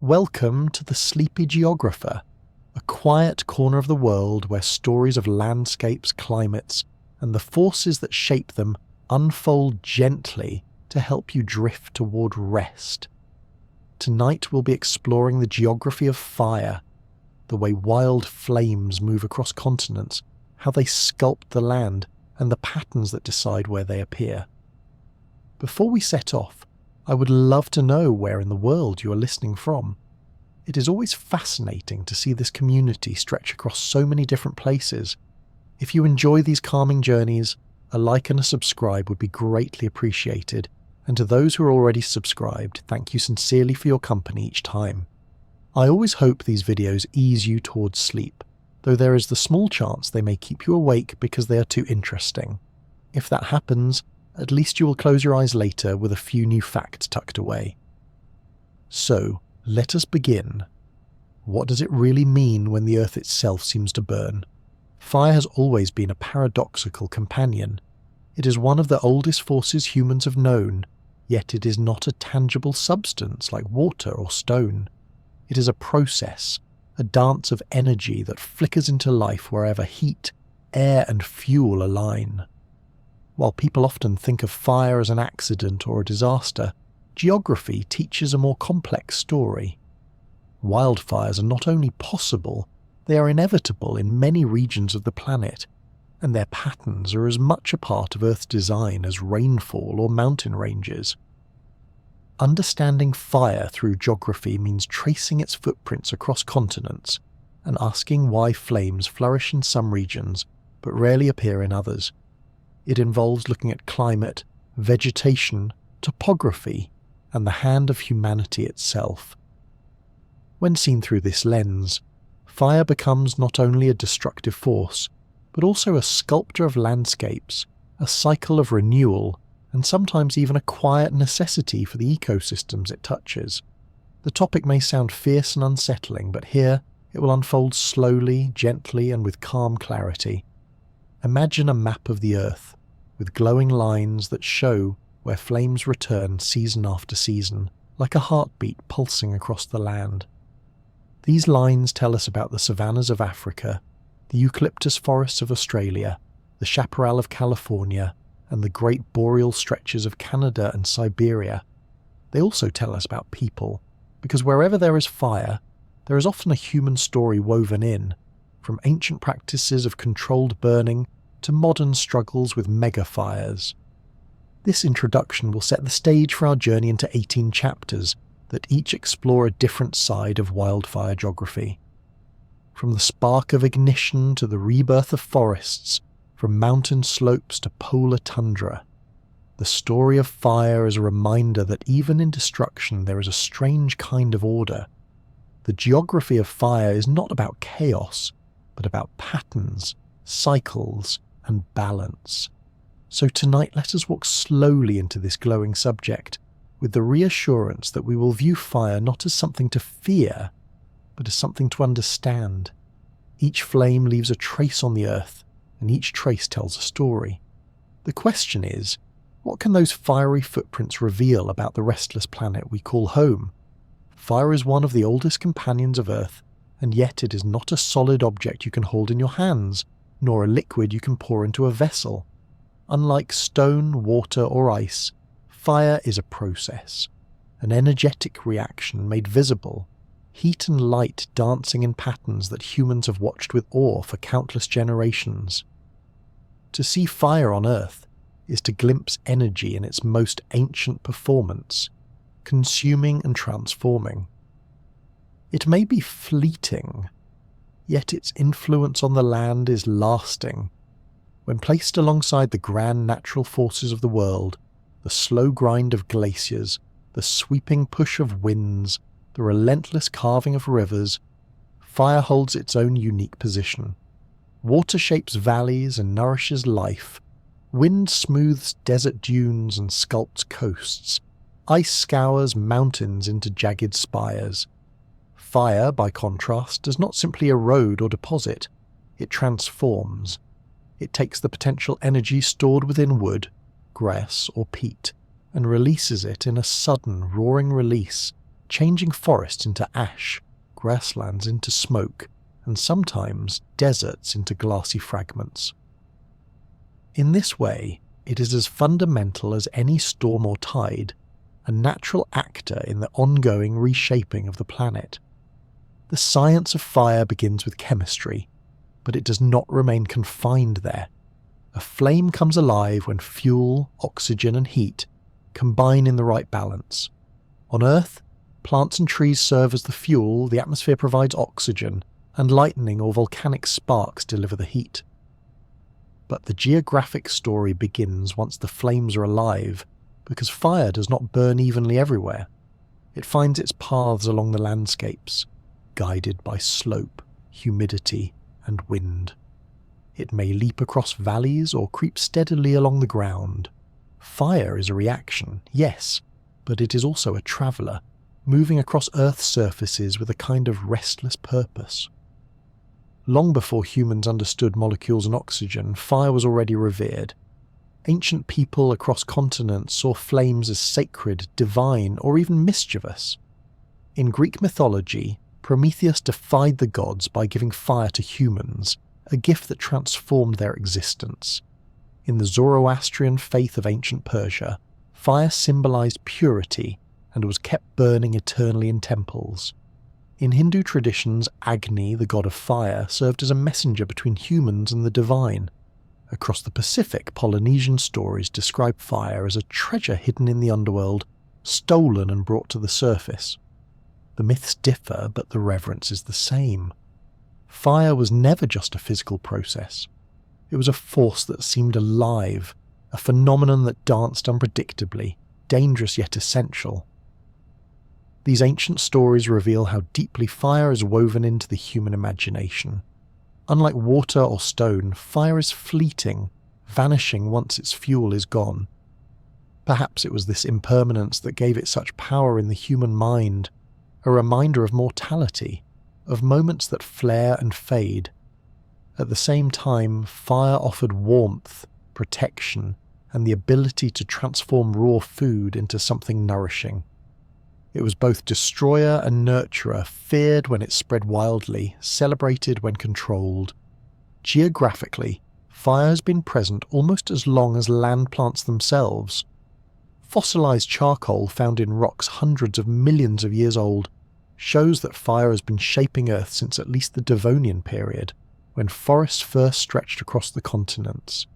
Welcome to the Sleepy Geographer, a quiet corner of the world where stories of landscapes, climates, and the forces that shape them unfold gently to help you drift toward rest. Tonight we'll be exploring the geography of fire, the way wild flames move across continents, how they sculpt the land, and the patterns that decide where they appear. Before we set off, I would love to know where in the world you are listening from. It is always fascinating to see this community stretch across so many different places. If you enjoy these calming journeys, a like and a subscribe would be greatly appreciated, and to those who are already subscribed, thank you sincerely for your company each time. I always hope these videos ease you towards sleep, though there is the small chance they may keep you awake because they are too interesting. If that happens, at least you will close your eyes later with a few new facts tucked away. So, let us begin. What does it really mean when the earth itself seems to burn? Fire has always been a paradoxical companion. It is one of the oldest forces humans have known, yet it is not a tangible substance like water or stone. It is a process, a dance of energy that flickers into life wherever heat, air and fuel align. While people often think of fire as an accident or a disaster, geography teaches a more complex story. Wildfires are not only possible, they are inevitable in many regions of the planet, and their patterns are as much a part of Earth's design as rainfall or mountain ranges. Understanding fire through geography means tracing its footprints across continents and asking why flames flourish in some regions but rarely appear in others. It involves looking at climate, vegetation, topography, and the hand of humanity itself. When seen through this lens, fire becomes not only a destructive force, but also a sculptor of landscapes, a cycle of renewal, and sometimes even a quiet necessity for the ecosystems it touches. The topic may sound fierce and unsettling, but here it will unfold slowly, gently, and with calm clarity. Imagine a map of the Earth, with glowing lines that show where flames return season after season, like a heartbeat pulsing across the land. These lines tell us about the savannas of Africa, the eucalyptus forests of Australia, the chaparral of California, and the great boreal stretches of Canada and Siberia. They also tell us about people, because wherever there is fire, there is often a human story woven in, from ancient practices of controlled burning to modern struggles with mega fires. This introduction will set the stage for our journey into 18 chapters that each explore a different side of wildfire geography. From the spark of ignition to the rebirth of forests, from mountain slopes to polar tundra, the story of fire is a reminder that even in destruction there is a strange kind of order. The geography of fire is not about chaos, but about patterns, cycles, and balance. So tonight let us walk slowly into this glowing subject, with the reassurance that we will view fire not as something to fear, but as something to understand. Each flame leaves a trace on the earth, and each trace tells a story. The question is, what can those fiery footprints reveal about the restless planet we call home? Fire is one of the oldest companions of Earth, and yet it is not a solid object you can hold in your hands, nor a liquid you can pour into a vessel. Unlike stone, water, or ice, fire is a process, an energetic reaction made visible, heat and light dancing in patterns that humans have watched with awe for countless generations. To see fire on Earth is to glimpse energy in its most ancient performance, consuming and transforming. It may be fleeting, yet its influence on the land is lasting. When placed alongside the grand natural forces of the world, the slow grind of glaciers, the sweeping push of winds, the relentless carving of rivers, fire holds its own unique position. Water shapes valleys and nourishes life. Wind smooths desert dunes and sculpts coasts. Ice scours mountains into jagged spires. Fire, by contrast, does not simply erode or deposit, it transforms. It takes the potential energy stored within wood, grass or peat, and releases it in a sudden, roaring release changing forests into ash, grasslands into smoke, and sometimes deserts into glassy fragments. In this way, it is as fundamental as any storm or tide, a natural actor in the ongoing reshaping of the planet. The science of fire begins with chemistry, but it does not remain confined there. A flame comes alive when fuel, oxygen and heat combine in the right balance. On Earth, plants and trees serve as the fuel, the atmosphere provides oxygen, and lightning or volcanic sparks deliver the heat. But the geographic story begins once the flames are alive, because fire does not burn evenly everywhere. It finds its paths along the landscapes, guided by slope, humidity, and wind. It may leap across valleys or creep steadily along the ground. Fire is a reaction, yes, but it is also a traveller, moving across Earth's surfaces with a kind of restless purpose. Long before humans understood molecules and oxygen, fire was already revered. Ancient people across continents saw flames as sacred, divine, or even mischievous. In Greek mythology, Prometheus defied the gods by giving fire to humans, a gift that transformed their existence. In the Zoroastrian faith of ancient Persia, fire symbolized purity and was kept burning eternally in temples. In Hindu traditions, Agni, the god of fire, served as a messenger between humans and the divine. Across the Pacific, Polynesian stories describe fire as a treasure hidden in the underworld, stolen and brought to the surface. The myths differ, but the reverence is the same. Fire was never just a physical process. It was a force that seemed alive, a phenomenon that danced unpredictably, dangerous yet essential. These ancient stories reveal how deeply fire is woven into the human imagination. Unlike water or stone, fire is fleeting, vanishing once its fuel is gone. Perhaps it was this impermanence that gave it such power in the human mind, a reminder of mortality, of moments that flare and fade. At the same time, fire offered warmth, protection, and the ability to transform raw food into something nourishing. It was both destroyer and nurturer, feared when it spread wildly, celebrated when controlled. Geographically, fire has been present almost as long as land plants themselves. Fossilized charcoal found in rocks hundreds of millions of years old shows that fire has been shaping Earth since at least the Devonian period, when forests first stretched across the continents.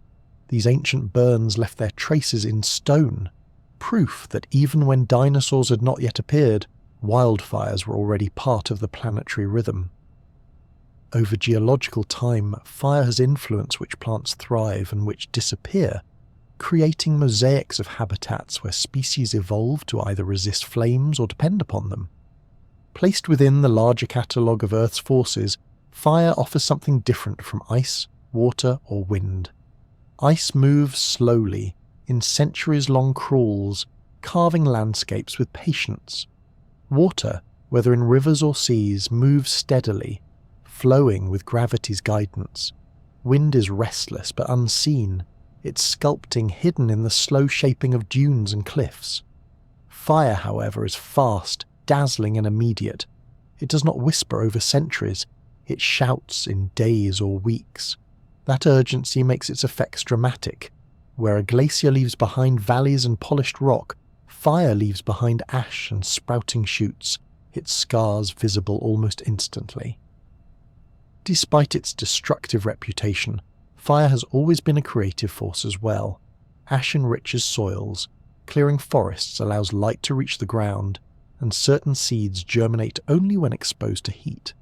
These ancient burns left their traces in stone, proof that even when dinosaurs had not yet appeared, wildfires were already part of the planetary rhythm. Over geological time, fire has influenced which plants thrive and which disappear, creating mosaics of habitats where species evolve to either resist flames or depend upon them. Placed within the larger catalogue of Earth's forces, fire offers something different from ice, water, or wind. Ice moves slowly, in centuries-long crawls, carving landscapes with patience. Water, whether in rivers or seas, moves steadily, flowing with gravity's guidance. Wind is restless but unseen, its sculpting hidden in the slow shaping of dunes and cliffs. Fire, however, is fast, dazzling and immediate. It does not whisper over centuries, it shouts in days or weeks. That urgency makes its effects dramatic. Where a glacier leaves behind valleys and polished rock, fire leaves behind ash and sprouting shoots, its scars visible almost instantly. Despite its destructive reputation, fire has always been a creative force as well. Ash enriches soils, clearing forests allows light to reach the ground, and certain seeds germinate only when exposed to heat.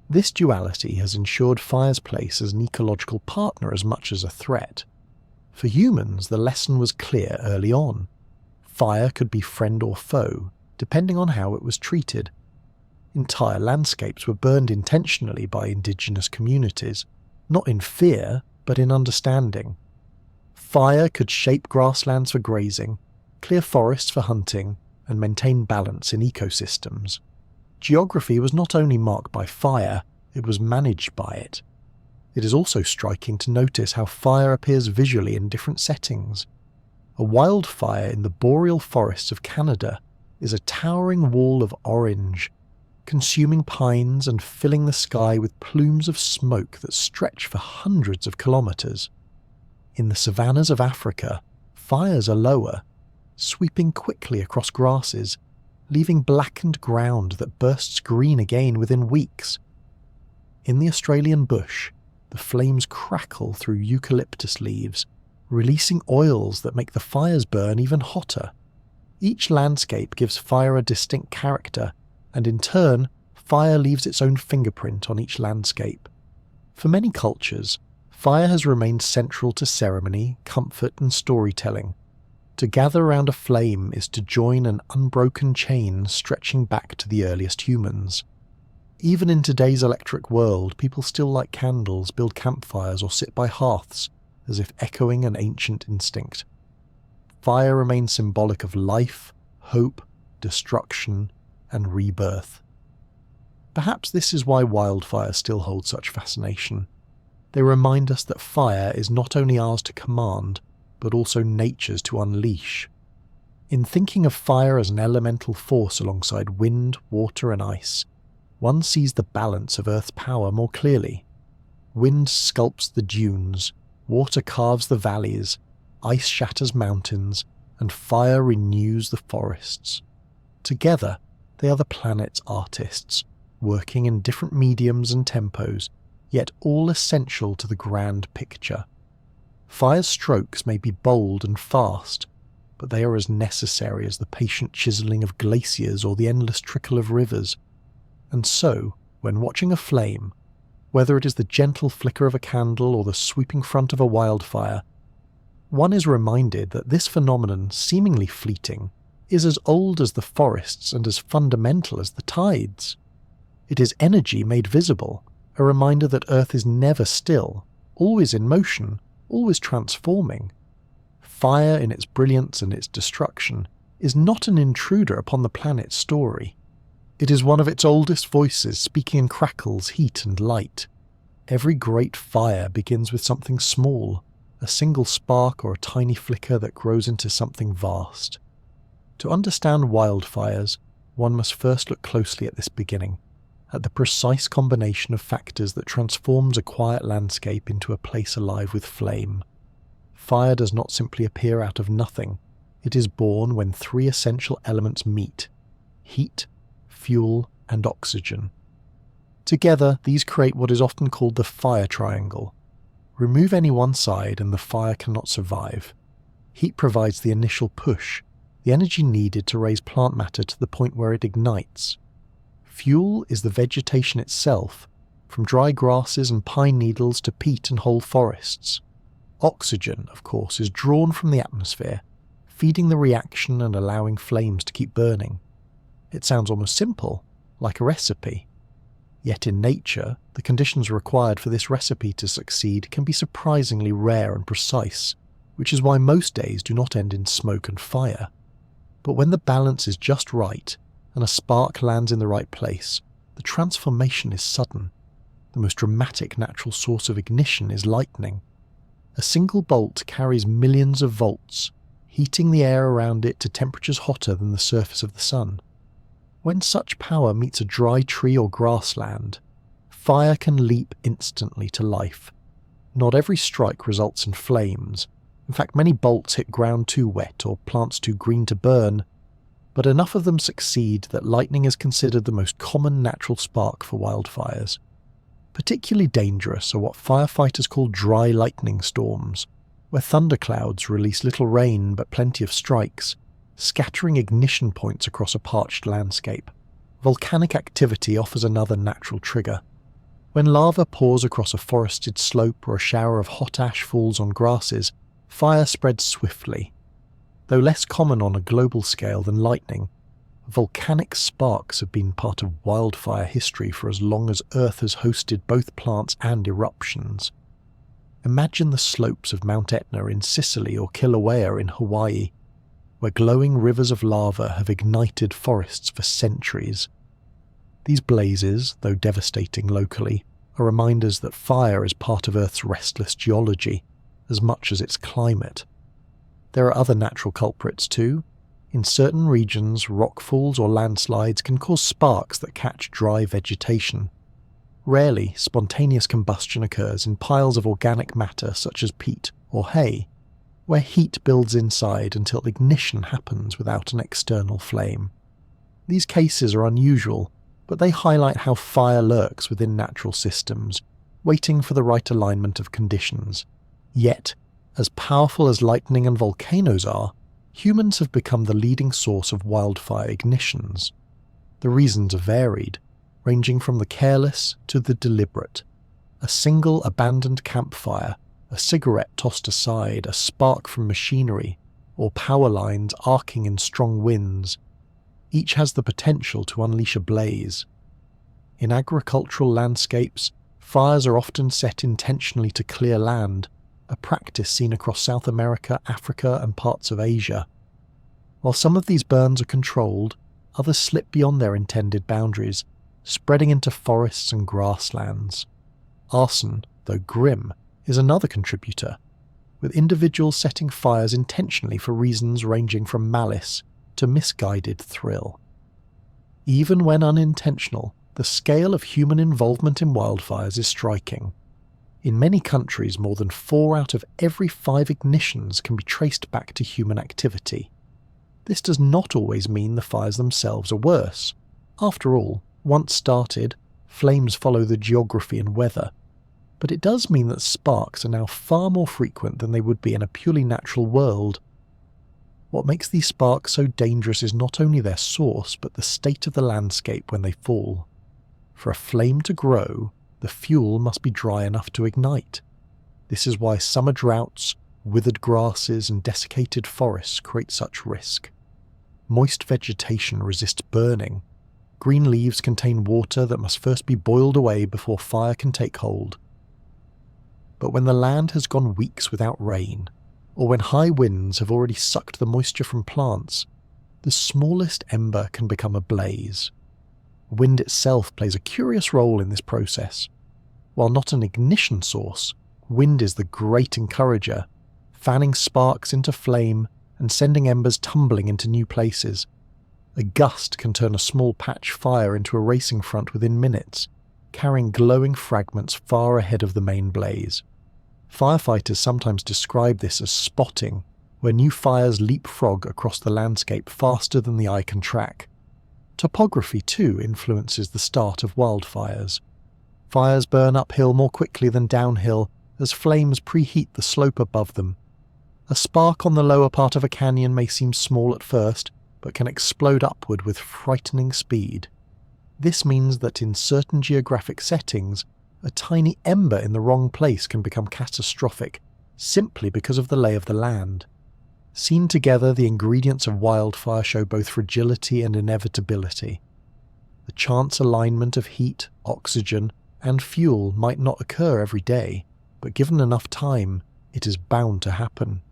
This duality has ensured fire's place as an ecological partner as much as a threat. For humans, the lesson was clear early on. Fire could be friend or foe, depending on how it was treated. Entire landscapes were burned intentionally by indigenous communities, not in fear, but in understanding. Fire could shape grasslands for grazing, clear forests for hunting, and maintain balance in ecosystems. Geography was not only marked by fire, it was managed by it. It is also striking to notice how fire appears visually in different settings. A wildfire in the boreal forests of Canada is a towering wall of orange, consuming pines and filling the sky with plumes of smoke that stretch for hundreds of kilometres. In the savannas of Africa, fires are lower, sweeping quickly across grasses, leaving blackened ground that bursts green again within weeks. In the Australian bush, the flames crackle through eucalyptus leaves, releasing oils that make the fires burn even hotter. Each landscape gives fire a distinct character, and in turn, fire leaves its own fingerprint on each landscape. For many cultures, fire has remained central to ceremony, comfort, and storytelling. To gather around a flame is to join an unbroken chain stretching back to the earliest humans. Even in today's electric world, people still light candles, build campfires, or sit by hearths, as if echoing an ancient instinct. Fire remains symbolic of life, hope, destruction, and rebirth. Perhaps this is why wildfires still hold such fascination. They remind us that fire is not only ours to command, but also nature's to unleash. In thinking of fire as an elemental force alongside wind, water, and ice, one sees the balance of Earth's power more clearly. Wind sculpts the dunes, water carves the valleys, ice shatters mountains, and fire renews the forests. Together, they are the planet's artists, working in different mediums and tempos, yet all essential to the grand picture. Fire's strokes may be bold and fast, but they are as necessary as the patient chiselling of glaciers or the endless trickle of rivers. And so, when watching a flame, whether it is the gentle flicker of a candle or the sweeping front of a wildfire, one is reminded that this phenomenon, seemingly fleeting, is as old as the forests and as fundamental as the tides. It is energy made visible, a reminder that Earth is never still, always in motion, always transforming. Fire, in its brilliance and its destruction, is not an intruder upon the planet's story. It is one of its oldest voices, speaking in crackles, heat, and light. Every great fire begins with something small, a single spark or a tiny flicker that grows into something vast. To understand wildfires, one must first look closely at this beginning, at the precise combination of factors that transforms a quiet landscape into a place alive with flame. Fire does not simply appear out of nothing. It is born when three essential elements meet: heat, fuel, and oxygen. Together, these create what is often called the fire triangle. Remove any one side and the fire cannot survive. Heat provides the initial push, the energy needed to raise plant matter to the point where it ignites. Fuel is the vegetation itself, from dry grasses and pine needles to peat and whole forests. Oxygen, of course, is drawn from the atmosphere, feeding the reaction and allowing flames to keep burning. It sounds almost simple, like a recipe. Yet in nature, the conditions required for this recipe to succeed can be surprisingly rare and precise, which is why most days do not end in smoke and fire. But when the balance is just right, and a spark lands in the right place, the transformation is sudden. The most dramatic natural source of ignition is lightning. A single bolt carries millions of volts, heating the air around it to temperatures hotter than the surface of the sun. When such power meets a dry tree or grassland, fire can leap instantly to life. Not every strike results in flames. In fact, many bolts hit ground too wet or plants too green to burn, but enough of them succeed that lightning is considered the most common natural spark for wildfires. Particularly dangerous are what firefighters call dry lightning storms, where thunderclouds release little rain but plenty of strikes, scattering ignition points across a parched landscape. Volcanic activity offers another natural trigger. When lava pours across a forested slope or a shower of hot ash falls on grasses, fire spreads swiftly. Though less common on a global scale than lightning, volcanic sparks have been part of wildfire history for as long as Earth has hosted both plants and eruptions. Imagine the slopes of Mount Etna in Sicily or Kilauea in Hawaii, where glowing rivers of lava have ignited forests for centuries. These blazes, though devastating locally, are reminders that fire is part of Earth's restless geology, as much as its climate. There are other natural culprits too. In certain regions, rockfalls or landslides can cause sparks that catch dry vegetation. Rarely, spontaneous combustion occurs in piles of organic matter such as peat or hay, where heat builds inside until ignition happens without an external flame. These cases are unusual, but they highlight how fire lurks within natural systems, waiting for the right alignment of conditions. Yet, as powerful as lightning and volcanoes are, humans have become the leading source of wildfire ignitions. The reasons are varied, ranging from the careless to the deliberate. A single abandoned campfire, a cigarette tossed aside, a spark from machinery, or power lines arcing in strong winds. Each has the potential to unleash a blaze. In agricultural landscapes, fires are often set intentionally to clear land, a practice seen across South America, Africa, and parts of Asia. While some of these burns are controlled, others slip beyond their intended boundaries, spreading into forests and grasslands. Arson, though grim, is another contributor, with individuals setting fires intentionally for reasons ranging from malice to misguided thrill. Even when unintentional, the scale of human involvement in wildfires is striking. In many countries, more than 4 out of every 5 ignitions can be traced back to human activity. This does not always mean the fires themselves are worse. After all, once started, flames follow the geography and weather. But it does mean that sparks are now far more frequent than they would be in a purely natural world. What makes these sparks so dangerous is not only their source, but the state of the landscape when they fall. For a flame to grow, the fuel must be dry enough to ignite. This is why summer droughts, withered grasses, and desiccated forests create such risk. Moist vegetation resists burning. Green leaves contain water that must first be boiled away before fire can take hold. But when the land has gone weeks without rain, or when high winds have already sucked the moisture from plants, the smallest ember can become a blaze. Wind itself plays a curious role in this process. While not an ignition source, wind is the great encourager, fanning sparks into flame and sending embers tumbling into new places. A gust can turn a small patch fire into a racing front within minutes, carrying glowing fragments far ahead of the main blaze. Firefighters sometimes describe this as spotting, where new fires leapfrog across the landscape faster than the eye can track. Topography, too, influences the start of wildfires. Fires burn uphill more quickly than downhill as flames preheat the slope above them. A spark on the lower part of a canyon may seem small at first, but can explode upward with frightening speed. This means that in certain geographic settings, a tiny ember in the wrong place can become catastrophic, simply because of the lay of the land. Seen together, the ingredients of wildfire show both fragility and inevitability. The chance alignment of heat, oxygen, and fuel might not occur every day, but given enough time, it is bound to happen.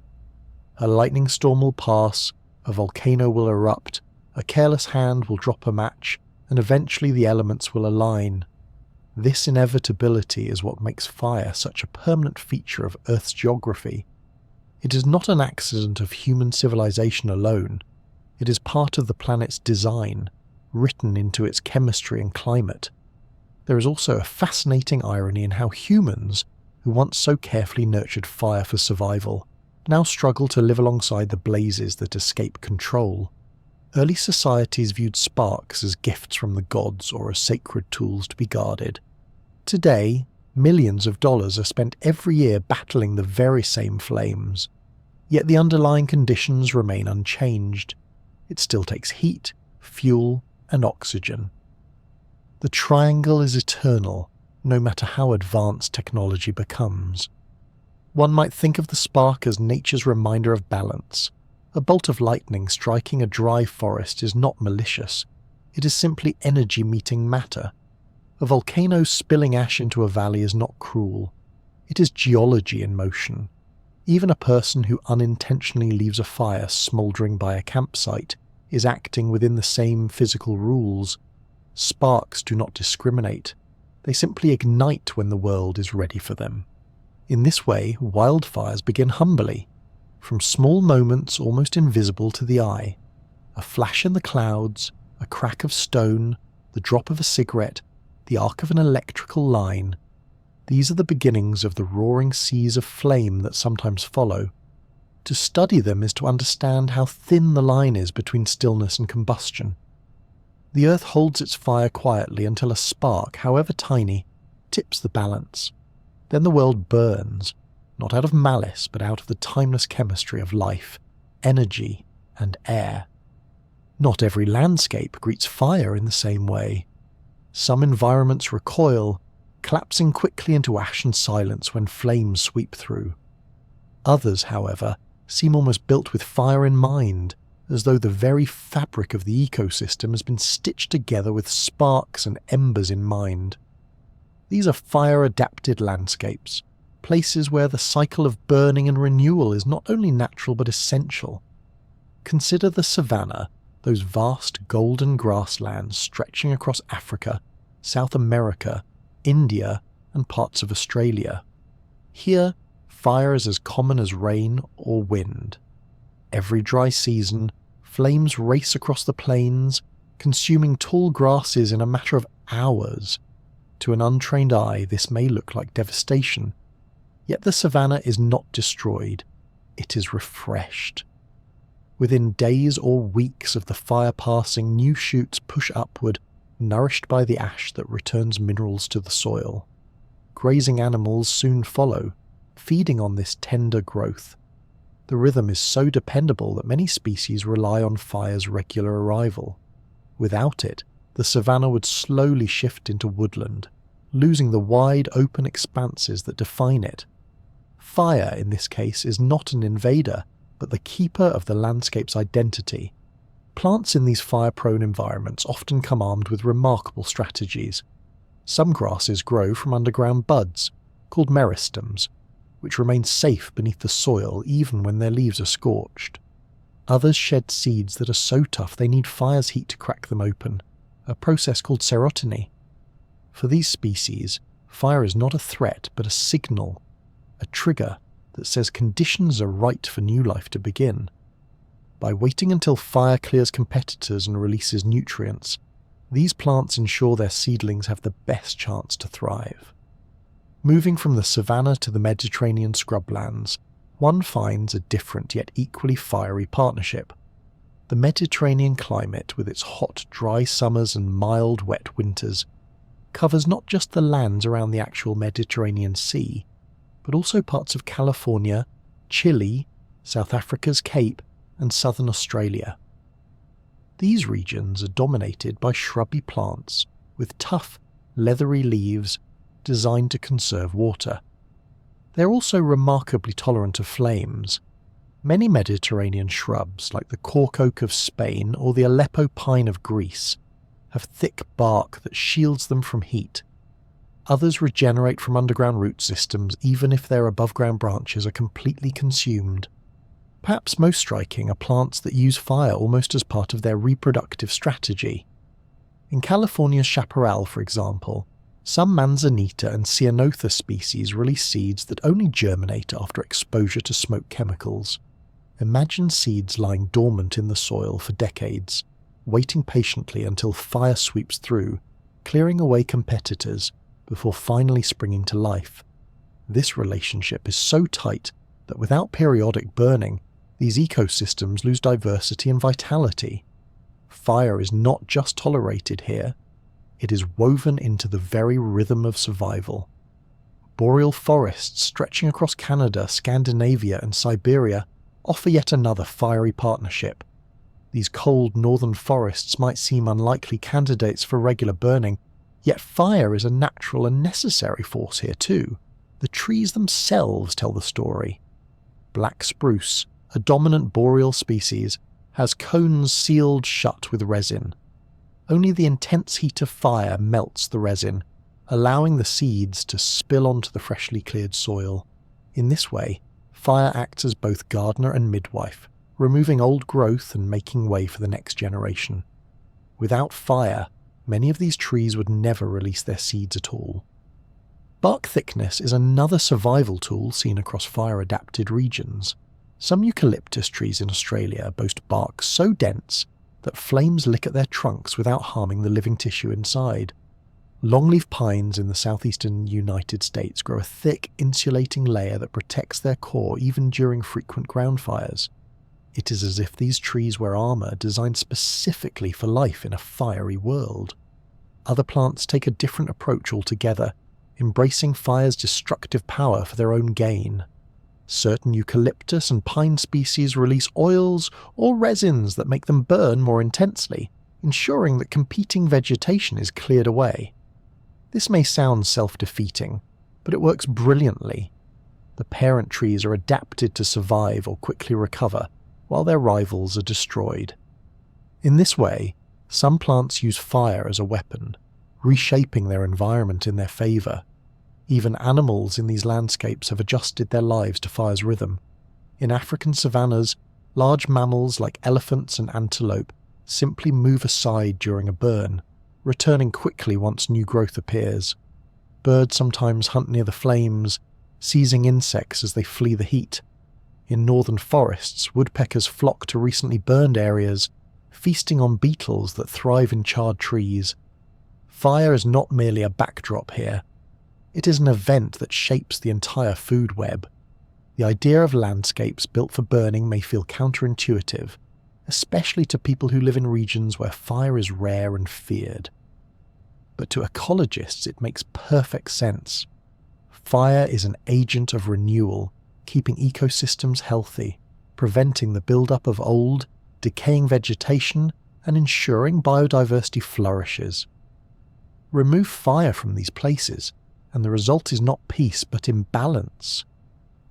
A lightning storm will pass, a volcano will erupt, a careless hand will drop a match, and eventually the elements will align. This inevitability is what makes fire such a permanent feature of Earth's geography. It is not an accident of human civilization alone. It is part of the planet's design, written into its chemistry and climate. There is also a fascinating irony in how humans, who once so carefully nurtured fire for survival, now struggle to live alongside the blazes that escape control. Early societies viewed sparks as gifts from the gods or as sacred tools to be guarded. Today, millions of dollars are spent every year battling the very same flames. Yet the underlying conditions remain unchanged. It still takes heat, fuel, and oxygen. The triangle is eternal, no matter how advanced technology becomes. One might think of the spark as nature's reminder of balance. A bolt of lightning striking a dry forest is not malicious. It is simply energy meeting matter. A volcano spilling ash into a valley is not cruel. It is geology in motion. Even a person who unintentionally leaves a fire smouldering by a campsite is acting within the same physical rules. Sparks do not discriminate. They simply ignite when the world is ready for them. In this way, wildfires begin humbly, from small moments almost invisible to the eye. A flash in the clouds, a crack of stone, the drop of a cigarette, the arc of an electrical line. These are the beginnings of the roaring seas of flame that sometimes follow. To study them is to understand how thin the line is between stillness and combustion. The earth holds its fire quietly until a spark, however tiny, tips the balance. Then the world burns, not out of malice, but out of the timeless chemistry of life, energy, and air. Not every landscape greets fire in the same way. Some environments recoil, collapsing quickly into ash and silence when flames sweep through. Others, however, seem almost built with fire in mind, as though the very fabric of the ecosystem has been stitched together with sparks and embers in mind. These are fire-adapted landscapes, places where the cycle of burning and renewal is not only natural but essential. Consider the savanna, those vast golden grasslands stretching across Africa, South America, India, and parts of Australia. Here, fire is as common as rain or wind. Every dry season, flames race across the plains, consuming tall grasses in a matter of hours. To an untrained eye, this may look like devastation. Yet the savanna is not destroyed. It is refreshed. Within days or weeks of the fire passing, new shoots push upward, nourished by the ash that returns minerals to the soil. Grazing animals soon follow, feeding on this tender growth. The rhythm is so dependable that many species rely on fire's regular arrival. Without it, the savanna would slowly shift into woodland, losing the wide open expanses that define it. Fire, in this case, is not an invader, but the keeper of the landscape's identity. Plants in these fire-prone environments often come armed with remarkable strategies. Some grasses grow from underground buds, called meristems, which remain safe beneath the soil even when their leaves are scorched. Others shed seeds that are so tough they need fire's heat to crack them open, a process called serotiny. For these species, fire is not a threat but a signal, a trigger that says conditions are right for new life to begin. By waiting until fire clears competitors and releases nutrients, these plants ensure their seedlings have the best chance to thrive. Moving from the savanna to the Mediterranean scrublands, one finds a different yet equally fiery partnership. The Mediterranean climate, with its hot, dry summers and mild, wet winters, covers not just the lands around the actual Mediterranean Sea, but also parts of California, Chile, South Africa's Cape, and southern Australia. These regions are dominated by shrubby plants with tough, leathery leaves designed to conserve water. They're also remarkably tolerant of flames. Many Mediterranean shrubs, like the cork oak of Spain or the Aleppo pine of Greece, have thick bark that shields them from heat. Others regenerate from underground root systems even if their above-ground branches are completely consumed. Perhaps most striking are plants that use fire almost as part of their reproductive strategy. In California's chaparral, for example, some manzanita and ceanotha species release seeds that only germinate after exposure to smoke chemicals. Imagine seeds lying dormant in the soil for decades, waiting patiently until fire sweeps through, clearing away competitors before finally springing to life. This relationship is so tight that without periodic burning, these ecosystems lose diversity and vitality. Fire is not just tolerated here, it is woven into the very rhythm of survival. Boreal forests stretching across Canada, Scandinavia, and Siberia offer yet another fiery partnership. These cold northern forests might seem unlikely candidates for regular burning, yet fire is a natural and necessary force here too. The trees themselves tell the story. Black spruce, a dominant boreal species, has cones sealed shut with resin. Only the intense heat of fire melts the resin, allowing the seeds to spill onto the freshly cleared soil. In this way, fire acts as both gardener and midwife, removing old growth and making way for the next generation. Without fire, many of these trees would never release their seeds at all. Bark thickness is another survival tool seen across fire-adapted regions. Some eucalyptus trees in Australia boast bark so dense that flames lick at their trunks without harming the living tissue inside. Longleaf pines in the southeastern United States grow a thick, insulating layer that protects their core even during frequent ground fires. It is as if these trees wear armor designed specifically for life in a fiery world. Other plants take a different approach altogether, embracing fire's destructive power for their own gain. Certain eucalyptus and pine species release oils or resins that make them burn more intensely, ensuring that competing vegetation is cleared away. This may sound self-defeating, but it works brilliantly. The parent trees are adapted to survive or quickly recover, while their rivals are destroyed. In this way, some plants use fire as a weapon, reshaping their environment in their favour. Even animals in these landscapes have adjusted their lives to fire's rhythm. In African savannas, large mammals like elephants and antelope simply move aside during a burn, returning quickly once new growth appears. Birds sometimes hunt near the flames, seizing insects as they flee the heat. In northern forests, woodpeckers flock to recently burned areas, feasting on beetles that thrive in charred trees. Fire is not merely a backdrop here. It is an event that shapes the entire food web. The idea of landscapes built for burning may feel counterintuitive, especially to people who live in regions where fire is rare and feared. But to ecologists, it makes perfect sense. Fire is an agent of renewal, keeping ecosystems healthy, preventing the buildup of old, decaying vegetation, and ensuring biodiversity flourishes. Remove fire from these places, and the result is not peace but imbalance.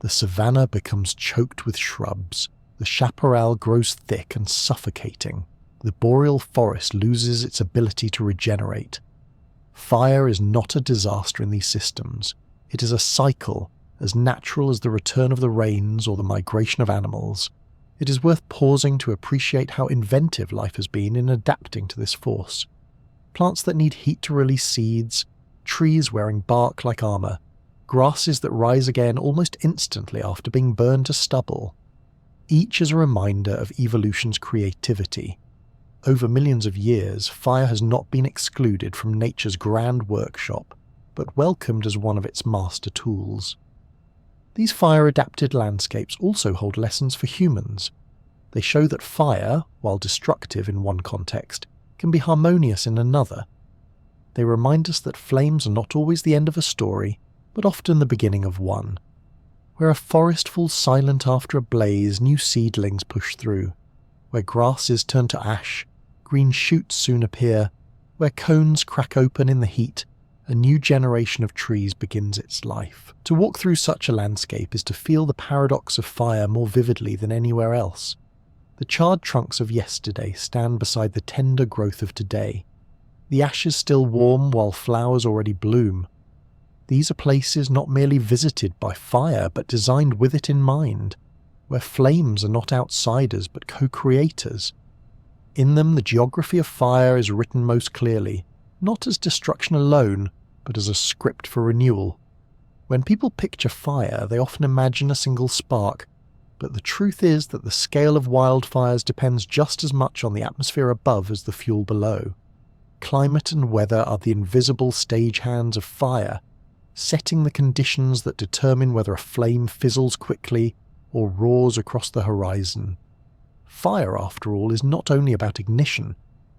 The savanna becomes choked with shrubs, the chaparral grows thick and suffocating, the boreal forest loses its ability to regenerate. Fire is not a disaster in these systems, it is a cycle as natural as the return of the rains or the migration of animals. It is worth pausing to appreciate how inventive life has been in adapting to this force. Plants that need heat to release seeds, trees wearing bark like armor, grasses that rise again almost instantly after being burned to stubble. Each is a reminder of evolution's creativity. Over millions of years, fire has not been excluded from nature's grand workshop, but welcomed as one of its master tools. These fire-adapted landscapes also hold lessons for humans. They show that fire, while destructive in one context, can be harmonious in another. They remind us that flames are not always the end of a story, but often the beginning of one. Where a forest falls silent after a blaze, new seedlings push through. Where grasses turn to ash, green shoots soon appear. Where cones crack open in the heat, a new generation of trees begins its life. To walk through such a landscape is to feel the paradox of fire more vividly than anywhere else. The charred trunks of yesterday stand beside the tender growth of today. The ashes still warm while flowers already bloom. These are places not merely visited by fire but designed with it in mind, where flames are not outsiders but co-creators. In them the geography of fire is written most clearly, not as destruction alone, but as a script for renewal. When people picture fire, they often imagine a single spark, but the truth is that the scale of wildfires depends just as much on the atmosphere above as the fuel below. Climate and weather are the invisible stagehands of fire, setting the conditions that determine whether a flame fizzles quickly or roars across the horizon. Fire, after all, is not only about ignition,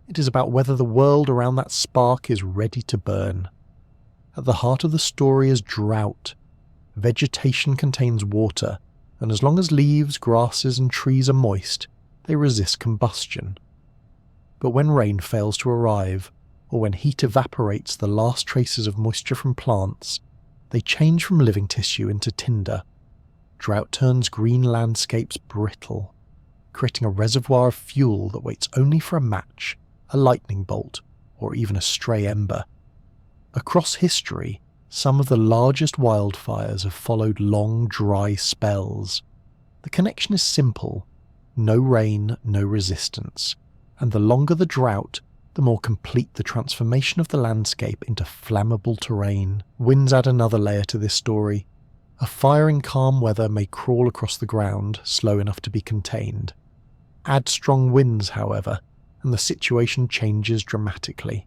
it is about whether the world around that spark is ready to burn. At the heart of the story is drought. Vegetation contains water, and as long as leaves, grasses, and trees are moist, they resist combustion. But when rain fails to arrive, or when heat evaporates the last traces of moisture from plants, they change from living tissue into tinder. Drought turns green landscapes brittle, creating a reservoir of fuel that waits only for a match, a lightning bolt, or even a stray ember. Across history, some of the largest wildfires have followed long, dry spells. The connection is simple: no rain, no resistance, and the longer the drought, the more complete the transformation of the landscape into flammable terrain. Winds add another layer to this story. A fire in calm weather may crawl across the ground, slow enough to be contained. Add strong winds, however, and the situation changes dramatically.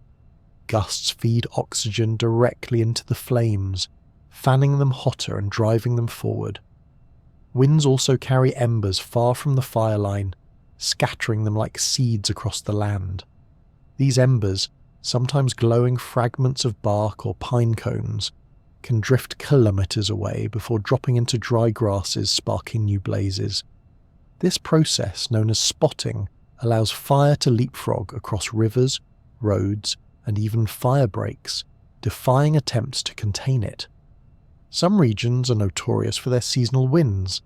Gusts feed oxygen directly into the flames, fanning them hotter and driving them forward. Winds also carry embers far from the fire line, scattering them like seeds across the land. These embers, sometimes glowing fragments of bark or pine cones, can drift kilometres away before dropping into dry grasses, sparking new blazes. This process, known as spotting, allows fire to leapfrog across rivers, roads, and even fire breaks, defying attempts to contain it. Some regions are notorious for their seasonal winds.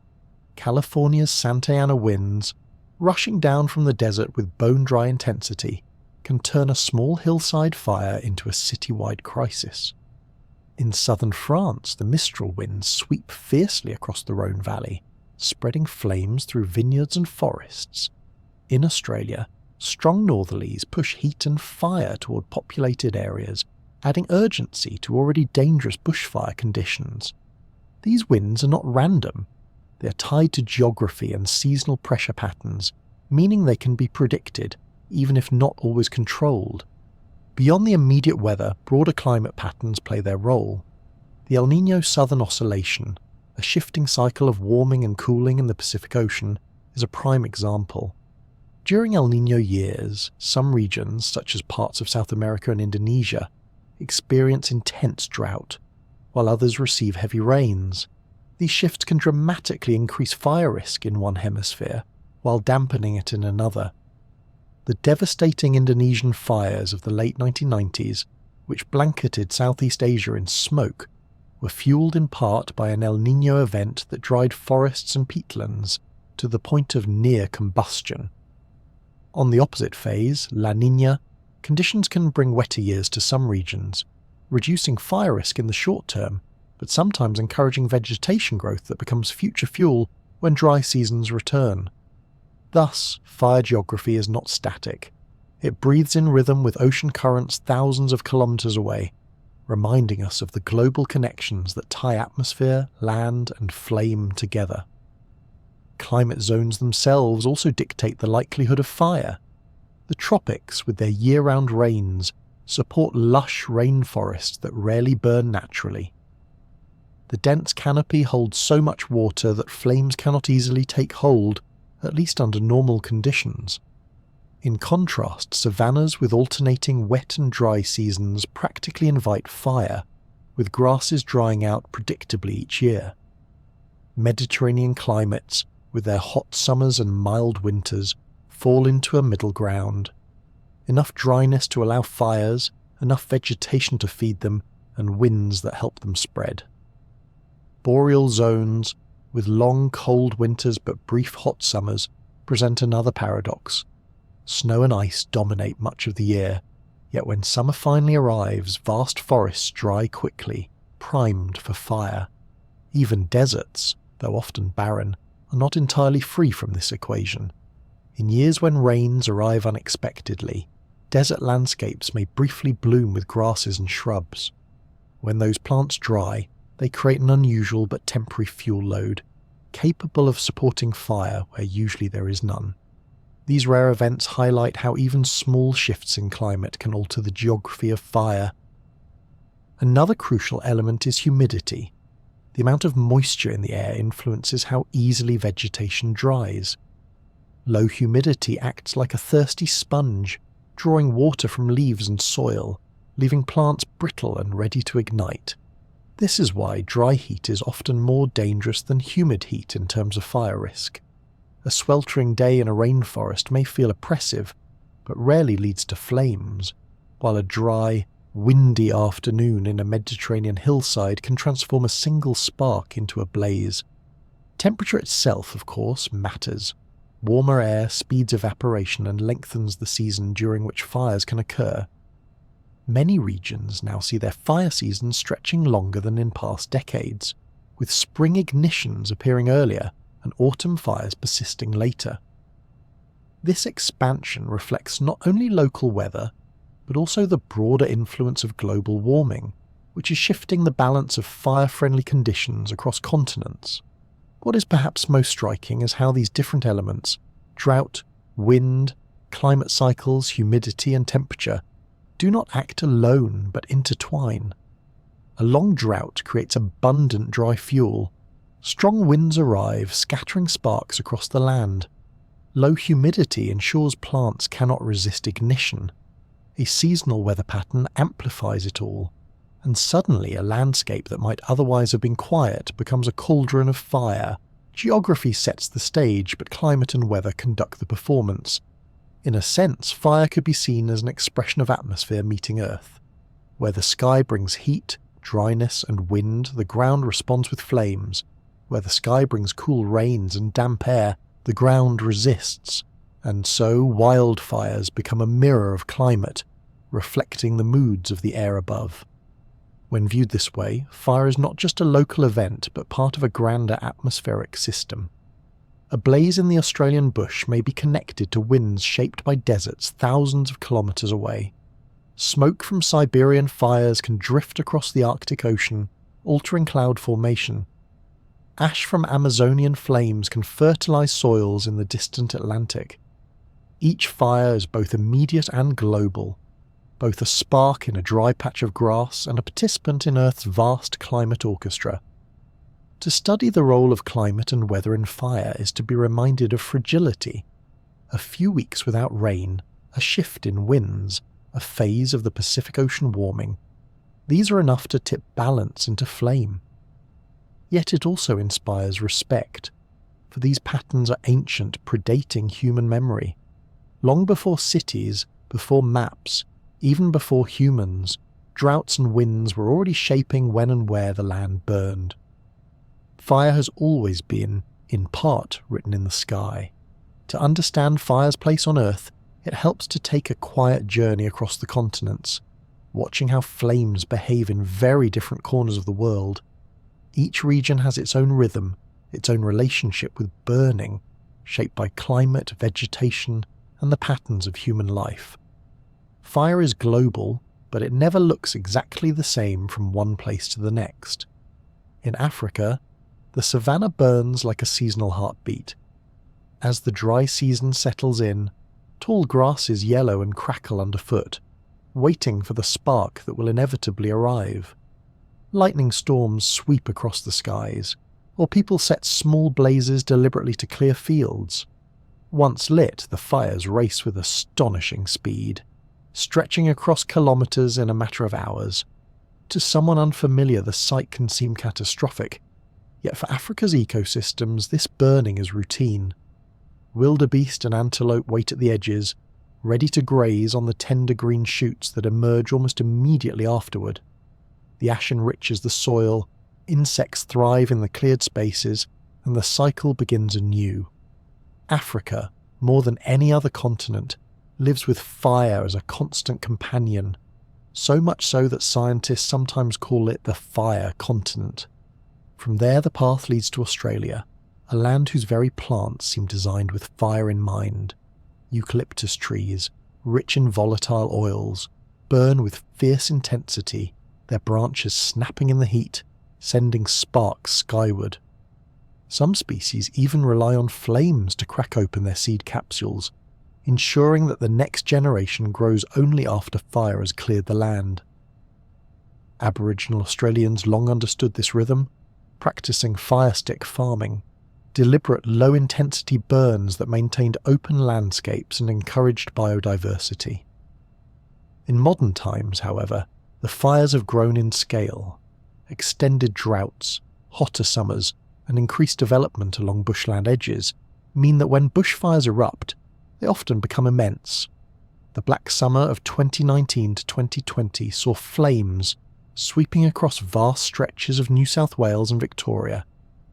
California's Santa Ana winds, rushing down from the desert with bone-dry intensity, can turn a small hillside fire into a citywide crisis. In southern France, the Mistral winds sweep fiercely across the Rhone Valley, spreading flames through vineyards and forests. In Australia, strong northerlies push heat and fire toward populated areas, adding urgency to already dangerous bushfire conditions. These winds are not random. They are tied to geography and seasonal pressure patterns, meaning they can be predicted, even if not always controlled. Beyond the immediate weather, broader climate patterns play their role. The El Niño Southern Oscillation, a shifting cycle of warming and cooling in the Pacific Ocean, is a prime example. During El Niño years, some regions, such as parts of South America and Indonesia, experience intense drought, while others receive heavy rains. These shifts can dramatically increase fire risk in one hemisphere, while dampening it in another. The devastating Indonesian fires of the late 1990s, which blanketed Southeast Asia in smoke, were fueled in part by an El Niño event that dried forests and peatlands to the point of near combustion. On the opposite phase, La Niña, conditions can bring wetter years to some regions, reducing fire risk in the short term, but sometimes encouraging vegetation growth that becomes future fuel when dry seasons return. Thus, fire geography is not static. It breathes in rhythm with ocean currents thousands of kilometres away, reminding us of the global connections that tie atmosphere, land, and flame together. Climate zones themselves also dictate the likelihood of fire. The tropics, with their year-round rains, support lush rainforests that rarely burn naturally. The dense canopy holds so much water that flames cannot easily take hold, at least under normal conditions. In contrast, savannas with alternating wet and dry seasons practically invite fire, with grasses drying out predictably each year. Mediterranean climates, with their hot summers and mild winters, fall into a middle ground. Enough dryness to allow fires, enough vegetation to feed them, and winds that help them spread. Boreal zones, with long cold winters but brief hot summers, present another paradox. Snow and ice dominate much of the year, yet when summer finally arrives, vast forests dry quickly, primed for fire. Even deserts, though often barren, are not entirely free from this equation. In years when rains arrive unexpectedly, desert landscapes may briefly bloom with grasses and shrubs. When those plants dry, they create an unusual but temporary fuel load, capable of supporting fire where usually there is none. These rare events highlight how even small shifts in climate can alter the geography of fire. Another crucial element is humidity. The amount of moisture in the air influences how easily vegetation dries. Low humidity acts like a thirsty sponge, drawing water from leaves and soil, leaving plants brittle and ready to ignite. This is why dry heat is often more dangerous than humid heat in terms of fire risk. A sweltering day in a rainforest may feel oppressive, but rarely leads to flames, while a dry, windy afternoon in a Mediterranean hillside can transform a single spark into a blaze. Temperature itself, of course, matters. Warmer air speeds evaporation and lengthens the season during which fires can occur. Many regions now see their fire seasons stretching longer than in past decades, with spring ignitions appearing earlier and autumn fires persisting later. This expansion reflects not only local weather, but also the broader influence of global warming, which is shifting the balance of fire-friendly conditions across continents. What is perhaps most striking is how these different elements — drought, wind, climate cycles, humidity and temperature do not act alone but intertwine. A long drought creates abundant dry fuel. Strong winds arrive, scattering sparks across the land. Low humidity ensures plants cannot resist ignition. A seasonal weather pattern amplifies it all, and suddenly a landscape that might otherwise have been quiet becomes a cauldron of fire. Geography sets the stage, but climate and weather conduct the performance. In a sense, fire could be seen as an expression of atmosphere meeting Earth. Where the sky brings heat, dryness and wind, the ground responds with flames. Where the sky brings cool rains and damp air, the ground resists. And so wildfires become a mirror of climate, reflecting the moods of the air above. When viewed this way, fire is not just a local event but part of a grander atmospheric system. A blaze in the Australian bush may be connected to winds shaped by deserts thousands of kilometres away. Smoke from Siberian fires can drift across the Arctic Ocean, altering cloud formation. Ash from Amazonian flames can fertilise soils in the distant Atlantic. Each fire is both immediate and global, both a spark in a dry patch of grass and a participant in Earth's vast climate orchestra. To study the role of climate and weather in fire is to be reminded of fragility. A few weeks without rain, a shift in winds, a phase of the Pacific Ocean warming. These are enough to tip balance into flame. Yet it also inspires respect, for these patterns are ancient, predating human memory. Long before cities, before maps, even before humans, droughts and winds were already shaping when and where the land burned. Fire has always been, in part, written in the sky. To understand fire's place on Earth, it helps to take a quiet journey across the continents, watching how flames behave in very different corners of the world. Each region has its own rhythm, its own relationship with burning, shaped by climate, vegetation, and the patterns of human life. Fire is global, but it never looks exactly the same from one place to the next. In Africa, the savanna burns like a seasonal heartbeat. As the dry season settles in, tall grasses yellow and crackle underfoot, waiting for the spark that will inevitably arrive. Lightning storms sweep across the skies, or people set small blazes deliberately to clear fields. Once lit, the fires race with astonishing speed, stretching across kilometres in a matter of hours. To someone unfamiliar, the sight can seem catastrophic, yet for Africa's ecosystems, this burning is routine. Wildebeest and antelope wait at the edges, ready to graze on the tender green shoots that emerge almost immediately afterward. The ash enriches the soil, insects thrive in the cleared spaces, and the cycle begins anew. Africa, more than any other continent, lives with fire as a constant companion, so much so that scientists sometimes call it the fire continent. From there the path leads to Australia, a land whose very plants seem designed with fire in mind. Eucalyptus trees, rich in volatile oils, burn with fierce intensity, their branches snapping in the heat, sending sparks skyward. Some species even rely on flames to crack open their seed capsules, ensuring that the next generation grows only after fire has cleared the land. Aboriginal Australians long understood this rhythm, practicing fire stick farming, deliberate low-intensity burns that maintained open landscapes and encouraged biodiversity. In modern times, however, the fires have grown in scale. Extended droughts, hotter summers, and increased development along bushland edges mean that when bushfires erupt, they often become immense. The Black Summer of 2019 to 2020 saw flames sweeping across vast stretches of New South Wales and Victoria,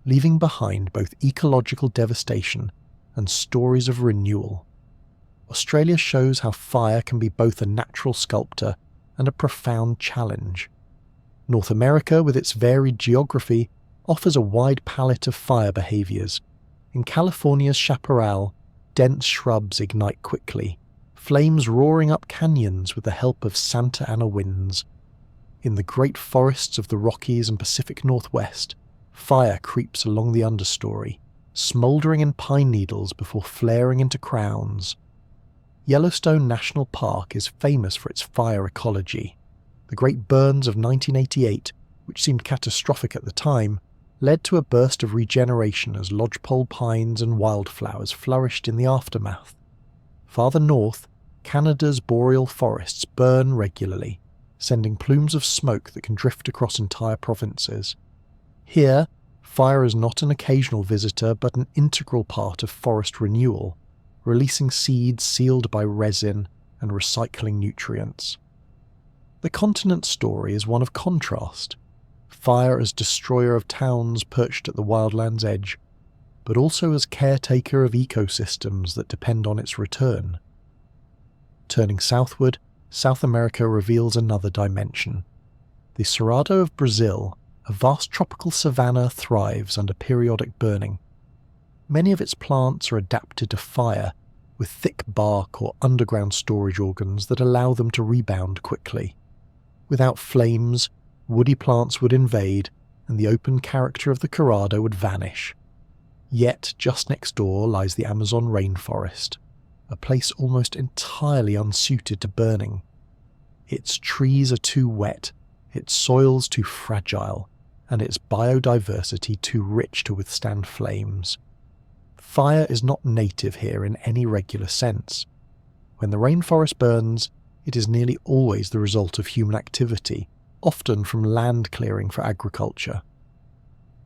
leaving behind both ecological devastation and stories of renewal. Australia shows how fire can be both a natural sculptor and a profound challenge. North America, with its varied geography, offers a wide palette of fire behaviours. In California's chaparral, dense shrubs ignite quickly, flames roaring up canyons with the help of Santa Ana winds. In the great forests of the Rockies and Pacific Northwest, fire creeps along the understory, smouldering in pine needles before flaring into crowns. Yellowstone National Park is famous for its fire ecology. The Great Burns of 1988, which seemed catastrophic at the time, led to a burst of regeneration as lodgepole pines and wildflowers flourished in the aftermath. Farther north, Canada's boreal forests burn regularly, sending plumes of smoke that can drift across entire provinces. Here, fire is not an occasional visitor but an integral part of forest renewal, releasing seeds sealed by resin and recycling nutrients. The continent's story is one of contrast. Fire as destroyer of towns perched at the wildland's edge, but also as caretaker of ecosystems that depend on its return. Turning southward, South America reveals another dimension. The Cerrado of Brazil, a vast tropical savanna, thrives under periodic burning. Many of its plants are adapted to fire, with thick bark or underground storage organs that allow them to rebound quickly. Without flames, woody plants would invade, and the open character of the Cerrado would vanish. Yet, just next door lies the Amazon rainforest, a place almost entirely unsuited to burning. Its trees are too wet, its soils too fragile, and its biodiversity too rich to withstand flames. Fire is not native here in any regular sense. When the rainforest burns, it is nearly always the result of human activity, often from land clearing for agriculture.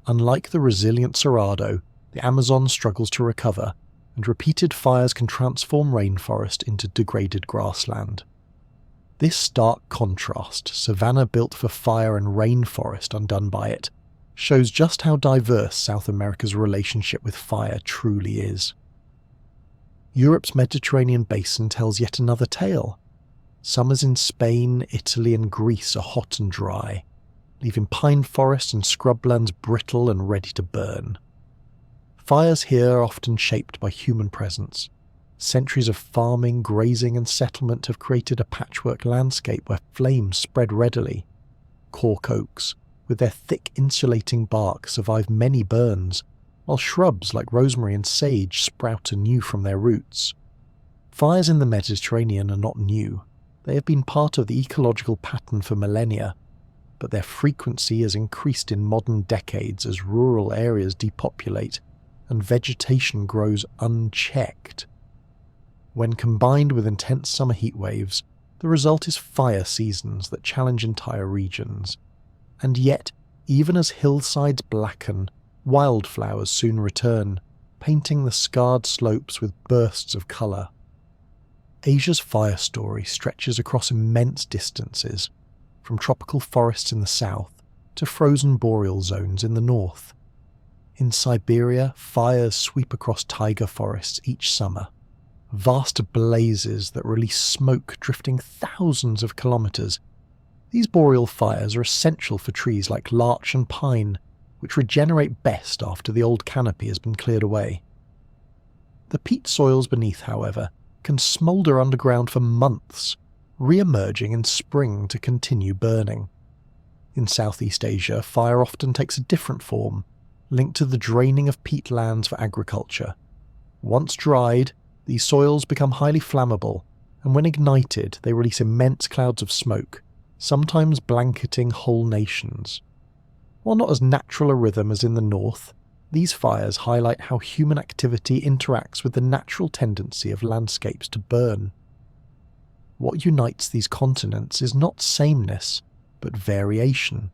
Unlike the resilient Cerrado, the Amazon struggles to recover, and repeated fires can transform rainforest into degraded grassland. This stark contrast, savanna built for fire and rainforest undone by it, shows just how diverse South America's relationship with fire truly is. Europe's Mediterranean basin tells yet another tale. Summers in Spain, Italy and Greece are hot and dry, leaving pine forests and scrublands brittle and ready to burn. Fires here are often shaped by human presence. Centuries of farming, grazing and settlement have created a patchwork landscape where flames spread readily. Cork oaks, with their thick insulating bark, survive many burns, while shrubs like rosemary and sage sprout anew from their roots. Fires in the Mediterranean are not new. They have been part of the ecological pattern for millennia, but their frequency has increased in modern decades as rural areas depopulate and vegetation grows unchecked. When combined with intense summer heat waves, the result is fire seasons that challenge entire regions. And yet, even as hillsides blacken, wildflowers soon return, painting the scarred slopes with bursts of colour. Asia's fire story stretches across immense distances, from tropical forests in the south to frozen boreal zones in the north. In Siberia, fires sweep across taiga forests each summer, vast blazes that release smoke drifting thousands of kilometres. These boreal fires are essential for trees like larch and pine, which regenerate best after the old canopy has been cleared away. The peat soils beneath, however, can smoulder underground for months, re-emerging in spring to continue burning. In Southeast Asia, fire often takes a different form, linked to the draining of peatlands for agriculture. Once dried, these soils become highly flammable, and when ignited they release immense clouds of smoke, sometimes blanketing whole nations. While not as natural a rhythm as in the north, these fires highlight how human activity interacts with the natural tendency of landscapes to burn. What unites these continents is not sameness, but variation.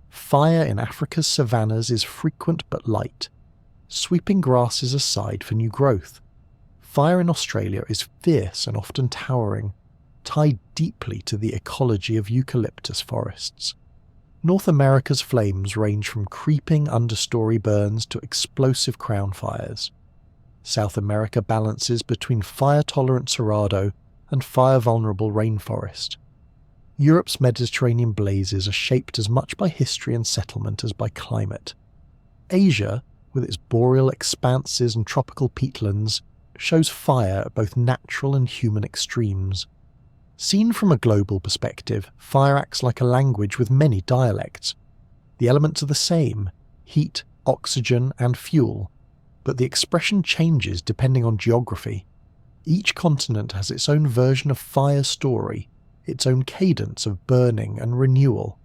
Fire in Africa's savannas is frequent but light, sweeping grasses aside for new growth. Fire in Australia is fierce and often towering, tied deeply to the ecology of eucalyptus forests. North America's flames range from creeping understory burns to explosive crown fires. South America balances between fire-tolerant cerrado and fire-vulnerable rainforest. Europe's Mediterranean blazes are shaped as much by history and settlement as by climate. Asia, with its boreal expanses and tropical peatlands, shows fire at both natural and human extremes. Seen from a global perspective, fire acts like a language with many dialects. The elements are the same: heat, oxygen, and fuel, but the expression changes depending on geography. Each continent has its own version of fire's story, its own cadence of burning and renewal.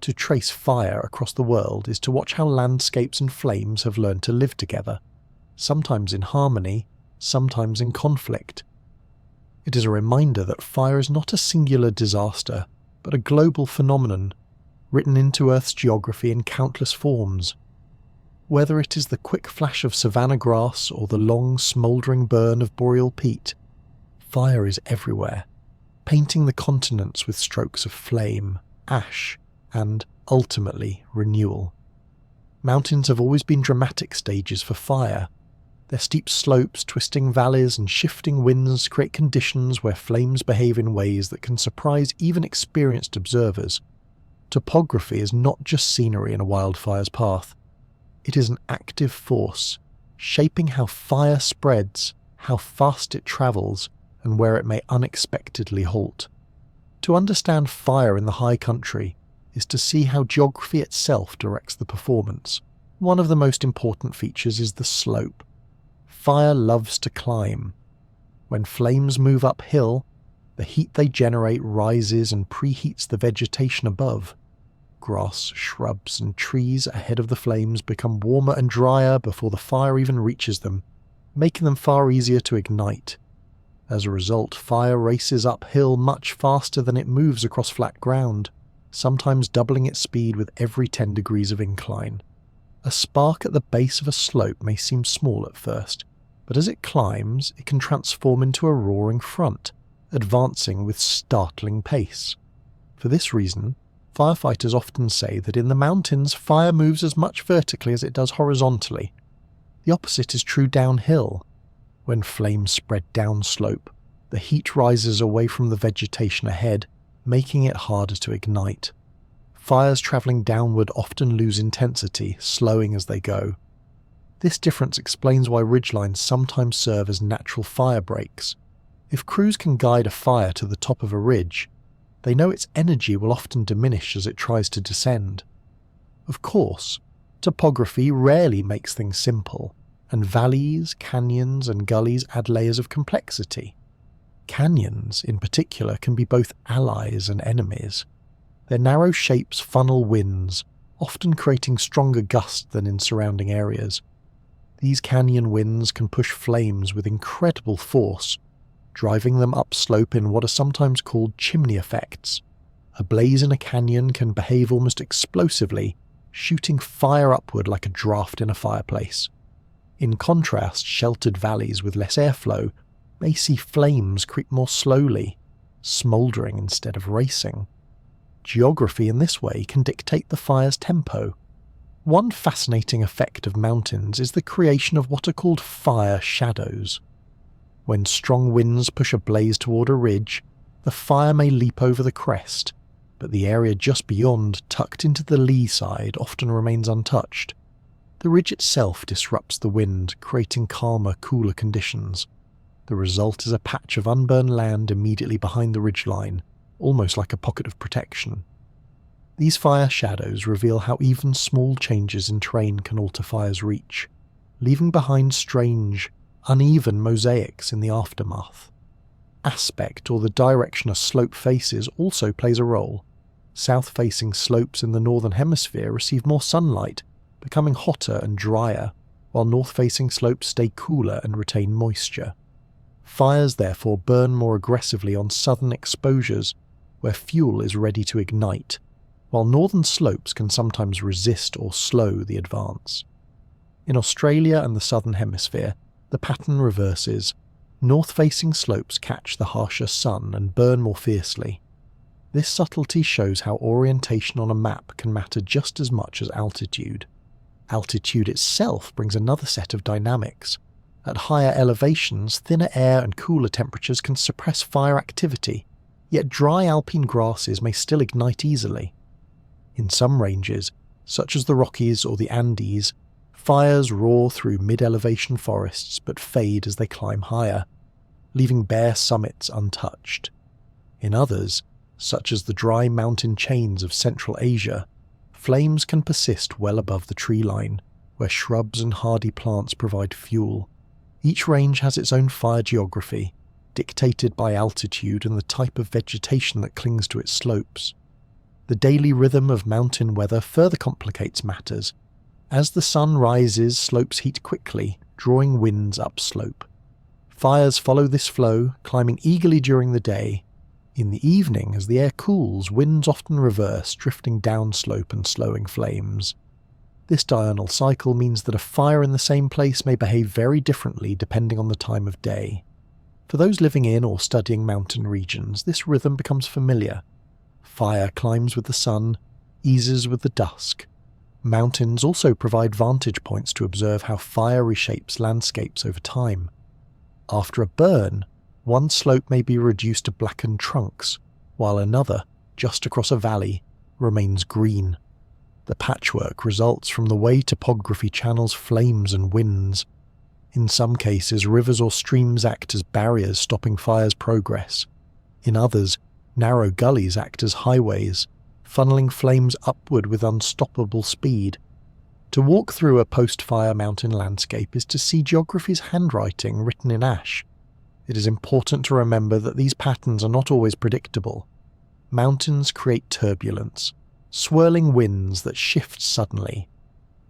To trace fire across the world is to watch how landscapes and flames have learned to live together, sometimes in harmony, sometimes in conflict. It is a reminder that fire is not a singular disaster, but a global phenomenon, written into Earth's geography in countless forms. Whether it is the quick flash of savanna grass or the long, smouldering burn of boreal peat, fire is everywhere, painting the continents with strokes of flame, ash, and, ultimately, renewal. Mountains have always been dramatic stages for fire. Their steep slopes, twisting valleys, and shifting winds create conditions where flames behave in ways that can surprise even experienced observers. Topography is not just scenery in a wildfire's path. It is an active force, shaping how fire spreads, how fast it travels, and where it may unexpectedly halt. To understand fire in the high country is to see how geography itself directs the performance. One of the most important features is the slope. Fire loves to climb. When flames move uphill, the heat they generate rises and preheats the vegetation above. Grass, shrubs, and trees ahead of the flames become warmer and drier before the fire even reaches them, making them far easier to ignite. As a result, fire races uphill much faster than it moves across flat ground, sometimes doubling its speed with every 10 degrees of incline. A spark at the base of a slope may seem small at first, but as it climbs, it can transform into a roaring front, advancing with startling pace. For this reason, firefighters often say that in the mountains, fire moves as much vertically as it does horizontally. The opposite is true downhill. When flames spread downslope, the heat rises away from the vegetation ahead, making it harder to ignite. Fires travelling downward often lose intensity, slowing as they go. This difference explains why ridgelines sometimes serve as natural fire breaks. If crews can guide a fire to the top of a ridge, they know its energy will often diminish as it tries to descend. Of course, topography rarely makes things simple, and valleys, canyons, and gullies add layers of complexity. Canyons, in particular, can be both allies and enemies. Their narrow shapes funnel winds, often creating stronger gusts than in surrounding areas. These canyon winds can push flames with incredible force, driving them upslope in what are sometimes called chimney effects. A blaze in a canyon can behave almost explosively, shooting fire upward like a draft in a fireplace. In contrast, sheltered valleys with less airflow may see flames creep more slowly, smouldering instead of racing. Geography in this way can dictate the fire's tempo. One fascinating effect of mountains is the creation of what are called fire shadows. When strong winds push a blaze toward a ridge, the fire may leap over the crest, but the area just beyond, tucked into the lee side, often remains untouched. The ridge itself disrupts the wind, creating calmer, cooler conditions. The result is a patch of unburned land immediately behind the ridgeline, almost like a pocket of protection. These fire shadows reveal how even small changes in terrain can alter fire's reach, leaving behind strange, uneven mosaics in the aftermath. Aspect, or the direction a slope faces, also plays a role. South-facing slopes in the northern hemisphere receive more sunlight, becoming hotter and drier, while north-facing slopes stay cooler and retain moisture. Fires therefore burn more aggressively on southern exposures, where fuel is ready to ignite, while northern slopes can sometimes resist or slow the advance. In Australia and the southern hemisphere, the pattern reverses. North-facing slopes catch the harsher sun and burn more fiercely. This subtlety shows how orientation on a map can matter just as much as altitude. Altitude itself brings another set of dynamics. At higher elevations, thinner air and cooler temperatures can suppress fire activity, yet dry alpine grasses may still ignite easily. In some ranges, such as the Rockies or the Andes, fires roar through mid-elevation forests but fade as they climb higher, leaving bare summits untouched. In others, such as the dry mountain chains of Central Asia, flames can persist well above the tree line, where shrubs and hardy plants provide fuel. Each range has its own fire geography, dictated by altitude and the type of vegetation that clings to its slopes. The daily rhythm of mountain weather further complicates matters. As the sun rises, slopes heat quickly, drawing winds upslope. Fires follow this flow, climbing eagerly during the day. In the evening, as the air cools, winds often reverse, drifting downslope and slowing flames. This diurnal cycle means that a fire in the same place may behave very differently depending on the time of day. For those living in or studying mountain regions, this rhythm becomes familiar. Fire climbs with the sun, eases with the dusk. Mountains also provide vantage points to observe how fire reshapes landscapes over time. After a burn, one slope may be reduced to blackened trunks, while another, just across a valley, remains green. The patchwork results from the way topography channels flames and winds. In some cases, rivers or streams act as barriers stopping fire's progress. In others, narrow gullies act as highways, funneling flames upward with unstoppable speed. To walk through a post-fire mountain landscape is to see geography's handwriting written in ash. It is important to remember that these patterns are not always predictable. Mountains create turbulence, swirling winds that shift suddenly.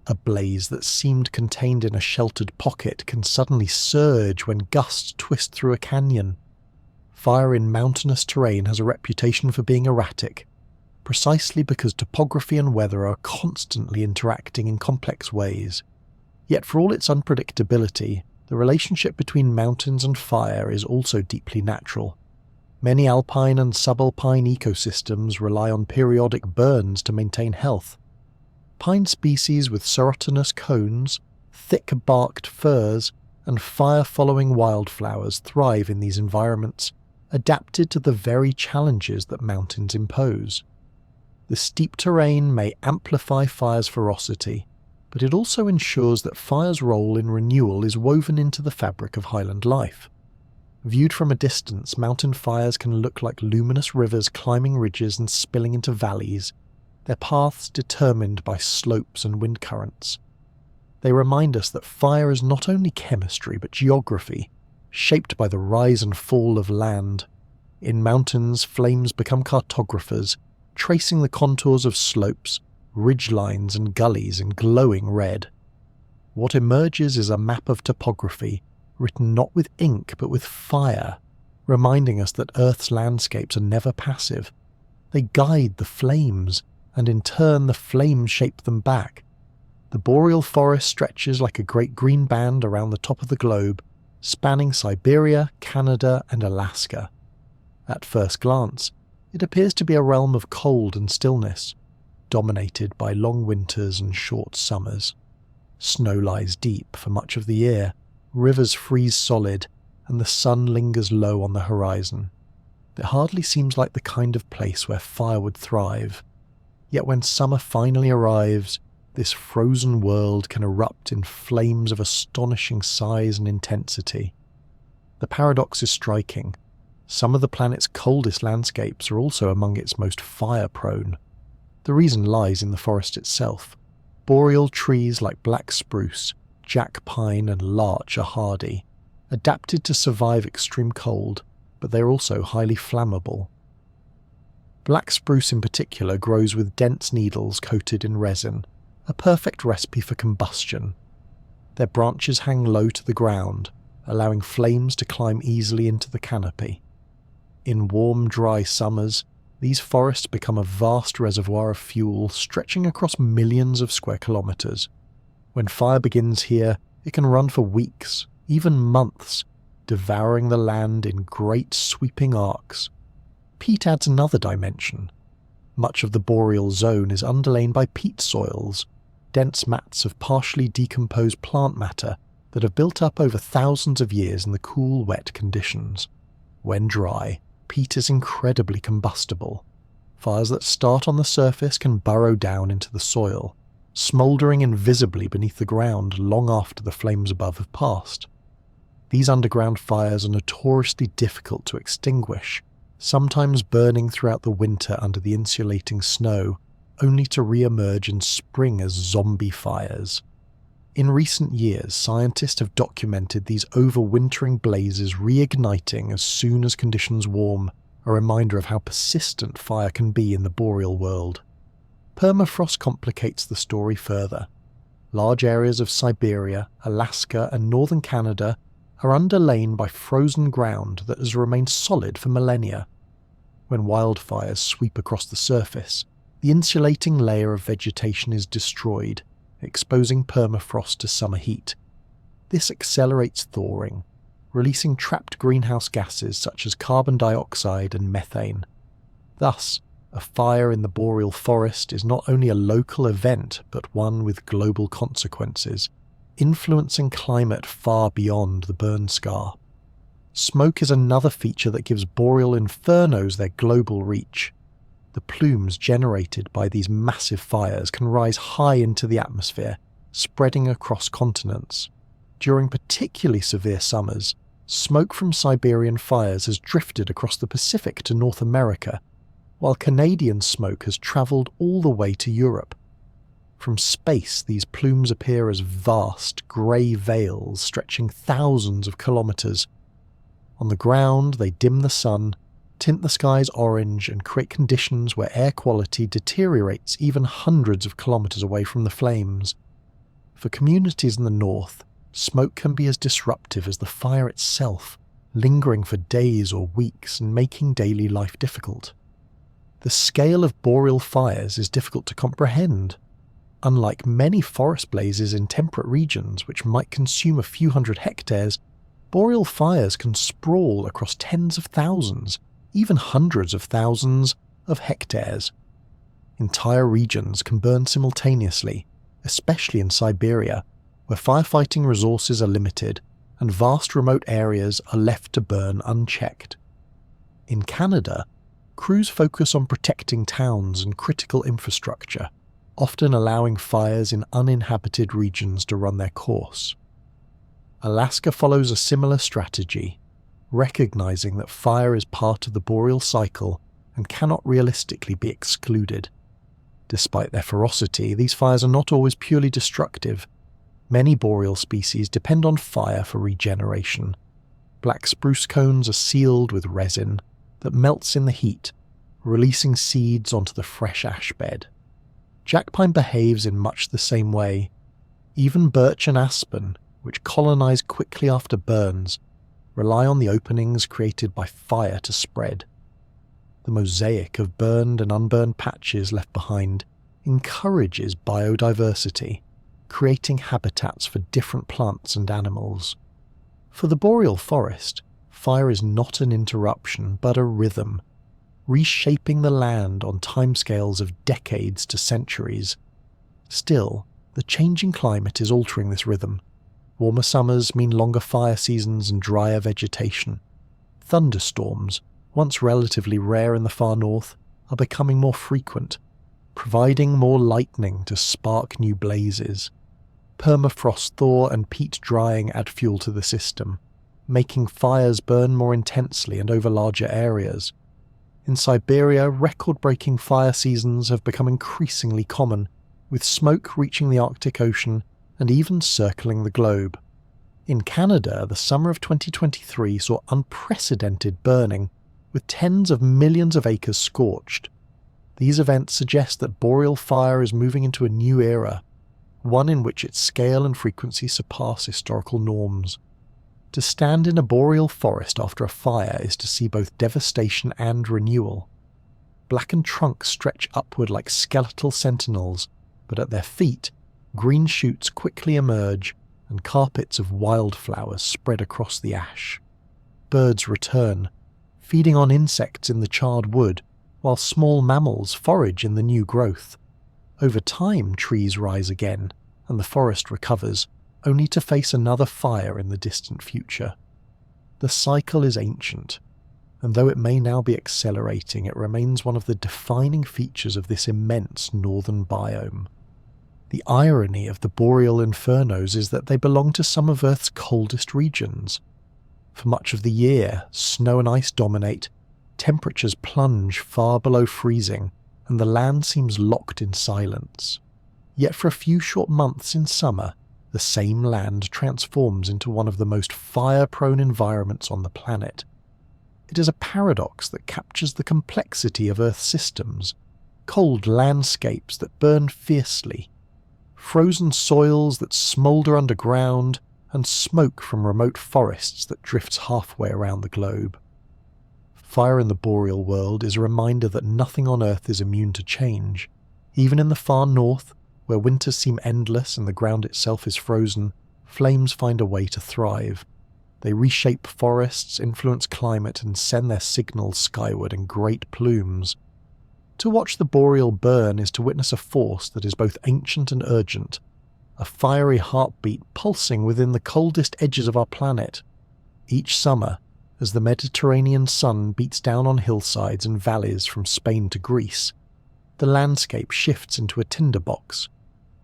A blaze that seemed contained in a sheltered pocket can suddenly surge when gusts twist through a canyon. Fire in mountainous terrain has a reputation for being erratic, precisely because topography and weather are constantly interacting in complex ways. Yet for all its unpredictability, the relationship between mountains and fire is also deeply natural. Many alpine and subalpine ecosystems rely on periodic burns to maintain health. Pine species with serotinous cones, thick-barked firs, and fire-following wildflowers thrive in these environments, adapted to the very challenges that mountains impose. The steep terrain may amplify fire's ferocity, but it also ensures that fire's role in renewal is woven into the fabric of highland life. Viewed from a distance, mountain fires can look like luminous rivers climbing ridges and spilling into valleys, their paths determined by slopes and wind currents. They remind us that fire is not only chemistry but geography, shaped by the rise and fall of land. In mountains, flames become cartographers, tracing the contours of slopes, ridgelines and gullies in glowing red. What emerges is a map of topography, written not with ink but with fire, reminding us that Earth's landscapes are never passive. They guide the flames, and in turn the flames shape them back. The boreal forest stretches like a great green band around the top of the globe, spanning Siberia, Canada and Alaska. At first glance, it appears to be a realm of cold and stillness, dominated by long winters and short summers. Snow lies deep for much of the year, rivers freeze solid, and the sun lingers low on the horizon. It hardly seems like the kind of place where fire would thrive. Yet when summer finally arrives, this frozen world can erupt in flames of astonishing size and intensity. The paradox is striking. Some of the planet's coldest landscapes are also among its most fire-prone. The reason lies in the forest itself. Boreal trees like black spruce, jack pine and larch are hardy, adapted to survive extreme cold, but they are also highly flammable. Black spruce in particular grows with dense needles coated in resin, a perfect recipe for combustion. Their branches hang low to the ground, allowing flames to climb easily into the canopy. In warm, dry summers, these forests become a vast reservoir of fuel stretching across millions of square kilometers. When fire begins here, it can run for weeks, even months, devouring the land in great sweeping arcs. Peat adds another dimension. Much of the boreal zone is underlain by peat soils, dense mats of partially decomposed plant matter that have built up over thousands of years in the cool, wet conditions. When dry, peat is incredibly combustible. Fires that start on the surface can burrow down into the soil, smouldering invisibly beneath the ground long after the flames above have passed. These underground fires are notoriously difficult to extinguish, sometimes burning throughout the winter under the insulating snow, only to re-emerge in spring as zombie fires. In recent years, scientists have documented these overwintering blazes reigniting as soon as conditions warm, a reminder of how persistent fire can be in the boreal world. Permafrost complicates the story further. Large areas of Siberia, Alaska, and northern Canada are underlain by frozen ground that has remained solid for millennia. When wildfires sweep across the surface, the insulating layer of vegetation is destroyed, exposing permafrost to summer heat. This accelerates thawing, releasing trapped greenhouse gases such as carbon dioxide and methane. Thus, a fire in the boreal forest is not only a local event but one with global consequences, influencing climate far beyond the burn scar. Smoke is another feature that gives boreal infernos their global reach. The plumes generated by these massive fires can rise high into the atmosphere, spreading across continents. During particularly severe summers, smoke from Siberian fires has drifted across the Pacific to North America, while Canadian smoke has travelled all the way to Europe. From space, these plumes appear as vast, grey veils stretching thousands of kilometres. On the ground, they dim the sun, tint the skies orange, and create conditions where air quality deteriorates even hundreds of kilometres away from the flames. For communities in the north, smoke can be as disruptive as the fire itself, lingering for days or weeks and making daily life difficult. The scale of boreal fires is difficult to comprehend. Unlike many forest blazes in temperate regions which might consume a few hundred hectares, boreal fires can sprawl across tens of thousands, even hundreds of thousands of hectares. Entire regions can burn simultaneously, especially in Siberia, where firefighting resources are limited and vast remote areas are left to burn unchecked. In Canada, crews focus on protecting towns and critical infrastructure, often allowing fires in uninhabited regions to run their course. Alaska follows a similar strategy, recognizing that fire is part of the boreal cycle and cannot realistically be excluded. Despite their ferocity, these fires are not always purely destructive. Many boreal species depend on fire for regeneration. Black spruce cones are sealed with resin that melts in the heat, releasing seeds onto the fresh ash bed. Jack pine behaves in much the same way. Even birch and aspen, which colonize quickly after burns, rely on the openings created by fire to spread. The mosaic of burned and unburned patches left behind encourages biodiversity, creating habitats for different plants and animals. For the boreal forest, fire is not an interruption but a rhythm, reshaping the land on timescales of decades to centuries. Still, the changing climate is altering this rhythm. Warmer summers mean longer fire seasons and drier vegetation. Thunderstorms, once relatively rare in the far north, are becoming more frequent, providing more lightning to spark new blazes. Permafrost thaw and peat drying add fuel to the system, making fires burn more intensely and over larger areas. In Siberia, record-breaking fire seasons have become increasingly common, with smoke reaching the Arctic Ocean and even circling the globe. In Canada, the summer of 2023 saw unprecedented burning, with tens of millions of acres scorched. These events suggest that boreal fire is moving into a new era, one in which its scale and frequency surpass historical norms. To stand in a boreal forest after a fire is to see both devastation and renewal. Blackened trunks stretch upward like skeletal sentinels, but at their feet, green shoots quickly emerge and carpets of wildflowers spread across the ash. Birds return, feeding on insects in the charred wood, while small mammals forage in the new growth. Over time, trees rise again, and the forest recovers, only to face another fire in the distant future. The cycle is ancient, and though it may now be accelerating, it remains one of the defining features of this immense northern biome. The irony of the boreal infernos is that they belong to some of Earth's coldest regions. For much of the year, snow and ice dominate, temperatures plunge far below freezing, and the land seems locked in silence. Yet for a few short months in summer, the same land transforms into one of the most fire-prone environments on the planet. It is a paradox that captures the complexity of Earth's systems: cold landscapes that burn fiercely, frozen soils that smoulder underground, and smoke from remote forests that drifts halfway around the globe. Fire in the boreal world is a reminder that nothing on Earth is immune to change. Even in the far north, where winters seem endless and the ground itself is frozen, flames find a way to thrive. They reshape forests, influence climate, and send their signals skyward in great plumes. To watch the boreal burn is to witness a force that is both ancient and urgent, a fiery heartbeat pulsing within the coldest edges of our planet. Each summer, as the Mediterranean sun beats down on hillsides and valleys from Spain to Greece, the landscape shifts into a tinderbox.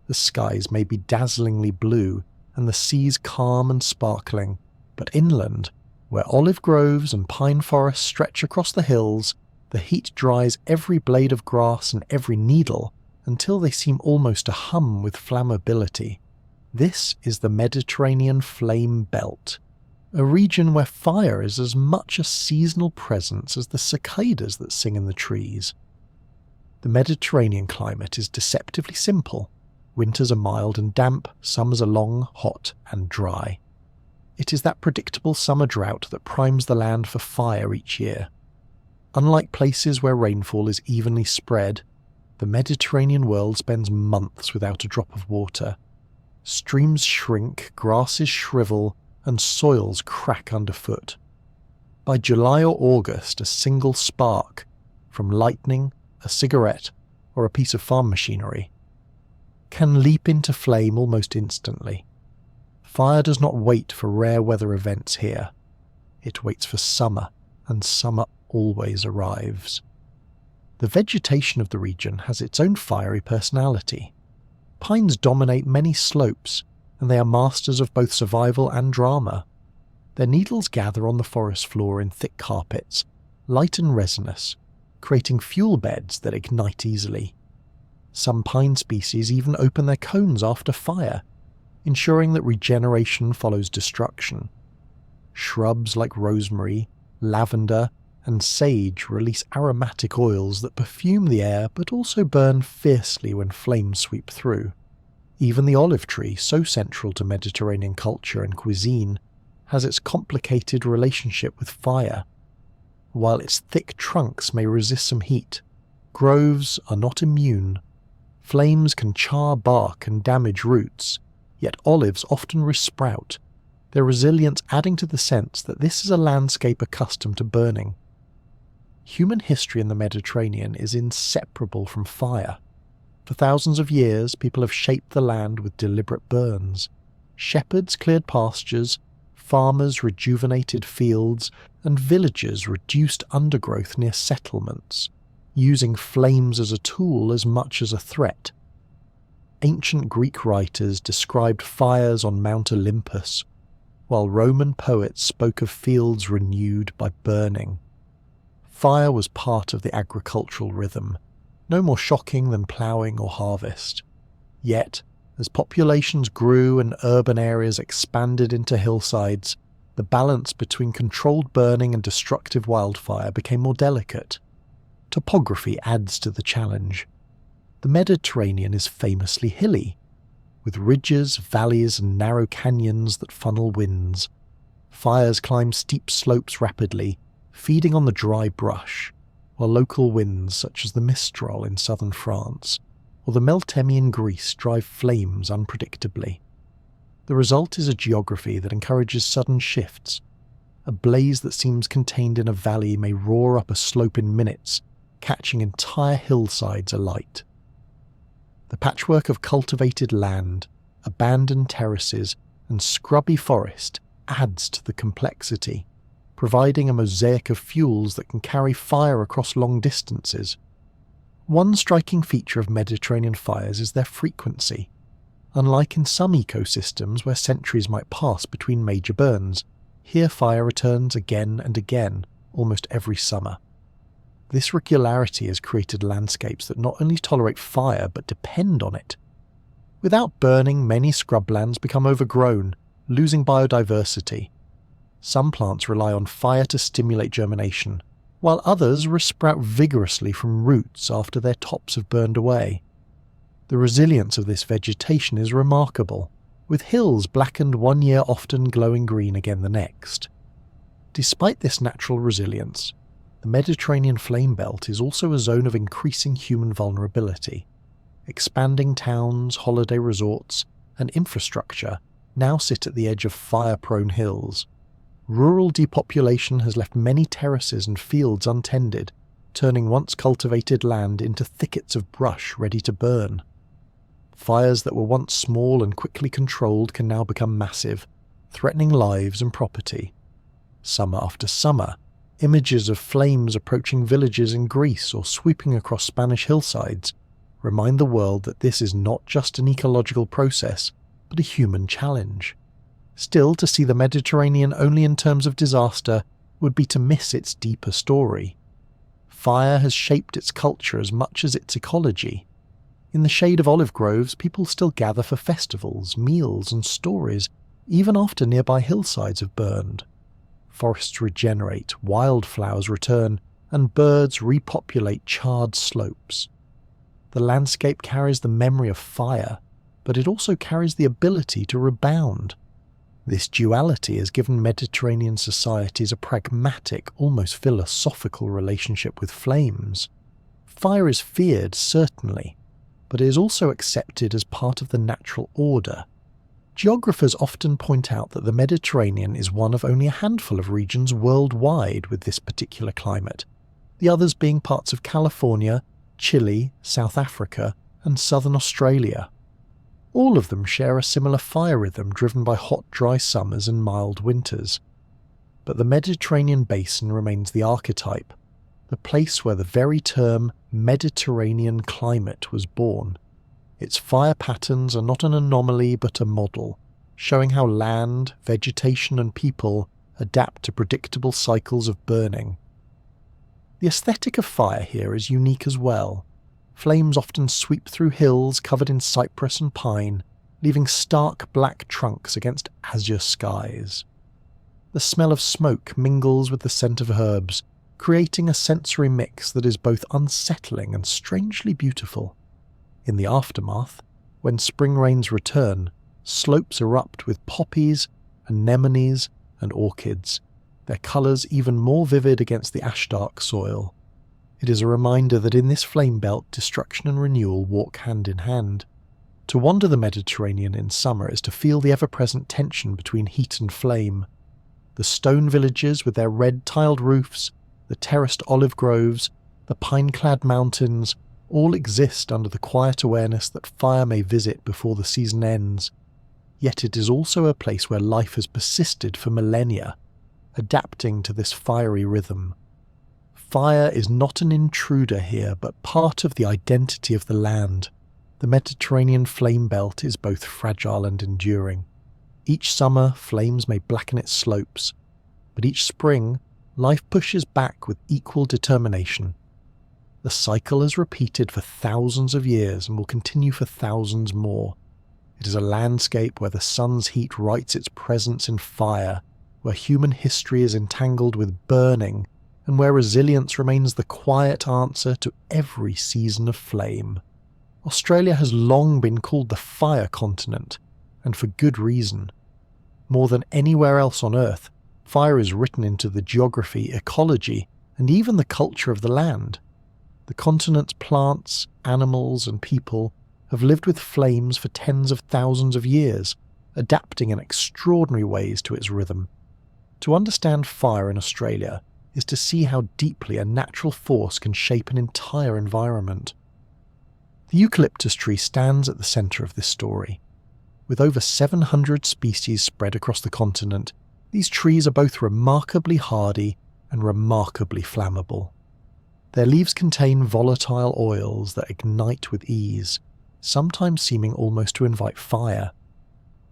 The skies may be dazzlingly blue and the seas calm and sparkling, but inland, where olive groves and pine forests stretch across the hills, the heat dries every blade of grass and every needle until they seem almost to hum with flammability. This is the Mediterranean Flame Belt, a region where fire is as much a seasonal presence as the cicadas that sing in the trees. The Mediterranean climate is deceptively simple. Winters are mild and damp, summers are long, hot and dry. It is that predictable summer drought that primes the land for fire each year. Unlike places where rainfall is evenly spread, the Mediterranean world spends months without a drop of water. Streams shrink, grasses shrivel, and soils crack underfoot. By July or August, a single spark, from lightning, a cigarette, or a piece of farm machinery, can leap into flame almost instantly. Fire does not wait for rare weather events here. It waits for summer, and summer always arrives. The vegetation of the region has its own fiery personality. Pines dominate many slopes, and they are masters of both survival and drama. Their needles gather on the forest floor in thick carpets, light and resinous, creating fuel beds that ignite easily. Some pine species even open their cones after fire, ensuring that regeneration follows destruction. Shrubs like rosemary, lavender, and sage release aromatic oils that perfume the air but also burn fiercely when flames sweep through. Even the olive tree, so central to Mediterranean culture and cuisine, has its complicated relationship with fire. While its thick trunks may resist some heat, groves are not immune. Flames can char bark and damage roots, yet olives often resprout, their resilience adding to the sense that this is a landscape accustomed to burning. Human history in the Mediterranean is inseparable from fire. For thousands of years, people have shaped the land with deliberate burns. Shepherds cleared pastures, farmers rejuvenated fields, and villagers reduced undergrowth near settlements, using flames as a tool as much as a threat. Ancient Greek writers described fires on Mount Olympus, while Roman poets spoke of fields renewed by burning. Fire was part of the agricultural rhythm, no more shocking than ploughing or harvest. Yet, as populations grew and urban areas expanded into hillsides, the balance between controlled burning and destructive wildfire became more delicate. Topography adds to the challenge. The Mediterranean is famously hilly, with ridges, valleys, and narrow canyons that funnel winds. Fires climb steep slopes rapidly, feeding on the dry brush, while local winds such as the Mistral in southern France or the Meltemi in Greece drive flames unpredictably. The result is a geography that encourages sudden shifts. A blaze that seems contained in a valley may roar up a slope in minutes, catching entire hillsides alight. The patchwork of cultivated land, abandoned terraces, and scrubby forest adds to the complexity, providing a mosaic of fuels that can carry fire across long distances. One striking feature of Mediterranean fires is their frequency. Unlike in some ecosystems where centuries might pass between major burns, here fire returns again and again, almost every summer. This regularity has created landscapes that not only tolerate fire but depend on it. Without burning, many scrublands become overgrown, losing biodiversity. Some plants rely on fire to stimulate germination, while others resprout vigorously from roots after their tops have burned away. The resilience of this vegetation is remarkable, with hills blackened one year often glowing green again the next. Despite this natural resilience, the Mediterranean flame belt is also a zone of increasing human vulnerability. Expanding towns, holiday resorts, and infrastructure now sit at the edge of fire-prone hills. Rural depopulation has left many terraces and fields untended, turning once cultivated land into thickets of brush ready to burn. Fires that were once small and quickly controlled can now become massive, threatening lives and property. Summer after summer, images of flames approaching villages in Greece or sweeping across Spanish hillsides remind the world that this is not just an ecological process, but a human challenge. Still, to see the Mediterranean only in terms of disaster would be to miss its deeper story. Fire has shaped its culture as much as its ecology. In the shade of olive groves, people still gather for festivals, meals, and stories, even after nearby hillsides have burned. Forests regenerate, wildflowers return, and birds repopulate charred slopes. The landscape carries the memory of fire, but it also carries the ability to rebound. This duality has given Mediterranean societies a pragmatic, almost philosophical relationship with flames. Fire is feared, certainly, but it is also accepted as part of the natural order. Geographers often point out that the Mediterranean is one of only a handful of regions worldwide with this particular climate, the others being parts of California, Chile, South Africa, and southern Australia. All of them share a similar fire rhythm driven by hot, dry summers and mild winters. But the Mediterranean basin remains the archetype, the place where the very term Mediterranean climate was born. Its fire patterns are not an anomaly but a model, showing how land, vegetation and people adapt to predictable cycles of burning. The aesthetic of fire here is unique as well. Flames often sweep through hills covered in cypress and pine, leaving stark black trunks against azure skies. The smell of smoke mingles with the scent of herbs, creating a sensory mix that is both unsettling and strangely beautiful. In the aftermath, when spring rains return, slopes erupt with poppies, anemones, and orchids, their colours even more vivid against the ash-dark soil. It is a reminder that in this flame belt, destruction and renewal walk hand in hand. To wander the Mediterranean in summer is to feel the ever-present tension between heat and flame. The stone villages with their red-tiled roofs, the terraced olive groves, the pine-clad mountains, all exist under the quiet awareness that fire may visit before the season ends. Yet it is also a place where life has persisted for millennia, adapting to this fiery rhythm. Fire is not an intruder here, but part of the identity of the land. The Mediterranean flame belt is both fragile and enduring. Each summer, flames may blacken its slopes, but each spring, life pushes back with equal determination. The cycle is repeated for thousands of years and will continue for thousands more. It is a landscape where the sun's heat writes its presence in fire, where human history is entangled with burning, and where resilience remains the quiet answer to every season of flame. Australia has long been called the fire continent, and for good reason. More than anywhere else on Earth, fire is written into the geography, ecology, and even the culture of the land. The continent's plants, animals, and people have lived with flames for tens of thousands of years, adapting in extraordinary ways to its rhythm. To understand fire in Australia is to see how deeply a natural force can shape an entire environment. The eucalyptus tree stands at the centre of this story. With over 700 species spread across the continent, these trees are both remarkably hardy and remarkably flammable. Their leaves contain volatile oils that ignite with ease, sometimes seeming almost to invite fire.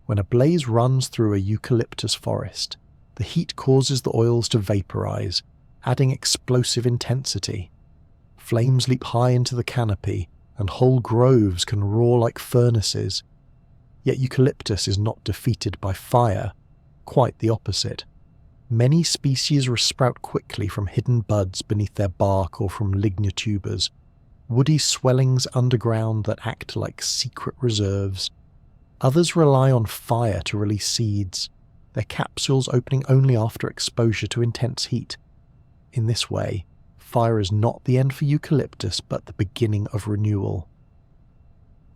When a blaze runs through a eucalyptus forest, the heat causes the oils to vaporize, adding explosive intensity. Flames leap high into the canopy, and whole groves can roar like furnaces, Yet eucalyptus is not defeated by fire, quite the opposite. Many species sprout quickly from hidden buds beneath their bark or from lignotubers, woody swellings underground that act like secret reserves. Others rely on fire to release seeds, their capsules opening only after exposure to intense heat. In this way, fire is not the end for eucalyptus but the beginning of renewal.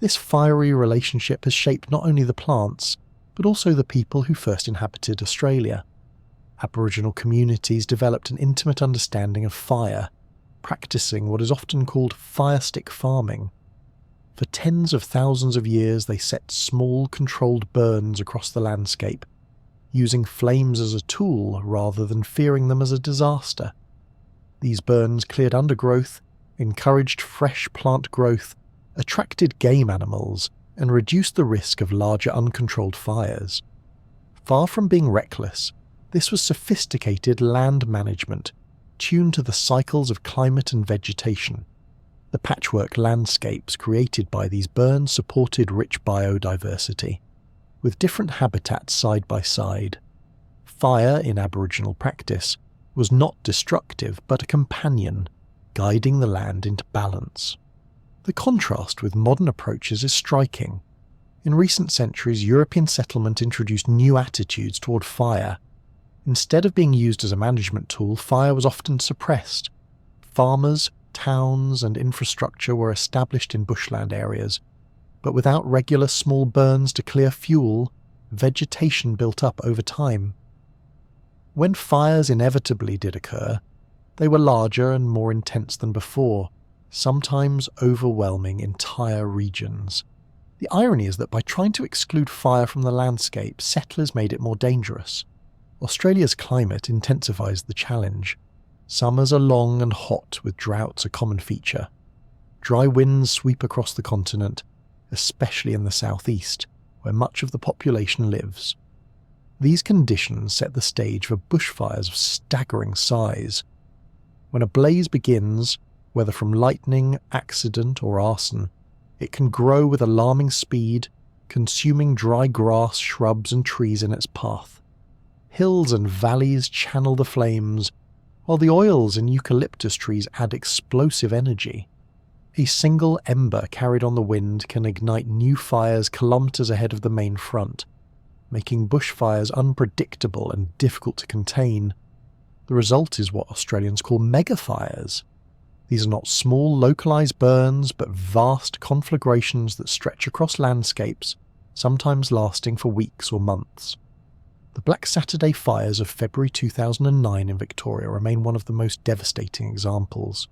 This fiery relationship has shaped not only the plants, but also the people who first inhabited Australia. Aboriginal communities developed an intimate understanding of fire, practicing what is often called fire stick farming. For tens of thousands of years they set small controlled burns across the landscape, using flames as a tool rather than fearing them as a disaster. These burns cleared undergrowth, encouraged fresh plant growth, attracted game animals, and reduced the risk of larger uncontrolled fires. Far from being reckless, this was sophisticated land management, tuned to the cycles of climate and vegetation. The patchwork landscapes created by these burns supported rich biodiversity, with different habitats side by side. Fire, in Aboriginal practice, was not destructive but a companion, guiding the land into balance. The contrast with modern approaches is striking. In recent centuries, European settlement introduced new attitudes toward fire. Instead of being used as a management tool, fire was often suppressed. Farmers, towns, and infrastructure were established in bushland areas, but without regular small burns to clear fuel, vegetation built up over time. When fires inevitably did occur, they were larger and more intense than before, sometimes overwhelming entire regions. The irony is that by trying to exclude fire from the landscape, settlers made it more dangerous. Australia's climate intensifies the challenge. Summers are long and hot, with droughts a common feature. Dry winds sweep across the continent, especially in the southeast, where much of the population lives. These conditions set the stage for bushfires of staggering size. When a blaze begins, whether from lightning, accident, or arson, it can grow with alarming speed, consuming dry grass, shrubs, and trees in its path. Hills and valleys channel the flames, while the oils in eucalyptus trees add explosive energy. A single ember carried on the wind can ignite new fires kilometres ahead of the main front, making bushfires unpredictable and difficult to contain. The result is what Australians call megafires. These are not small localised burns, but vast conflagrations that stretch across landscapes, sometimes lasting for weeks or months. The Black Saturday fires of February 2009 in Victoria remain one of the most devastating examples.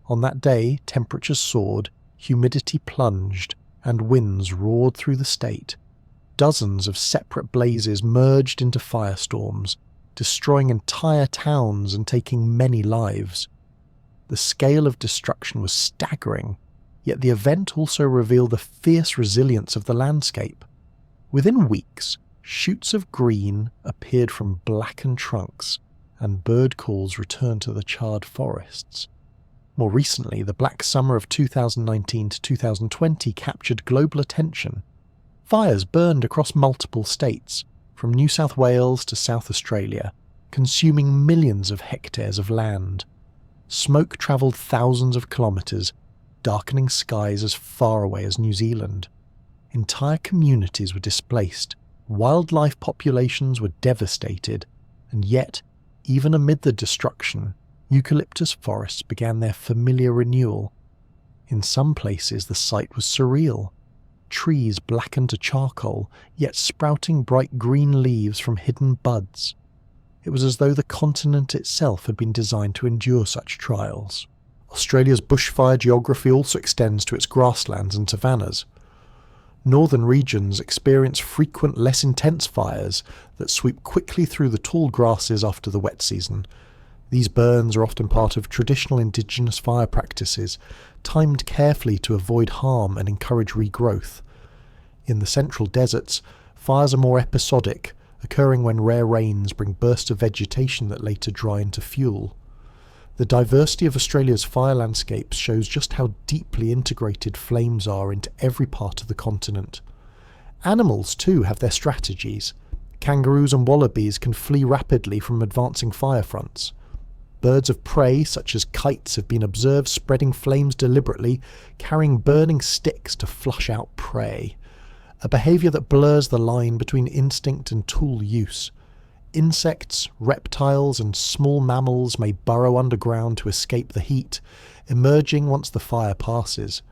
On that day, temperatures soared, humidity plunged, and winds roared through the state. Dozens of separate blazes merged into firestorms, destroying entire towns and taking many lives. The scale of destruction was staggering, yet the event also revealed the fierce resilience of the landscape. Within weeks, shoots of green appeared from blackened trunks, and bird calls returned to the charred forests. More recently, the Black Summer of 2019 to 2020 captured global attention. Fires burned across multiple states, from New South Wales to South Australia, consuming millions of hectares of land. Smoke travelled thousands of kilometres, darkening skies as far away as New Zealand. Entire communities were displaced, wildlife populations were devastated, and yet, even amid the destruction, eucalyptus forests began their familiar renewal. In some places the sight was surreal. Trees blackened to charcoal, yet sprouting bright green leaves from hidden buds. It was as though the continent itself had been designed to endure such trials. Australia's bushfire geography also extends to its grasslands and savannas. Northern regions experience frequent, less intense fires that sweep quickly through the tall grasses after the wet season. These burns are often part of traditional Indigenous fire practices, timed carefully to avoid harm and encourage regrowth. In the central deserts, fires are more episodic, occurring when rare rains bring bursts of vegetation that later dry into fuel. The diversity of Australia's fire landscapes shows just how deeply integrated flames are into every part of the continent. Animals, too, have their strategies. Kangaroos and wallabies can flee rapidly from advancing fire fronts. Birds of prey, such as kites, have been observed spreading flames deliberately, carrying burning sticks to flush out prey, a behaviour that blurs the line between instinct and tool use. Insects, reptiles, and small mammals may burrow underground to escape the heat, emerging once the fire passes.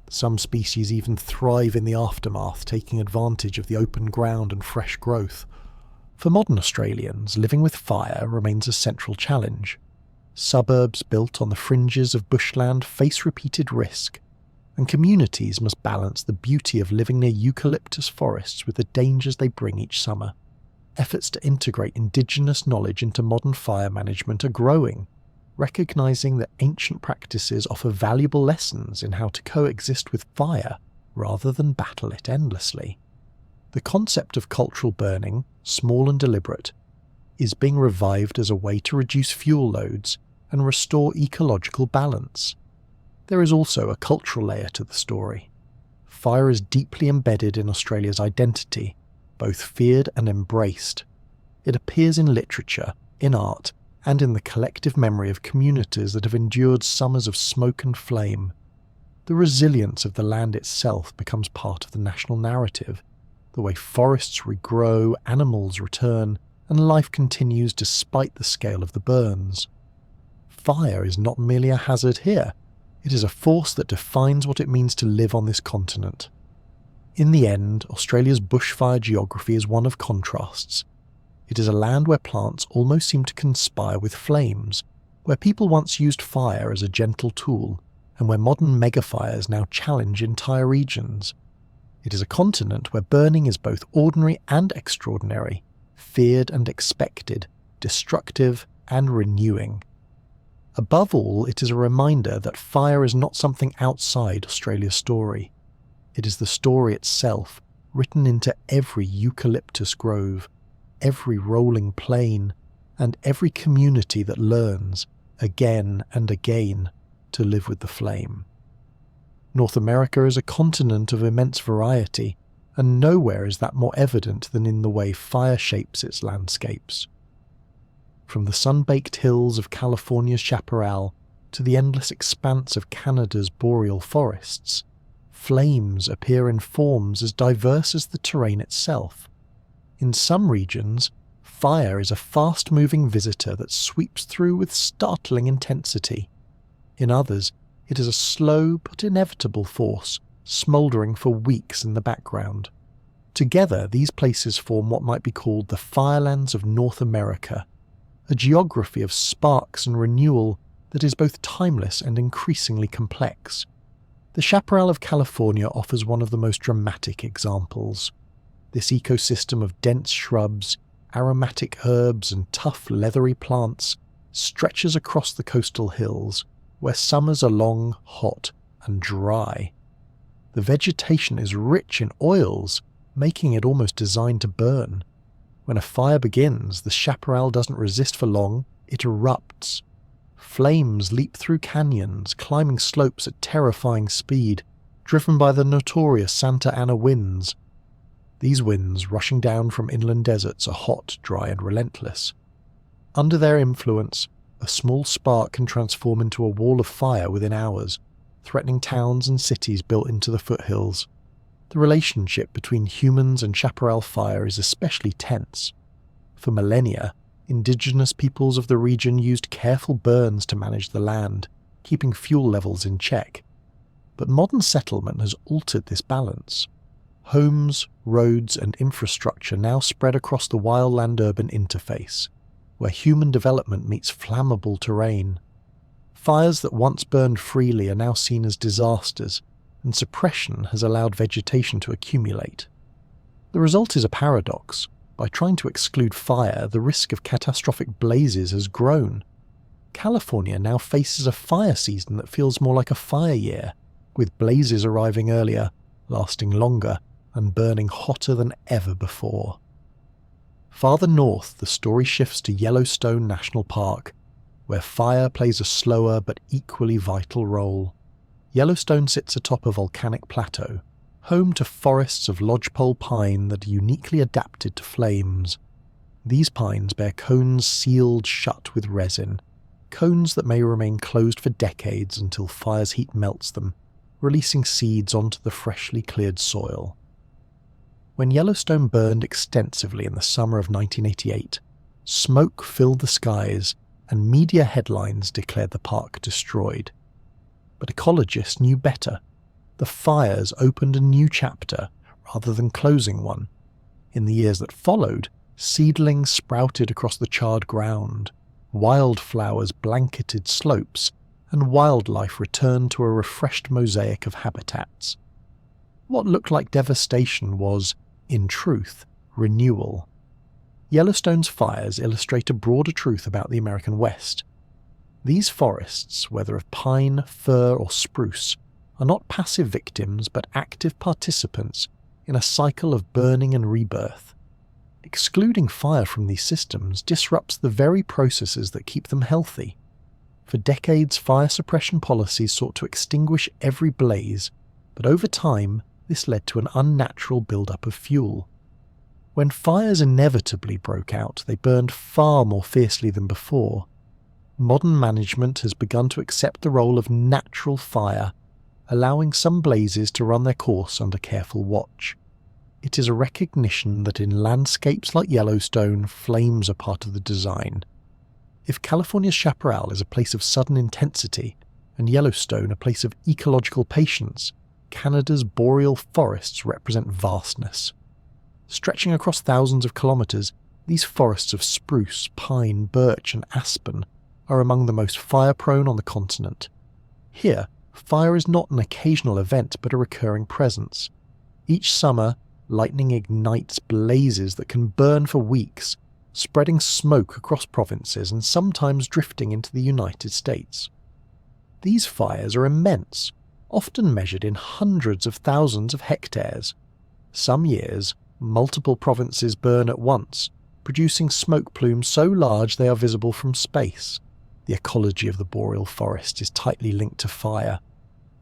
Some species even thrive in the aftermath, taking advantage of the open ground and fresh growth. For modern Australians, living with fire remains a central challenge. Suburbs built on the fringes of bushland face repeated risk, and communities must balance the beauty of living near eucalyptus forests with the dangers they bring each summer. Efforts to integrate Indigenous knowledge into modern fire management are growing, recognising that ancient practices offer valuable lessons in how to coexist with fire rather than battle it endlessly. The concept of cultural burning, small and deliberate, is being revived as a way to reduce fuel loads and restore ecological balance. There is also a cultural layer to the story. Fire is deeply embedded in Australia's identity, both feared and embraced. It appears in literature, in art, and in the collective memory of communities that have endured summers of smoke and flame. The resilience of the land itself becomes part of the national narrative, the way forests regrow, animals return, and life continues despite the scale of the burns. Fire is not merely a hazard here, it is a force that defines what it means to live on this continent. In the end, Australia's bushfire geography is one of contrasts. It is a land where plants almost seem to conspire with flames, where people once used fire as a gentle tool, and where modern megafires now challenge entire regions. It is a continent where burning is both ordinary and extraordinary, feared and expected, destructive and renewing. Above all, it is a reminder that fire is not something outside Australia's story. It is the story itself, written into every eucalyptus grove, every rolling plain, and every community that learns, again and again, to live with the flame. North America is a continent of immense variety, and nowhere is that more evident than in the way fire shapes its landscapes. From the sun-baked hills of California's chaparral to the endless expanse of Canada's boreal forests, flames appear in forms as diverse as the terrain itself. In some regions, fire is a fast-moving visitor that sweeps through with startling intensity. In others, it is a slow but inevitable force, smouldering for weeks in the background. Together, these places form what might be called the Firelands of North America, a geography of sparks and renewal that is both timeless and increasingly complex. The chaparral of California offers one of the most dramatic examples. This ecosystem of dense shrubs, aromatic herbs, and tough, leathery plants stretches across the coastal hills, where summers are long, hot, and dry. The vegetation is rich in oils, making it almost designed to burn. When a fire begins, the chaparral doesn't resist for long, it erupts. Flames leap through canyons, climbing slopes at terrifying speed, driven by the notorious Santa Ana winds. These winds, rushing down from inland deserts, are hot, dry, and relentless. Under their influence, a small spark can transform into a wall of fire within hours, threatening towns and cities built into the foothills. The relationship between humans and chaparral fire is especially tense. For millennia, Indigenous peoples of the region used careful burns to manage the land, keeping fuel levels in check. But modern settlement has altered this balance. Homes, roads, and infrastructure now spread across the wildland-urban interface, where human development meets flammable terrain. Fires that once burned freely are now seen as disasters, and suppression has allowed vegetation to accumulate. The result is a paradox. By trying to exclude fire, the risk of catastrophic blazes has grown. California now faces a fire season that feels more like a fire year, with blazes arriving earlier, lasting longer, and burning hotter than ever before. Farther north, the story shifts to Yellowstone National Park, where fire plays a slower but equally vital role. Yellowstone sits atop a volcanic plateau, home to forests of lodgepole pine that are uniquely adapted to flames. These pines bear cones sealed shut with resin, cones that may remain closed for decades until fire's heat melts them, releasing seeds onto the freshly cleared soil. When Yellowstone burned extensively in the summer of 1988, smoke filled the skies and media headlines declared the park destroyed. But ecologists knew better. The fires opened a new chapter rather than closing one. In the years that followed, seedlings sprouted across the charred ground, wildflowers blanketed slopes, and wildlife returned to a refreshed mosaic of habitats. What looked like devastation was, in truth, renewal. Yellowstone's fires illustrate a broader truth about the American West. These forests, whether of pine, fir, or spruce, are not passive victims but active participants in a cycle of burning and rebirth. Excluding fire from these systems disrupts the very processes that keep them healthy. For decades, fire suppression policies sought to extinguish every blaze, but over time, this led to an unnatural buildup of fuel. When fires inevitably broke out, they burned far more fiercely than before. Modern management has begun to accept the role of natural fire, allowing some blazes to run their course under careful watch. It is a recognition that in landscapes like Yellowstone, flames are part of the design. If California's chaparral is a place of sudden intensity, and Yellowstone a place of ecological patience, Canada's boreal forests represent vastness. Stretching across thousands of kilometres, these forests of spruce, pine, birch and aspen are among the most fire-prone on the continent. Here, fire is not an occasional event but a recurring presence. Each summer, lightning ignites blazes that can burn for weeks, spreading smoke across provinces and sometimes drifting into the United States. These fires are immense, often measured in hundreds of thousands of hectares. Some years, multiple provinces burn at once, producing smoke plumes so large they are visible from space. The ecology of the boreal forest is tightly linked to fire.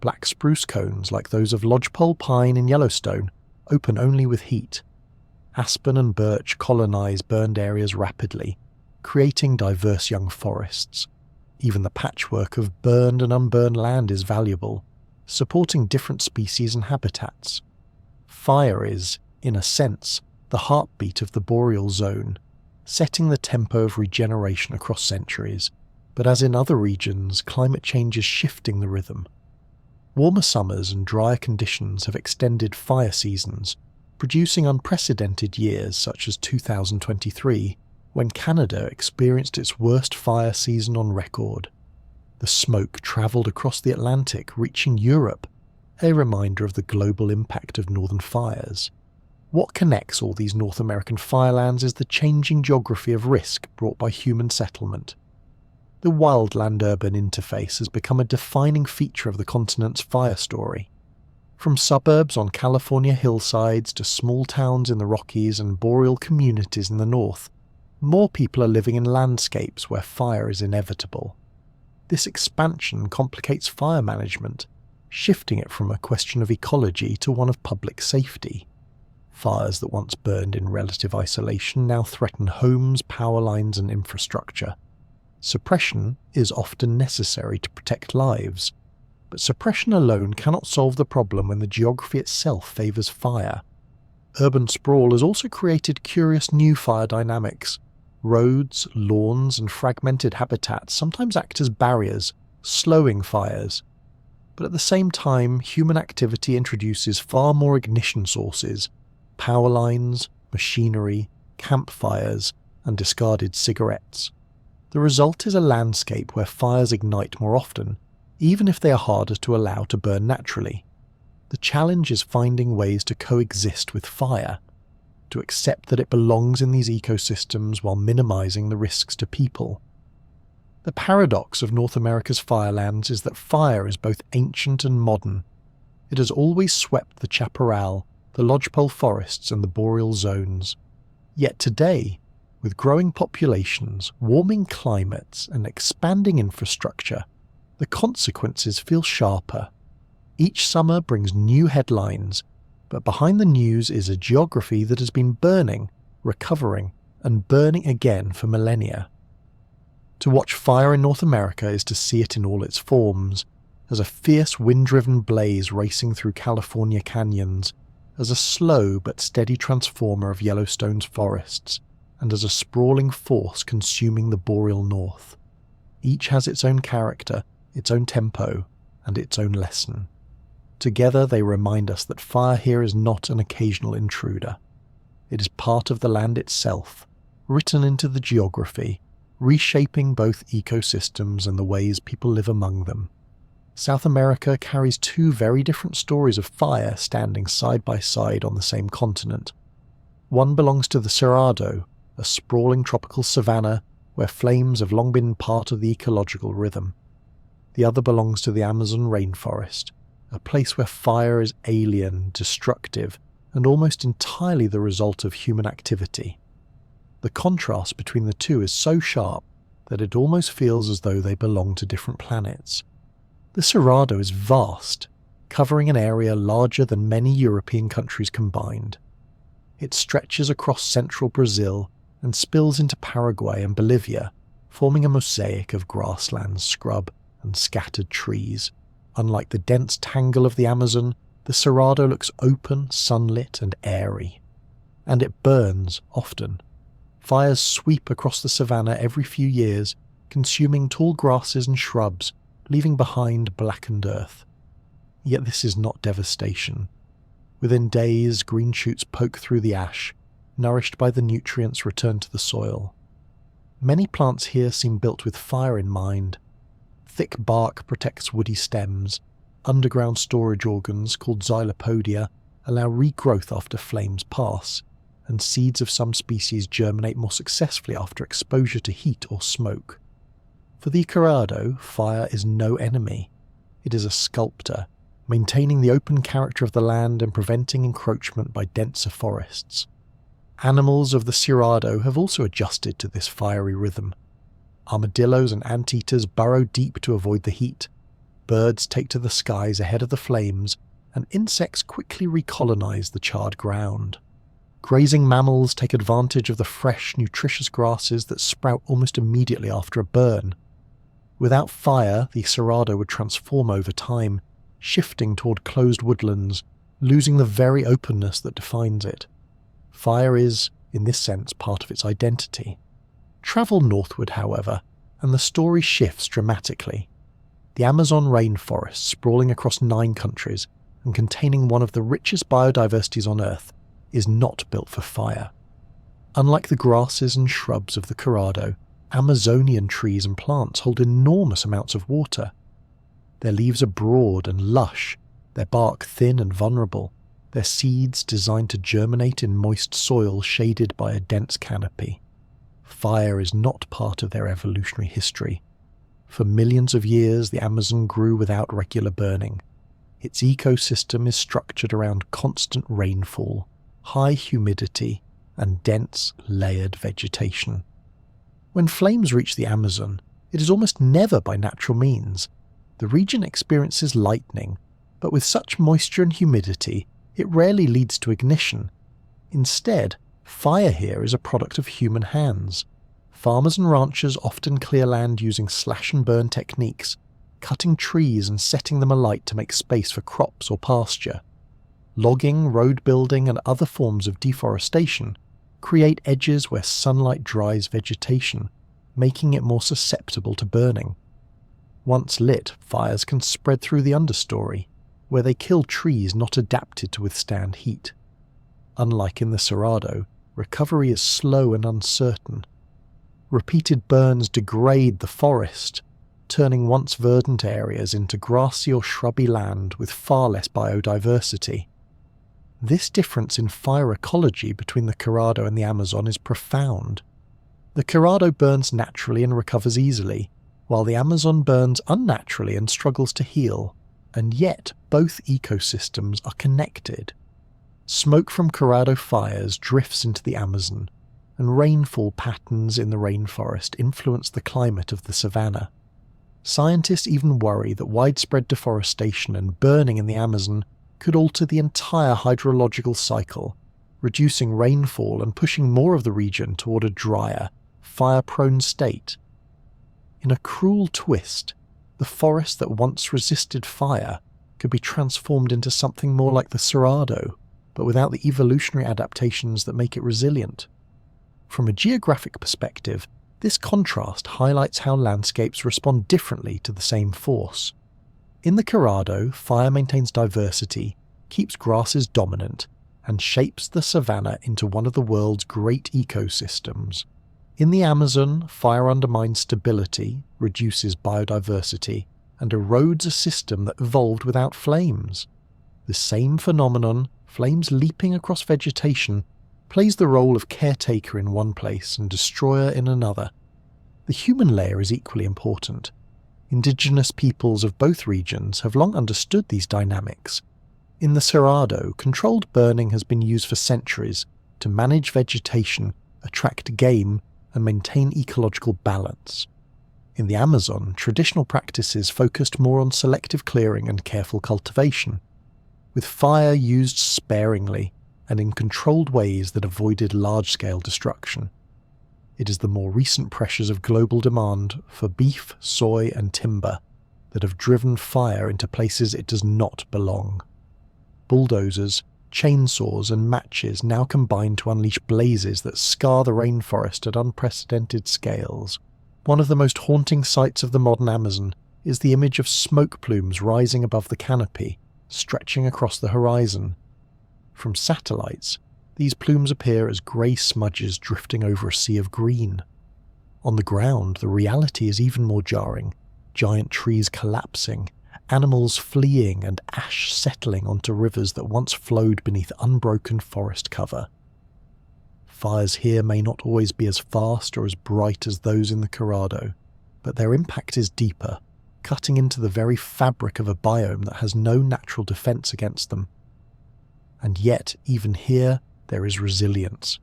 Black spruce cones, like those of lodgepole pine in Yellowstone, open only with heat. Aspen and birch colonize burned areas rapidly, creating diverse young forests. Even the patchwork of burned and unburned land is valuable, supporting different species and habitats. Fire is, in a sense, the heartbeat of the boreal zone, setting the tempo of regeneration across centuries. But as in other regions, climate change is shifting the rhythm. Warmer summers and drier conditions have extended fire seasons, producing unprecedented years such as 2023, when Canada experienced its worst fire season on record. The smoke travelled across the Atlantic, reaching Europe, a reminder of the global impact of northern fires. What connects all these North American firelands is the changing geography of risk brought by human settlement. The wildland-urban interface has become a defining feature of the continent's fire story. From suburbs on California hillsides to small towns in the Rockies and boreal communities in the north, more people are living in landscapes where fire is inevitable. This expansion complicates fire management, shifting it from a question of ecology to one of public safety. Fires that once burned in relative isolation now threaten homes, power lines and infrastructure. Suppression is often necessary to protect lives, but suppression alone cannot solve the problem when the geography itself favours fire. Urban sprawl has also created curious new fire dynamics. Roads, lawns and fragmented habitats sometimes act as barriers, slowing fires. But at the same time, human activity introduces far more ignition sources: power lines, machinery, campfires, and discarded cigarettes. The result is a landscape where fires ignite more often, even if they are harder to allow to burn naturally. The challenge is finding ways to coexist with fire, to accept that it belongs in these ecosystems while minimizing the risks to people. The paradox of North America's firelands is that fire is both ancient and modern. It has always swept the chaparral, the lodgepole forests and the boreal zones. Yet today, with growing populations, warming climates and expanding infrastructure, the consequences feel sharper. Each summer brings new headlines, But behind the news is a geography that has been burning, recovering, and burning again for millennia. To watch fire in North America is to see it in all its forms, as a fierce wind-driven blaze racing through California canyons, as a slow but steady transformer of Yellowstone's forests, and as a sprawling force consuming the boreal north. Each has its own character, its own tempo, and its own lesson. Together they remind us that fire here is not an occasional intruder. It is part of the land itself, written into the geography, reshaping both ecosystems and the ways people live among them. South America carries two very different stories of fire standing side by side on the same continent. One belongs to the Cerrado, a sprawling tropical savanna where flames have long been part of the ecological rhythm. The other belongs to the Amazon rainforest, a place where fire is alien, destructive, and almost entirely the result of human activity. The contrast between the two is so sharp that it almost feels as though they belong to different planets. The Cerrado is vast, covering an area larger than many European countries combined. It stretches across central Brazil and spills into Paraguay and Bolivia, forming a mosaic of grasslands, scrub, and scattered trees. Unlike the dense tangle of the Amazon, the Cerrado looks open, sunlit, and airy. And it burns often. Fires sweep across the savanna every few years, consuming tall grasses and shrubs, leaving behind blackened earth. Yet this is not devastation. Within days, green shoots poke through the ash, nourished by the nutrients returned to the soil. Many plants here seem built with fire in mind. Thick bark protects woody stems. Underground storage organs, called xylopodia, allow regrowth after flames pass, and seeds of some species germinate more successfully after exposure to heat or smoke. For the Cerrado, fire is no enemy. It is a sculptor, maintaining the open character of the land and preventing encroachment by denser forests. Animals of the Cerrado have also adjusted to this fiery rhythm. Armadillos and anteaters burrow deep to avoid the heat. Birds take to the skies ahead of the flames, and insects quickly recolonize the charred ground. Grazing mammals take advantage of the fresh, nutritious grasses that sprout almost immediately after a burn. Without fire, the Cerrado would transform over time, shifting toward closed woodlands, losing the very openness that defines it. Fire is, in this sense, part of its identity. Travel northward, however, and the story shifts dramatically. The Amazon rainforest, sprawling across 9 countries and containing one of the richest biodiversities on Earth, is not built for fire. Unlike the grasses and shrubs of the Cerrado, Amazonian trees and plants hold enormous amounts of water. Their leaves are broad and lush, their bark thin and vulnerable, their seeds designed to germinate in moist soil shaded by a dense canopy. Fire is not part of their evolutionary history. For millions of years, the Amazon grew without regular burning. Its ecosystem is structured around constant rainfall, high humidity, and dense, layered vegetation. When flames reach the Amazon, it is almost never by natural means. The region experiences lightning, but with such moisture and humidity, it rarely leads to ignition. Instead, fire here is a product of human hands. Farmers and ranchers often clear land using slash-and-burn techniques, cutting trees and setting them alight to make space for crops or pasture. Logging, road building, and other forms of deforestation create edges where sunlight dries vegetation, making it more susceptible to burning. Once lit, fires can spread through the understory, where they kill trees not adapted to withstand heat. Unlike in the Cerrado, recovery is slow and uncertain. Repeated burns degrade the forest, turning once verdant areas into grassy or shrubby land with far less biodiversity. This difference in fire ecology between the Cerrado and the Amazon is profound. The Cerrado burns naturally and recovers easily, while the Amazon burns unnaturally and struggles to heal, and yet both ecosystems are connected. Smoke from Cerrado fires drifts into the Amazon, and rainfall patterns in the rainforest influence the climate of the savanna. Scientists even worry that widespread deforestation and burning in the Amazon could alter the entire hydrological cycle, reducing rainfall and pushing more of the region toward a drier, fire-prone state. In a cruel twist, the forest that once resisted fire could be transformed into something more like the Cerrado, but without the evolutionary adaptations that make it resilient. From a geographic perspective, this contrast highlights how landscapes respond differently to the same force. In the Cerrado, fire maintains diversity, keeps grasses dominant, and shapes the savanna into one of the world's great ecosystems. In the Amazon, fire undermines stability, reduces biodiversity, and erodes a system that evolved without flames. The same phenomenon, flames leaping across vegetation, plays the role of caretaker in one place and destroyer in another. The human layer is equally important. Indigenous peoples of both regions have long understood these dynamics. In the Cerrado, controlled burning has been used for centuries to manage vegetation, attract game, and maintain ecological balance. In the Amazon, traditional practices focused more on selective clearing and careful cultivation, with fire used sparingly and in controlled ways that avoided large-scale destruction. It is the more recent pressures of global demand for beef, soy, and timber that have driven fire into places it does not belong. Bulldozers, chainsaws, and matches now combine to unleash blazes that scar the rainforest at unprecedented scales. One of the most haunting sights of the modern Amazon is the image of smoke plumes rising above the canopy, stretching across the horizon. From satellites, these plumes appear as grey smudges drifting over a sea of green. On the ground, the reality is even more jarring. Giant trees collapsing, animals fleeing, and ash settling onto rivers that once flowed beneath unbroken forest cover. Fires here may not always be as fast or as bright as those in the Cerrado, but their impact is deeper, cutting into the very fabric of a biome that has no natural defense against them. And yet, even here, there is resilience.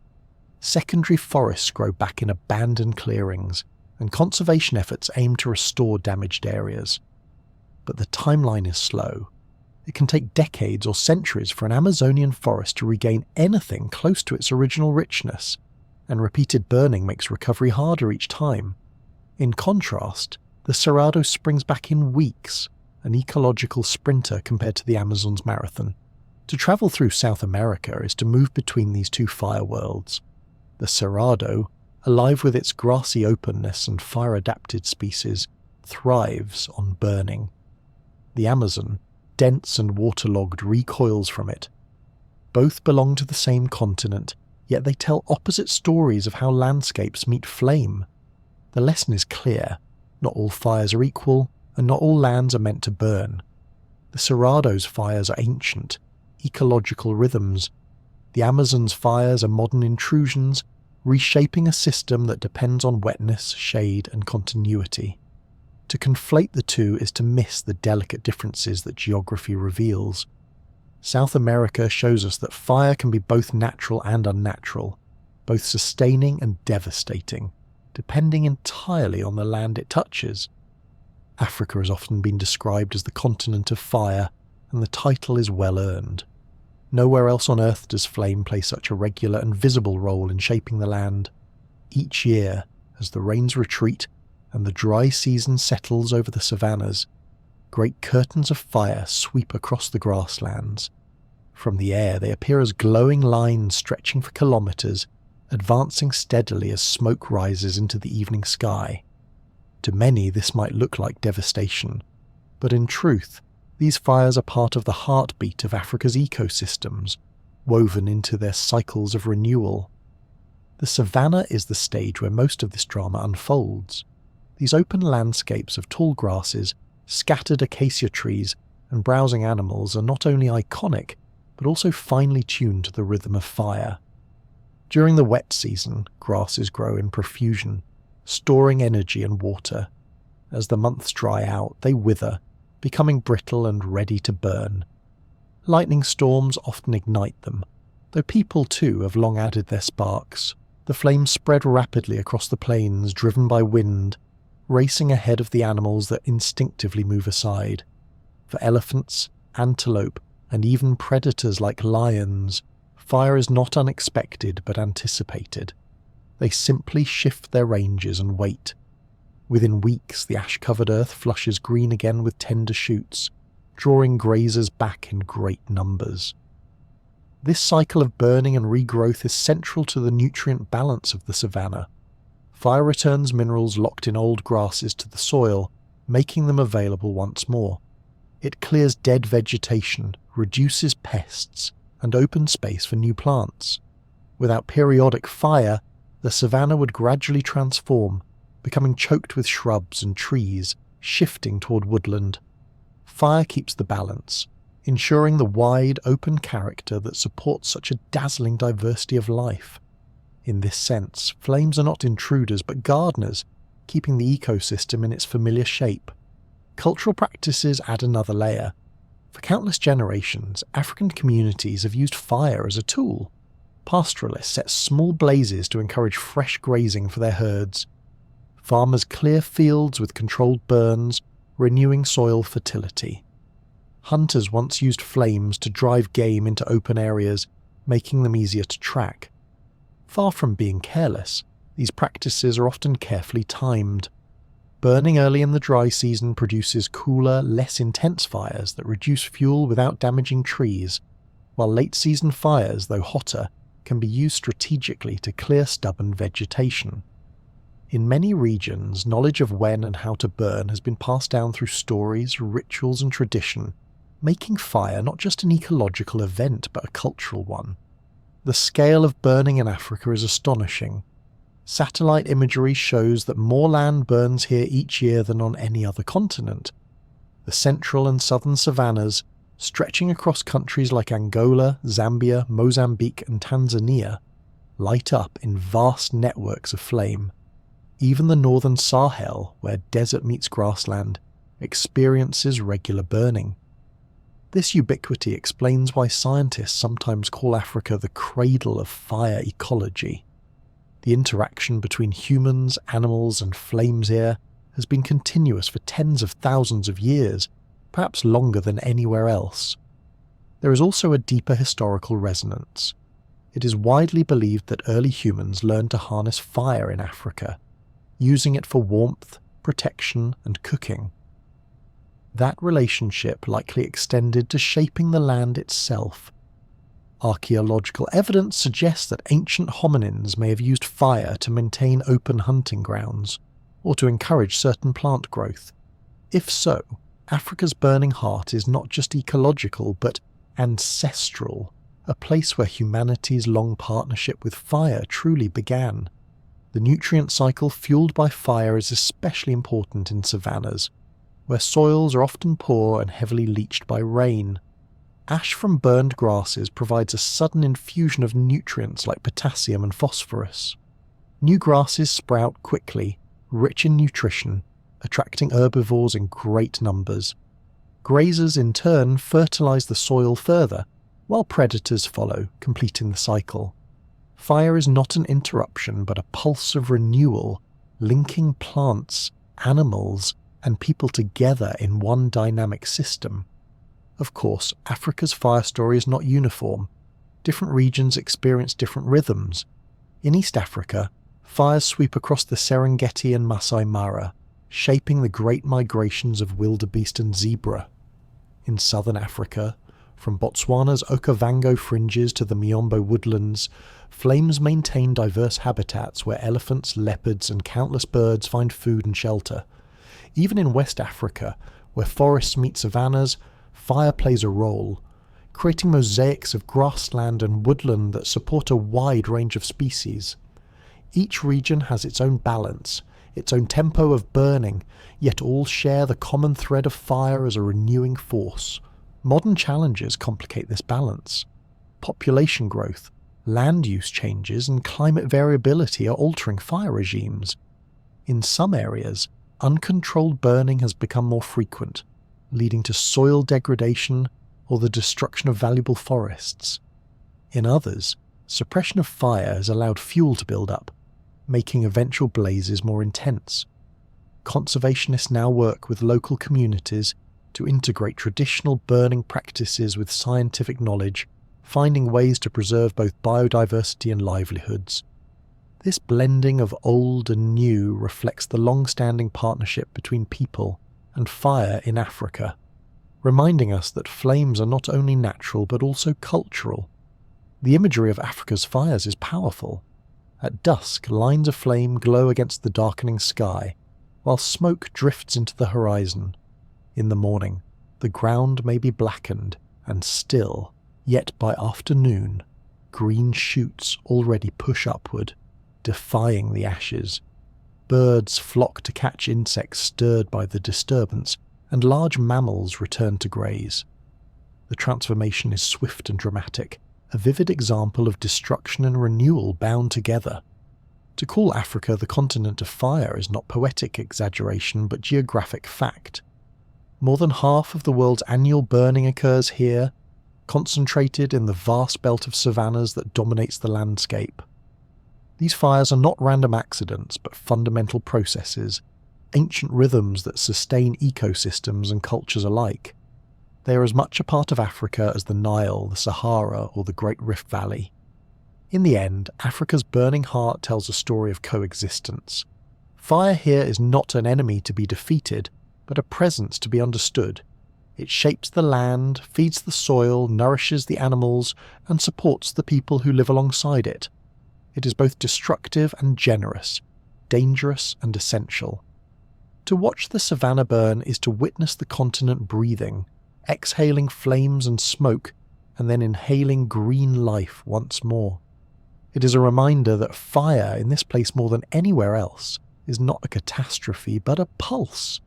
Secondary forests grow back in abandoned clearings, and conservation efforts aim to restore damaged areas. But the timeline is slow. It can take decades or centuries for an Amazonian forest to regain anything close to its original richness, and repeated burning makes recovery harder each time. In contrast, the Cerrado springs back in weeks, an ecological sprinter compared to the Amazon's marathon. To travel through South America is to move between these two fire worlds. The Cerrado, alive with its grassy openness and fire-adapted species, thrives on burning. The Amazon, dense and waterlogged, recoils from it. Both belong to the same continent, yet they tell opposite stories of how landscapes meet flame. The lesson is clear. Not all fires are equal, and not all lands are meant to burn. The Cerrado's fires are ancient, ecological rhythms. The Amazon's fires are modern intrusions, reshaping a system that depends on wetness, shade, and continuity. To conflate the two is to miss the delicate differences that geography reveals. South America shows us that fire can be both natural and unnatural, both sustaining and devastating, depending entirely on the land it touches. Africa has often been described as the continent of fire, and the title is well earned. Nowhere else on Earth does flame play such a regular and visible role in shaping the land. Each year, as the rains retreat and the dry season settles over the savannas, great curtains of fire sweep across the grasslands. From the air they appear as glowing lines stretching for kilometres, advancing steadily as smoke rises into the evening sky. To many this might look like devastation, but in truth, these fires are part of the heartbeat of Africa's ecosystems, woven into their cycles of renewal. The savanna is the stage where most of this drama unfolds. These open landscapes of tall grasses, scattered acacia trees, and browsing animals are not only iconic, but also finely tuned to the rhythm of fire. During the wet season, grasses grow in profusion, storing energy and water. As the months dry out, they wither, becoming brittle and ready to burn. Lightning storms often ignite them, though people too have long added their sparks. The flames spread rapidly across the plains, driven by wind, racing ahead of the animals that instinctively move aside. For elephants, antelope, and even predators like lions, fire is not unexpected but anticipated. They simply shift their ranges and wait. Within weeks, the ash-covered earth flushes green again with tender shoots, drawing grazers back in great numbers. This cycle of burning and regrowth is central to the nutrient balance of the savanna. Fire returns minerals locked in old grasses to the soil, making them available once more. It clears dead vegetation, reduces pests, and opens space for new plants. Without periodic fire, the savanna would gradually transform, becoming choked with shrubs and trees, shifting toward woodland. Fire keeps the balance, ensuring the wide, open character that supports such a dazzling diversity of life. In this sense, flames are not intruders but gardeners, keeping the ecosystem in its familiar shape. Cultural practices add another layer. For countless generations, African communities have used fire as a tool. Pastoralists set small blazes to encourage fresh grazing for their herds. Farmers clear fields with controlled burns, renewing soil fertility. Hunters once used flames to drive game into open areas, making them easier to track. Far from being careless, these practices are often carefully timed. Burning early in the dry season produces cooler, less intense fires that reduce fuel without damaging trees, while late-season fires, though hotter, can be used strategically to clear stubborn vegetation. In many regions, knowledge of when and how to burn has been passed down through stories, rituals, and tradition, making fire not just an ecological event but a cultural one. The scale of burning in Africa is astonishing. Satellite imagery shows that more land burns here each year than on any other continent. The central and southern savannas, stretching across countries like Angola, Zambia, Mozambique, and Tanzania, light up in vast networks of flame. Even the northern Sahel, where desert meets grassland, experiences regular burning. This ubiquity explains why scientists sometimes call Africa the cradle of fire ecology. The interaction between humans, animals, and flames here has been continuous for tens of thousands of years, perhaps longer than anywhere else. There is also a deeper historical resonance. It is widely believed that early humans learned to harness fire in Africa, using it for warmth, protection, and cooking. That relationship likely extended to shaping the land itself. Archaeological evidence suggests that ancient hominins may have used fire to maintain open hunting grounds, or to encourage certain plant growth. If so, Africa's burning heart is not just ecological but ancestral, a place where humanity's long partnership with fire truly began. The nutrient cycle fueled by fire is especially important in savannas, where soils are often poor and heavily leached by rain. Ash from burned grasses provides a sudden infusion of nutrients like potassium and phosphorus. New grasses sprout quickly, rich in nutrition, attracting herbivores in great numbers. Grazers in turn fertilize the soil further, while predators follow, completing the cycle. Fire is not an interruption but a pulse of renewal, linking plants, animals, and people together in one dynamic system. Of course, Africa's fire story is not uniform. Different regions experience different rhythms. In East Africa, fires sweep across the Serengeti and Masai Mara, shaping the great migrations of wildebeest and zebra. In southern Africa, from Botswana's Okavango fringes to the Miombo woodlands, flames maintain diverse habitats where elephants, leopards, and countless birds find food and shelter. Even in West Africa, where forests meet savannas, fire plays a role, creating mosaics of grassland and woodland that support a wide range of species. Each region has its own balance, its own tempo of burning, yet all share the common thread of fire as a renewing force. Modern challenges complicate this balance. Population growth, land use changes, and climate variability are altering fire regimes. In some areas, uncontrolled burning has become more frequent, leading to soil degradation or the destruction of valuable forests. In others, suppression of fire has allowed fuel to build up, making eventual blazes more intense. Conservationists now work with local communities to integrate traditional burning practices with scientific knowledge, finding ways to preserve both biodiversity and livelihoods. This blending of old and new reflects the long-standing partnership between people and fire in Africa, reminding us that flames are not only natural but also cultural. The imagery of Africa's fires is powerful. At dusk, lines of flame glow against the darkening sky, while smoke drifts into the horizon. In the morning, the ground may be blackened and still, yet by afternoon, green shoots already push upward, defying the ashes. Birds flock to catch insects stirred by the disturbance, and large mammals return to graze. The transformation is swift and dramatic, a vivid example of destruction and renewal bound together. To call Africa the continent of fire is not poetic exaggeration but geographic fact. More than half of the world's annual burning occurs here, concentrated in the vast belt of savannas that dominates the landscape. These fires are not random accidents but fundamental processes, ancient rhythms that sustain ecosystems and cultures alike. They are as much a part of Africa as the Nile, the Sahara, or the Great Rift Valley. In the end, Africa's burning heart tells a story of coexistence. Fire here is not an enemy to be defeated, but a presence to be understood. It shapes the land, feeds the soil, nourishes the animals, and supports the people who live alongside it. It is both destructive and generous, dangerous and essential. To watch the savanna burn is to witness the continent breathing, exhaling flames and smoke, and then inhaling green life once more. It is a reminder that fire in this place more than anywhere else is not a catastrophe but a pulse,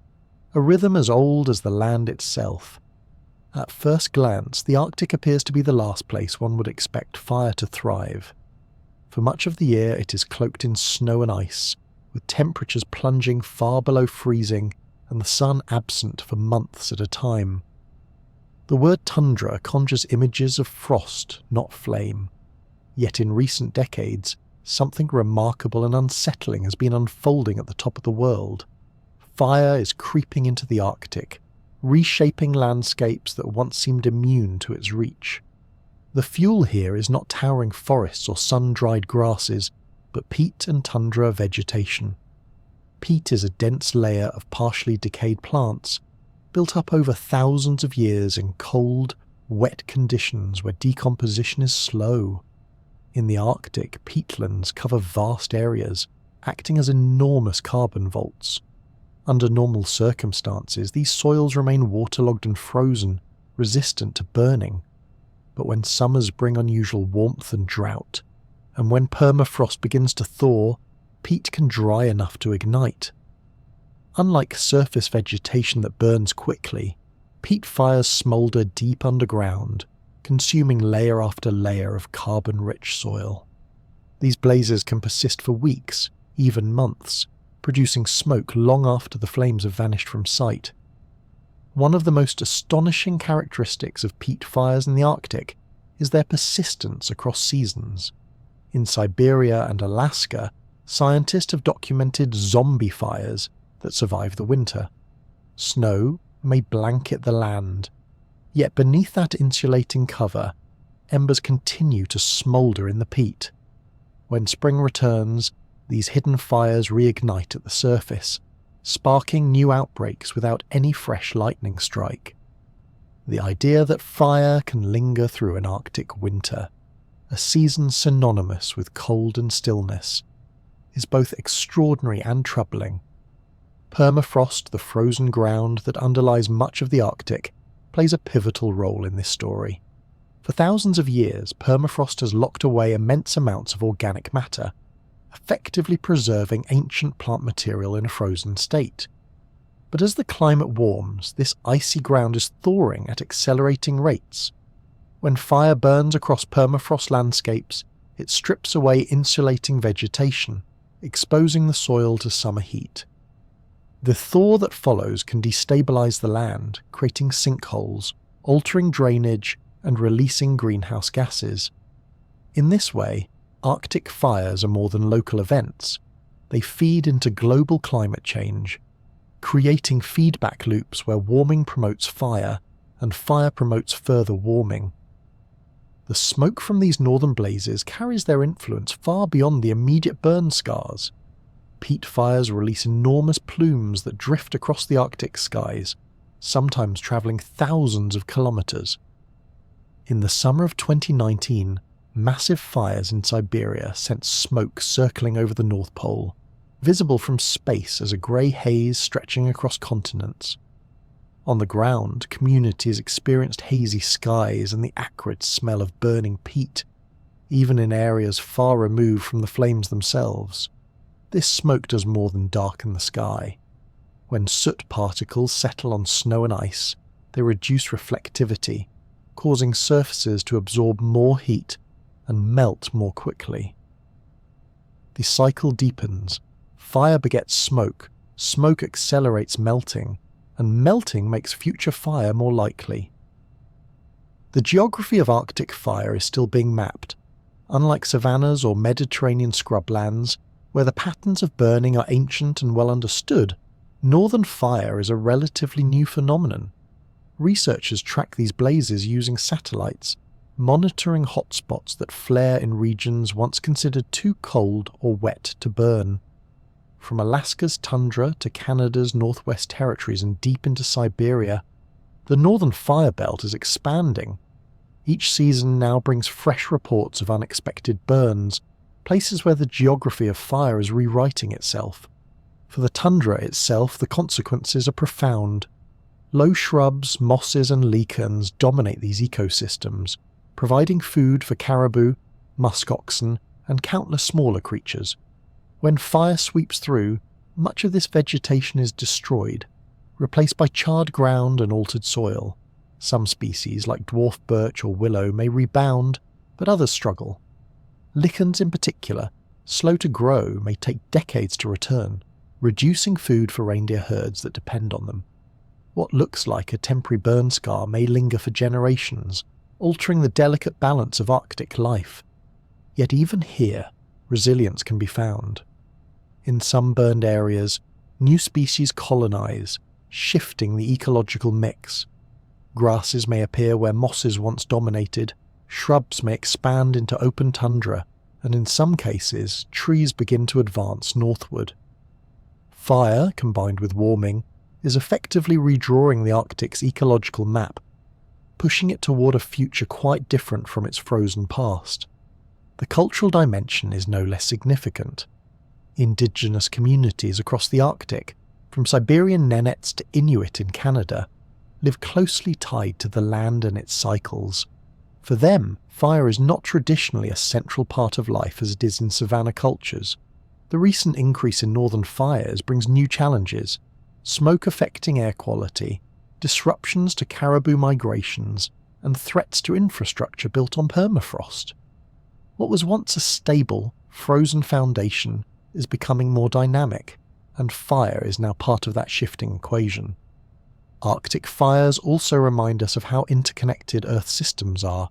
a rhythm as old as the land itself. At first glance, the Arctic appears to be the last place one would expect fire to thrive. For much of the year it is cloaked in snow and ice, with temperatures plunging far below freezing and the sun absent for months at a time. The word tundra conjures images of frost, not flame. Yet in recent decades, something remarkable and unsettling has been unfolding at the top of the world. Fire is creeping into the Arctic, reshaping landscapes that once seemed immune to its reach. The fuel here is not towering forests or sun-dried grasses, but peat and tundra vegetation. Peat is a dense layer of partially decayed plants, built up over thousands of years in cold, wet conditions where decomposition is slow. In the Arctic, peatlands cover vast areas, acting as enormous carbon vaults. Under normal circumstances, these soils remain waterlogged and frozen, resistant to burning. But when summers bring unusual warmth and drought, and when permafrost begins to thaw, peat can dry enough to ignite. Unlike surface vegetation that burns quickly, peat fires smoulder deep underground, consuming layer after layer of carbon-rich soil. These blazes can persist for weeks, even months, producing smoke long after the flames have vanished from sight. One of the most astonishing characteristics of peat fires in the Arctic is their persistence across seasons. In Siberia and Alaska, scientists have documented zombie fires that survive the winter. Snow may blanket the land, yet beneath that insulating cover, embers continue to smoulder in the peat. When spring returns, these hidden fires reignite at the surface, sparking new outbreaks without any fresh lightning strike. The idea that fire can linger through an Arctic winter, a season synonymous with cold and stillness, is both extraordinary and troubling. Permafrost, the frozen ground that underlies much of the Arctic, plays a pivotal role in this story. For thousands of years, permafrost has locked away immense amounts of organic matter, effectively preserving ancient plant material in a frozen state. But as the climate warms, this icy ground is thawing at accelerating rates. When fire burns across permafrost landscapes, it strips away insulating vegetation, exposing the soil to summer heat. The thaw that follows can destabilize the land, creating sinkholes, altering drainage, and releasing greenhouse gases. In this way, Arctic fires are more than local events. They feed into global climate change. creating feedback loops where warming promotes fire and fire promotes further warming. The smoke from these northern blazes carries their influence far beyond the immediate burn scars. Peat fires release enormous plumes that drift across the Arctic skies, sometimes travelling thousands of kilometres. In the summer of 2019, massive fires in Siberia sent smoke circling over the North Pole, visible from space as a grey haze stretching across continents. On the ground, communities experienced hazy skies and the acrid smell of burning peat, even in areas far removed from the flames themselves. This smoke does more than darken the sky. When soot particles settle on snow and ice, they reduce reflectivity, causing surfaces to absorb more heat and melt more quickly. The cycle deepens. Fire begets smoke, smoke accelerates melting, and melting makes future fire more likely. The geography of Arctic fire is still being mapped. Unlike savannas or Mediterranean scrublands, where the patterns of burning are ancient and well understood, northern fire is a relatively new phenomenon. Researchers track these blazes using satellites, monitoring hotspots that flare in regions once considered too cold or wet to burn. From Alaska's tundra to Canada's Northwest Territories and deep into Siberia, the northern fire belt is expanding. Each season now brings fresh reports of unexpected burns, places where the geography of fire is rewriting itself. For the tundra itself, the consequences are profound. Low shrubs, mosses and lichens dominate these ecosystems, providing food for caribou, musk oxen, and countless smaller creatures. When fire sweeps through, much of this vegetation is destroyed, replaced by charred ground and altered soil. Some species, like dwarf birch or willow, may rebound, but others struggle. Lichens in particular, slow to grow, may take decades to return, reducing food for reindeer herds that depend on them. What looks like a temporary burn scar may linger for generations, altering the delicate balance of Arctic life. Yet even here, resilience can be found. In some burned areas, new species colonize, shifting the ecological mix. Grasses may appear where mosses once dominated, shrubs may expand into open tundra, and in some cases, trees begin to advance northward. Fire, combined with warming, is effectively redrawing the Arctic's ecological map, pushing it toward a future quite different from its frozen past. The cultural dimension is no less significant. Indigenous communities across the Arctic, from Siberian Nenets to Inuit in Canada, live closely tied to the land and its cycles. For them, fire is not traditionally a central part of life as it is in savanna cultures. The recent increase in northern fires brings new challenges: smoke affecting air quality, disruptions to caribou migrations, and threats to infrastructure built on permafrost. What was once a stable, frozen foundation is becoming more dynamic, and fire is now part of that shifting equation. Arctic fires also remind us of how interconnected Earth systems are.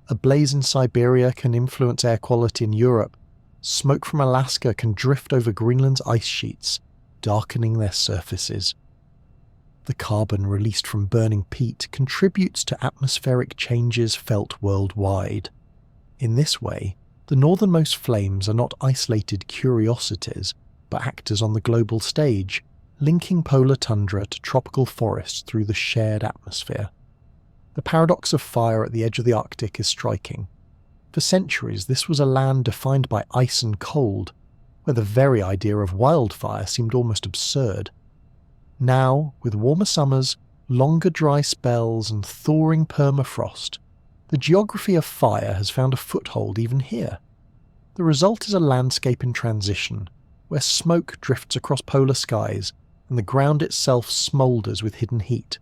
A blaze in Siberia can influence air quality in Europe. Smoke from Alaska can drift over Greenland's ice sheets, darkening their surfaces. The carbon released from burning peat contributes to atmospheric changes felt worldwide. In this way, the northernmost flames are not isolated curiosities, but actors on the global stage, linking polar tundra to tropical forests through the shared atmosphere. The paradox of fire at the edge of the Arctic is striking. For centuries, this was a land defined by ice and cold, where the very idea of wildfire seemed almost absurd. Now, with warmer summers, longer dry spells, and thawing permafrost, the geography of fire has found a foothold even here. The result is a landscape in transition, where smoke drifts across polar skies and the ground itself smoulders with hidden heat.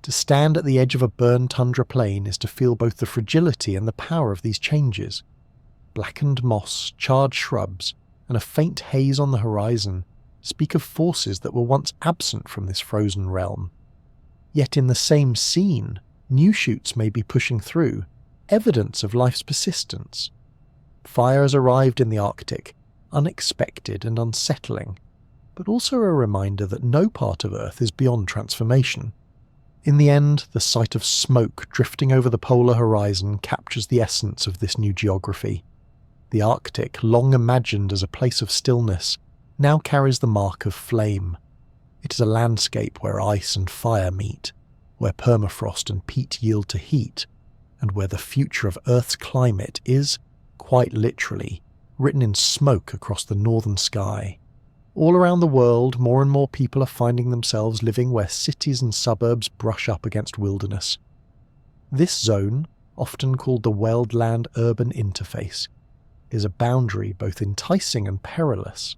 To stand at the edge of a burned tundra plain is to feel both the fragility and the power of these changes. Blackened moss, charred shrubs, and a faint haze on the horizon speak of forces that were once absent from this frozen realm. Yet in the same scene, new shoots may be pushing through, evidence of life's persistence. Fire has arrived in the Arctic, unexpected and unsettling. but also a reminder that no part of Earth is beyond transformation. In the end, the sight of smoke drifting over the polar horizon captures the essence of this new geography. The Arctic, long imagined as a place of stillness, now carries the mark of flame. It is a landscape where ice and fire meet, where permafrost and peat yield to heat, and where the future of Earth's climate is, quite literally, written in smoke across the northern sky. All around the world, more and more people are finding themselves living where cities and suburbs brush up against wilderness. This zone, often called the wildland-urban interface, is a boundary both enticing and perilous.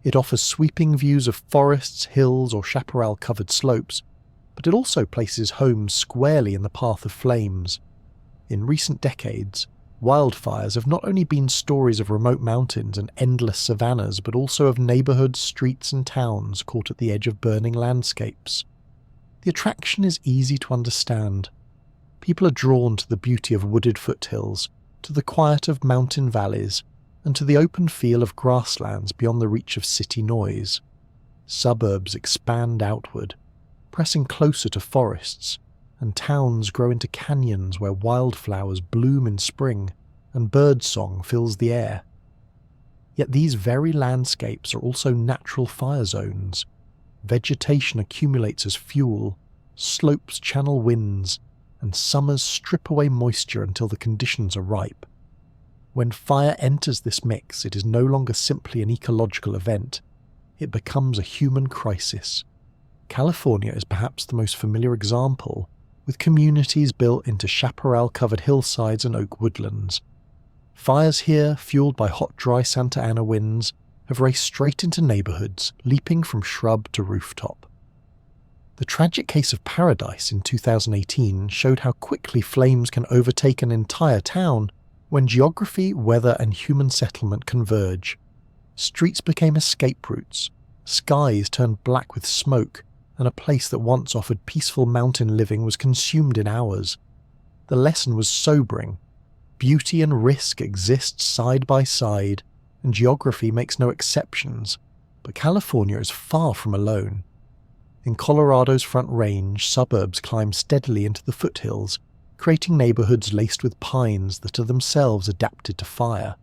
It offers sweeping views of forests, hills, or chaparral-covered slopes, but it also places homes squarely in the path of flames. In recent decades, wildfires have not only been stories of remote mountains and endless savannas, but also of neighbourhoods, streets and towns caught at the edge of burning landscapes. The attraction is easy to understand. People are drawn to the beauty of wooded foothills, to the quiet of mountain valleys, and to the open feel of grasslands beyond the reach of city noise. Suburbs expand outward, pressing closer to forests, and towns grow into canyons where wildflowers bloom in spring and birdsong fills the air. Yet these very landscapes are also natural fire zones. Vegetation accumulates as fuel, slopes channel winds, and summers strip away moisture until the conditions are ripe. When fire enters this mix, it is no longer simply an ecological event. It becomes a human crisis. California is perhaps the most familiar example, with communities built into chaparral-covered hillsides and oak woodlands. Fires here, fueled by hot, dry Santa Ana winds, have raced straight into neighbourhoods, leaping from shrub to rooftop. The tragic case of Paradise in 2018 showed how quickly flames can overtake an entire town when geography, weather and human settlement converge. Streets became escape routes, skies turned black with smoke, and a place that once offered peaceful mountain living was consumed in hours. The lesson was sobering. Beauty and risk exist side by side, and geography makes no exceptions, but California is far from alone. In Colorado's Front Range, suburbs climb steadily into the foothills, creating neighbourhoods laced with pines that are themselves adapted to fire.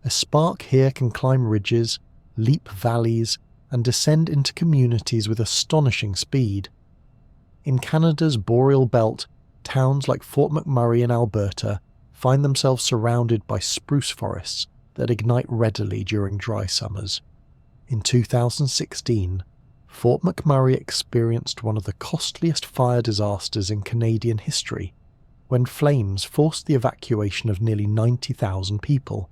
A spark here can climb ridges, leap valleys, and descend into communities with astonishing speed. In Canada's boreal belt, towns like Fort McMurray in Alberta find themselves surrounded by spruce forests that ignite readily during dry summers. In 2016, Fort McMurray experienced one of the costliest fire disasters in Canadian history, when flames forced the evacuation of nearly 90,000 people.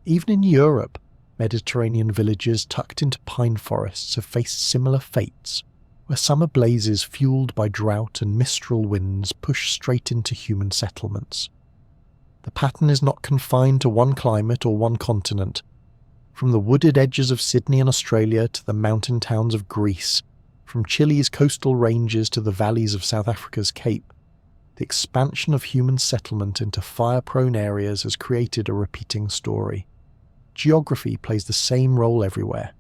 Even in Europe, Mediterranean villages tucked into pine forests have faced similar fates, where summer blazes fueled by drought and mistral winds push straight into human settlements. The pattern is not confined to one climate or one continent. From the wooded edges of Sydney in Australia to the mountain towns of Greece, from Chile's coastal ranges to the valleys of South Africa's Cape, the expansion of human settlement into fire-prone areas has created a repeating story. Geography plays the same role everywhere.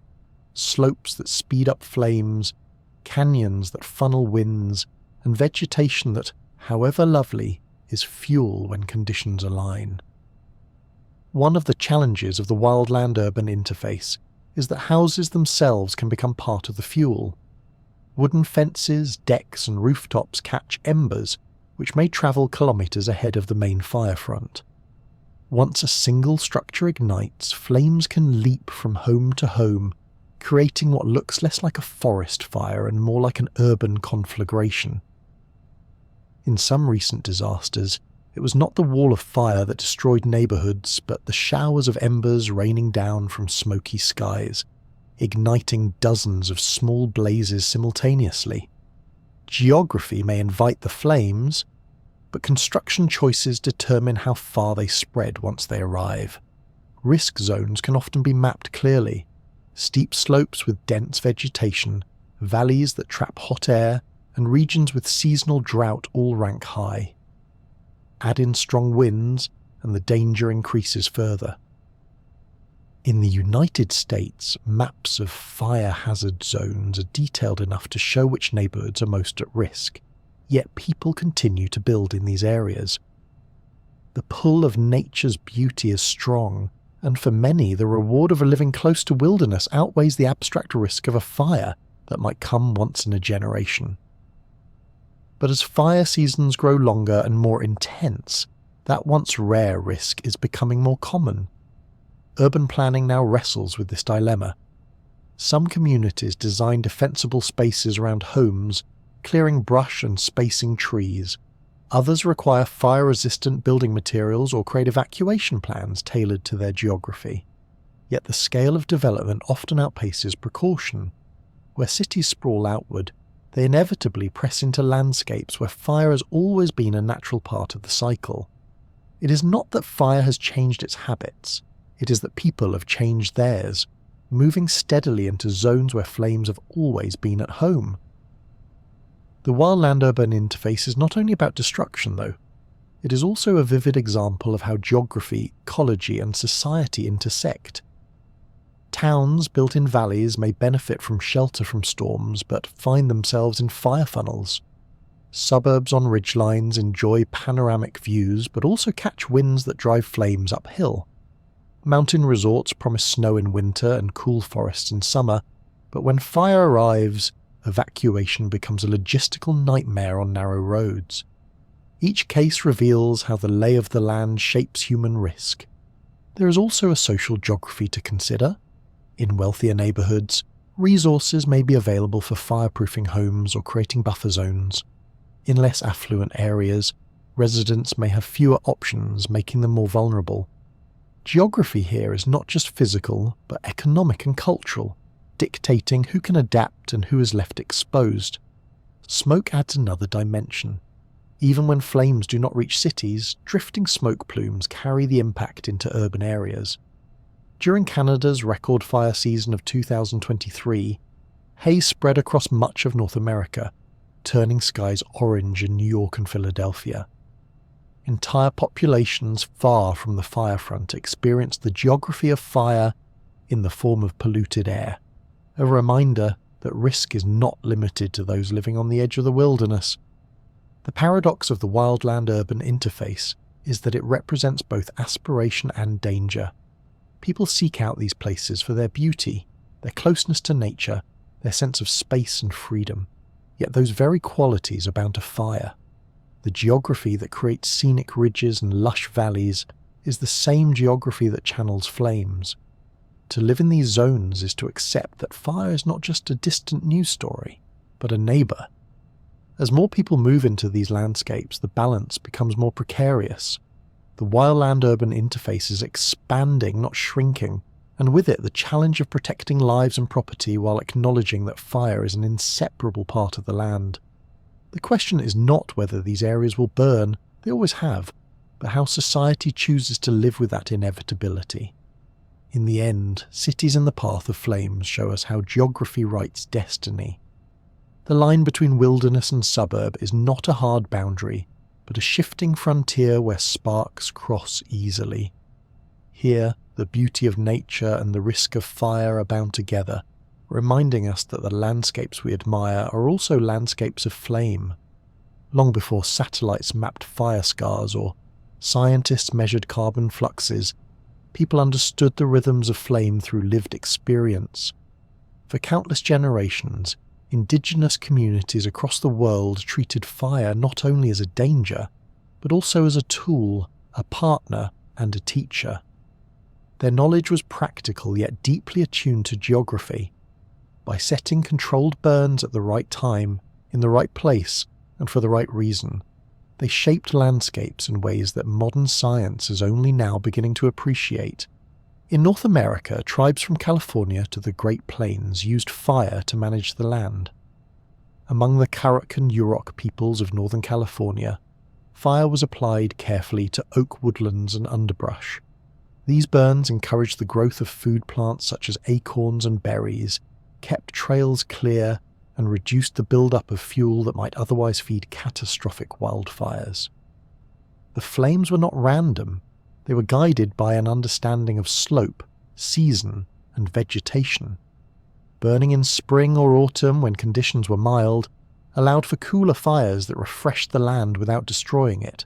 Slopes that speed up flames, canyons that funnel winds, and vegetation that, however lovely, is fuel when conditions align. One of the challenges of the wildland-urban interface is that houses themselves can become part of the fuel. Wooden fences, decks and rooftops catch embers, which may travel kilometres ahead of the main fire front. Once a single structure ignites, flames can leap from home to home, creating what looks less like a forest fire and more like an urban conflagration. In some recent disasters, it was not the wall of fire that destroyed neighbourhoods, but the showers of embers raining down from smoky skies, igniting dozens of small blazes simultaneously. Geography may invite the flames, but construction choices determine how far they spread once they arrive. Risk zones can often be mapped clearly: steep slopes with dense vegetation, valleys that trap hot air, and regions with seasonal drought all rank high. Add in strong winds, and the danger increases further. In the United States, maps of fire hazard zones are detailed enough to show which neighbourhoods are most at risk, yet people continue to build in these areas. The pull of nature's beauty is strong, and for many the reward of living close to wilderness outweighs the abstract risk of a fire that might come once in a generation. But as fire seasons grow longer and more intense, that once rare risk is becoming more common. Urban planning now wrestles with this dilemma. Some communities design defensible spaces around homes, clearing brush and spacing trees. Others require fire-resistant building materials or create evacuation plans tailored to their geography. Yet the scale of development often outpaces precaution. Where cities sprawl outward, they inevitably press into landscapes where fire has always been a natural part of the cycle. It is not that fire has changed its habits, it is that people have changed theirs, moving steadily into zones where flames have always been at home. The wildland-urban interface is not only about destruction, though. It is also a vivid example of how geography, ecology, and society intersect. Towns built in valleys may benefit from shelter from storms, but find themselves in fire funnels. Suburbs on ridgelines enjoy panoramic views, but also catch winds that drive flames uphill. Mountain resorts promise snow in winter and cool forests in summer, but when fire arrives, evacuation becomes a logistical nightmare on narrow roads. Each case reveals how the lay of the land shapes human risk. There is also a social geography to consider. In wealthier neighbourhoods, resources may be available for fireproofing homes or creating buffer zones. In less affluent areas, residents may have fewer options, making them more vulnerable. Geography here is not just physical, but economic and cultural, dictating who can adapt and who is left exposed. Smoke adds another dimension. Even when flames do not reach cities, drifting smoke plumes carry the impact into urban areas. During Canada's record fire season of 2023, haze spread across much of North America, turning skies orange in New York and Philadelphia. Entire populations far from the fire front experienced the geography of fire in the form of polluted air, a reminder that risk is not limited to those living on the edge of the wilderness. The paradox of the wildland-urban interface is that it represents both aspiration and danger. People seek out these places for their beauty, their closeness to nature, their sense of space and freedom. Yet those very qualities are bound to fire. The geography that creates scenic ridges and lush valleys is the same geography that channels flames. To live in these zones is to accept that fire is not just a distant news story, but a neighbour. As more people move into these landscapes, the balance becomes more precarious. The wildland-urban interface is expanding, not shrinking, and with it the challenge of protecting lives and property while acknowledging that fire is an inseparable part of the land. The question is not whether these areas will burn, they always have, but how society chooses to live with that inevitability. In the end, cities in the path of flames show us how geography writes destiny. The line between wilderness and suburb is not a hard boundary, but a shifting frontier where sparks cross easily. Here, the beauty of nature and the risk of fire are bound together, reminding us that the landscapes we admire are also landscapes of flame. Long before satellites mapped fire scars or scientists measured carbon fluxes, people understood the rhythms of flame through lived experience. For countless generations, Indigenous communities across the world treated fire not only as a danger, but also as a tool, a partner, and a teacher. Their knowledge was practical yet deeply attuned to geography. By setting controlled burns at the right time, in the right place, and for the right reason, they shaped landscapes in ways that modern science is only now beginning to appreciate. In North America, tribes from California to the Great Plains used fire to manage the land. Among the Karok and Yurok peoples of Northern California, fire was applied carefully to oak woodlands and underbrush. These burns encouraged the growth of food plants such as acorns and berries, kept trails clear, and reduced the build-up of fuel that might otherwise feed catastrophic wildfires. The flames were not random. They were guided by an understanding of slope, season, and vegetation. Burning in spring or autumn when conditions were mild allowed for cooler fires that refreshed the land without destroying it.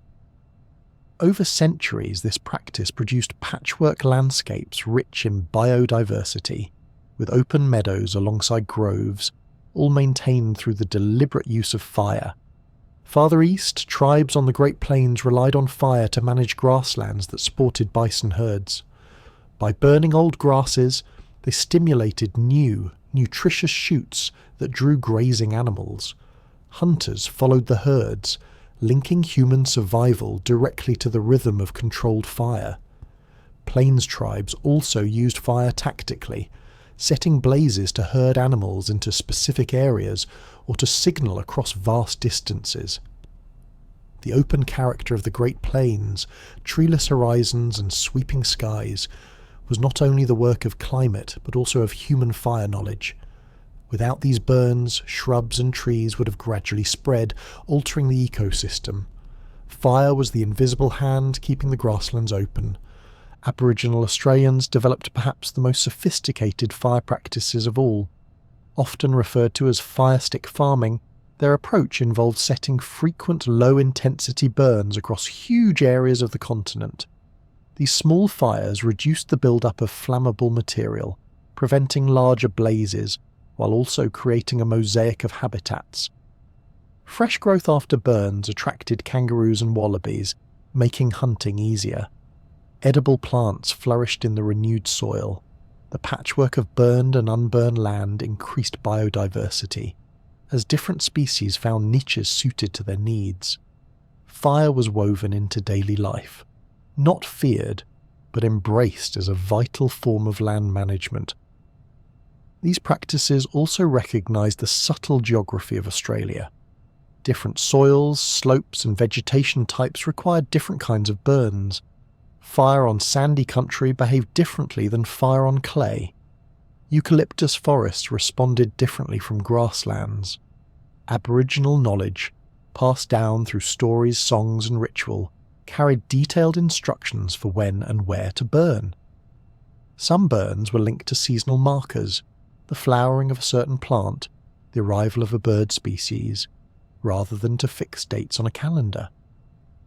Over centuries, this practice produced patchwork landscapes rich in biodiversity, with open meadows alongside groves, all maintained through the deliberate use of fire. Farther east, tribes on the Great Plains relied on fire to manage grasslands that sported bison herds. By burning old grasses, they stimulated new, nutritious shoots that drew grazing animals. Hunters followed the herds, linking human survival directly to the rhythm of controlled fire. Plains tribes also used fire tactically, setting blazes to herd animals into specific areas or to signal across vast distances. The open character of the Great Plains, treeless horizons and sweeping skies, was not only the work of climate but also of human fire knowledge. Without these burns, shrubs and trees would have gradually spread, altering the ecosystem. Fire was the invisible hand keeping the grasslands open. Aboriginal Australians developed perhaps the most sophisticated fire practices of all. Often referred to as fire stick farming, their approach involved setting frequent low-intensity burns across huge areas of the continent. These small fires reduced the build-up of flammable material, preventing larger blazes, while also creating a mosaic of habitats. Fresh growth after burns attracted kangaroos and wallabies, making hunting easier. Edible plants flourished in the renewed soil. The patchwork of burned and unburned land increased biodiversity, as different species found niches suited to their needs. Fire was woven into daily life, not feared, but embraced as a vital form of land management. These practices also recognised the subtle geography of Australia. Different soils, slopes and vegetation types required different kinds of burns. Fire on sandy country behaved differently than fire on clay. Eucalyptus forests responded differently from grasslands. Aboriginal knowledge, passed down through stories, songs and ritual, carried detailed instructions for when and where to burn. Some burns were linked to seasonal markers, the flowering of a certain plant, the arrival of a bird species, rather than to fixed dates on a calendar.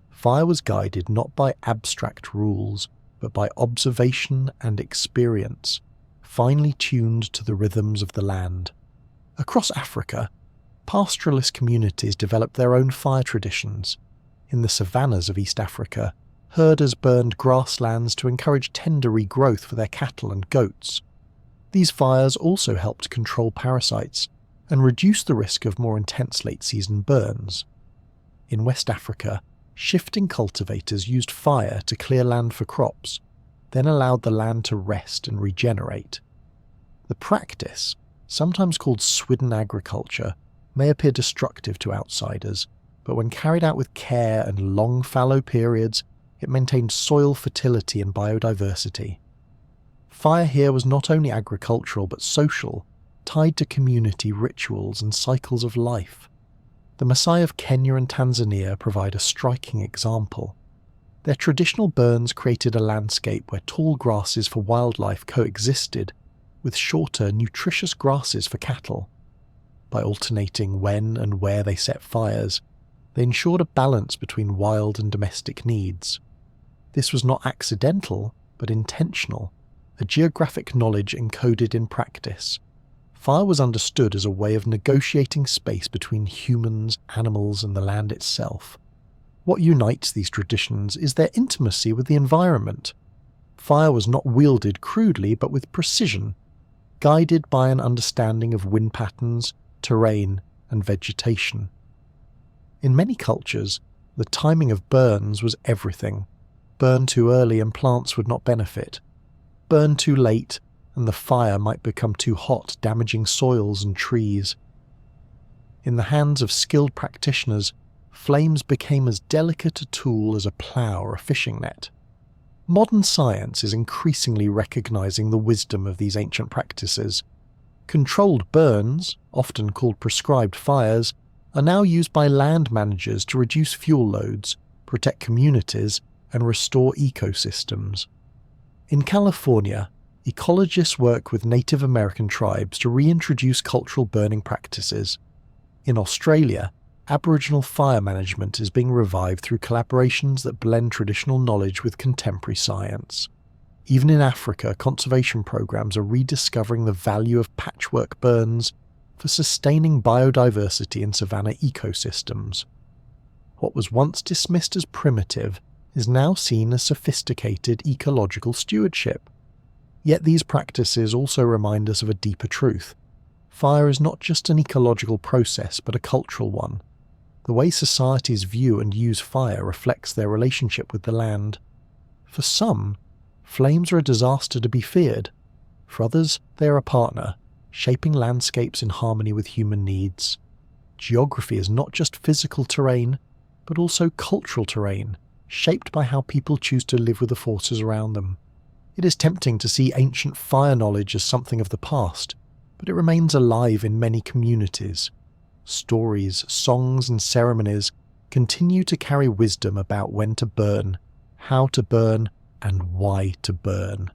Fire was guided not by abstract rules, but by observation and experience, finely tuned to the rhythms of the land. Across Africa, pastoralist communities developed their own fire traditions. In the savannas of East Africa, herders burned grasslands to encourage tender regrowth for their cattle and goats. These fires also helped control parasites and reduce the risk of more intense late-season burns. In West Africa, shifting cultivators used fire to clear land for crops, then allowed the land to rest and regenerate. The practice, sometimes called swidden agriculture, may appear destructive to outsiders, but when carried out with care and long fallow periods, it maintained soil fertility and biodiversity. Fire here was not only agricultural but social, tied to community rituals and cycles of life. The Maasai of Kenya and Tanzania provide a striking example. Their traditional burns created a landscape where tall grasses for wildlife coexisted with shorter, nutritious grasses for cattle. By alternating when and where they set fires, they ensured a balance between wild and domestic needs. This was not accidental, but intentional, a geographic knowledge encoded in practice. Fire was understood as a way of negotiating space between humans, animals, and the land itself. What unites these traditions is their intimacy with the environment. Fire was not wielded crudely, but with precision, guided by an understanding of wind patterns, terrain, and vegetation. In many cultures, the timing of burns was everything. Burn too early and plants would not benefit. Burn too late and the fire might become too hot, damaging soils and trees. In the hands of skilled practitioners, flames became as delicate a tool as a plough or a fishing net. Modern science is increasingly recognizing the wisdom of these ancient practices. Controlled burns, often called prescribed fires, are now used by land managers to reduce fuel loads, protect communities, and restore ecosystems. In California, ecologists work with Native American tribes to reintroduce cultural burning practices. In Australia, Aboriginal fire management is being revived through collaborations that blend traditional knowledge with contemporary science. Even in Africa, conservation programs are rediscovering the value of patchwork burns for sustaining biodiversity in savanna ecosystems. What was once dismissed as primitive is now seen as sophisticated ecological stewardship. Yet these practices also remind us of a deeper truth. Fire is not just an ecological process, but a cultural one. The way societies view and use fire reflects their relationship with the land. For some, flames are a disaster to be feared. For others, they are a partner, shaping landscapes in harmony with human needs. Geography is not just physical terrain, but also cultural terrain, shaped by how people choose to live with the forces around them. It is tempting to see ancient fire knowledge as something of the past, but it remains alive in many communities. Stories, songs, and ceremonies continue to carry wisdom about when to burn, how to burn, and why to burn.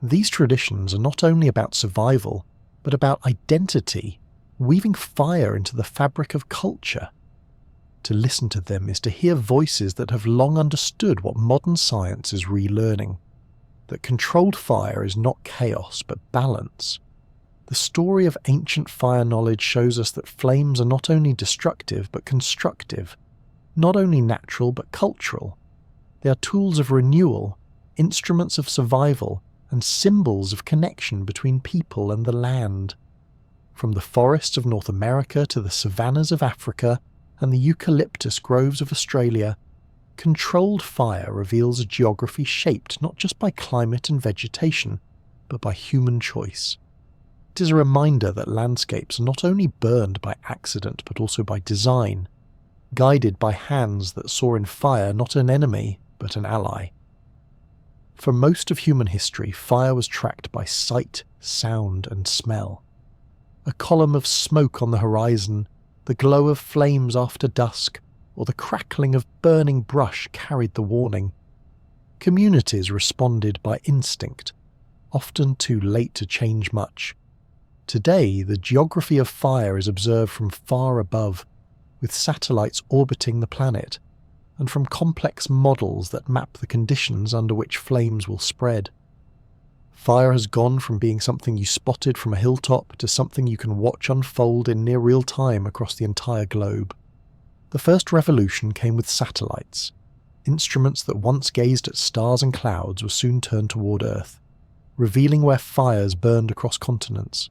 These traditions are not only about survival, but about identity, weaving fire into the fabric of culture. To listen to them is to hear voices that have long understood what modern science is relearning, that controlled fire is not chaos but balance. The story of ancient fire knowledge shows us that flames are not only destructive but constructive, not only natural but cultural. They are tools of renewal, instruments of survival, and symbols of connection between people and the land. From the forests of North America to the savannas of Africa and the eucalyptus groves of Australia, controlled fire reveals a geography shaped not just by climate and vegetation, but by human choice. It is a reminder that landscapes are not only burned by accident but also by design, guided by hands that saw in fire not an enemy but an ally. For most of human history, fire was tracked by sight, sound, and smell. A column of smoke on the horizon, the glow of flames after dusk, or the crackling of burning brush carried the warning. Communities responded by instinct, often too late to change much. Today, the geography of fire is observed from far above, with satellites orbiting the planet, and from complex models that map the conditions under which flames will spread. Fire has gone from being something you spotted from a hilltop to something you can watch unfold in near real time across the entire globe. The first revolution came with satellites. Instruments that once gazed at stars and clouds were soon turned toward Earth, revealing where fires burned across continents.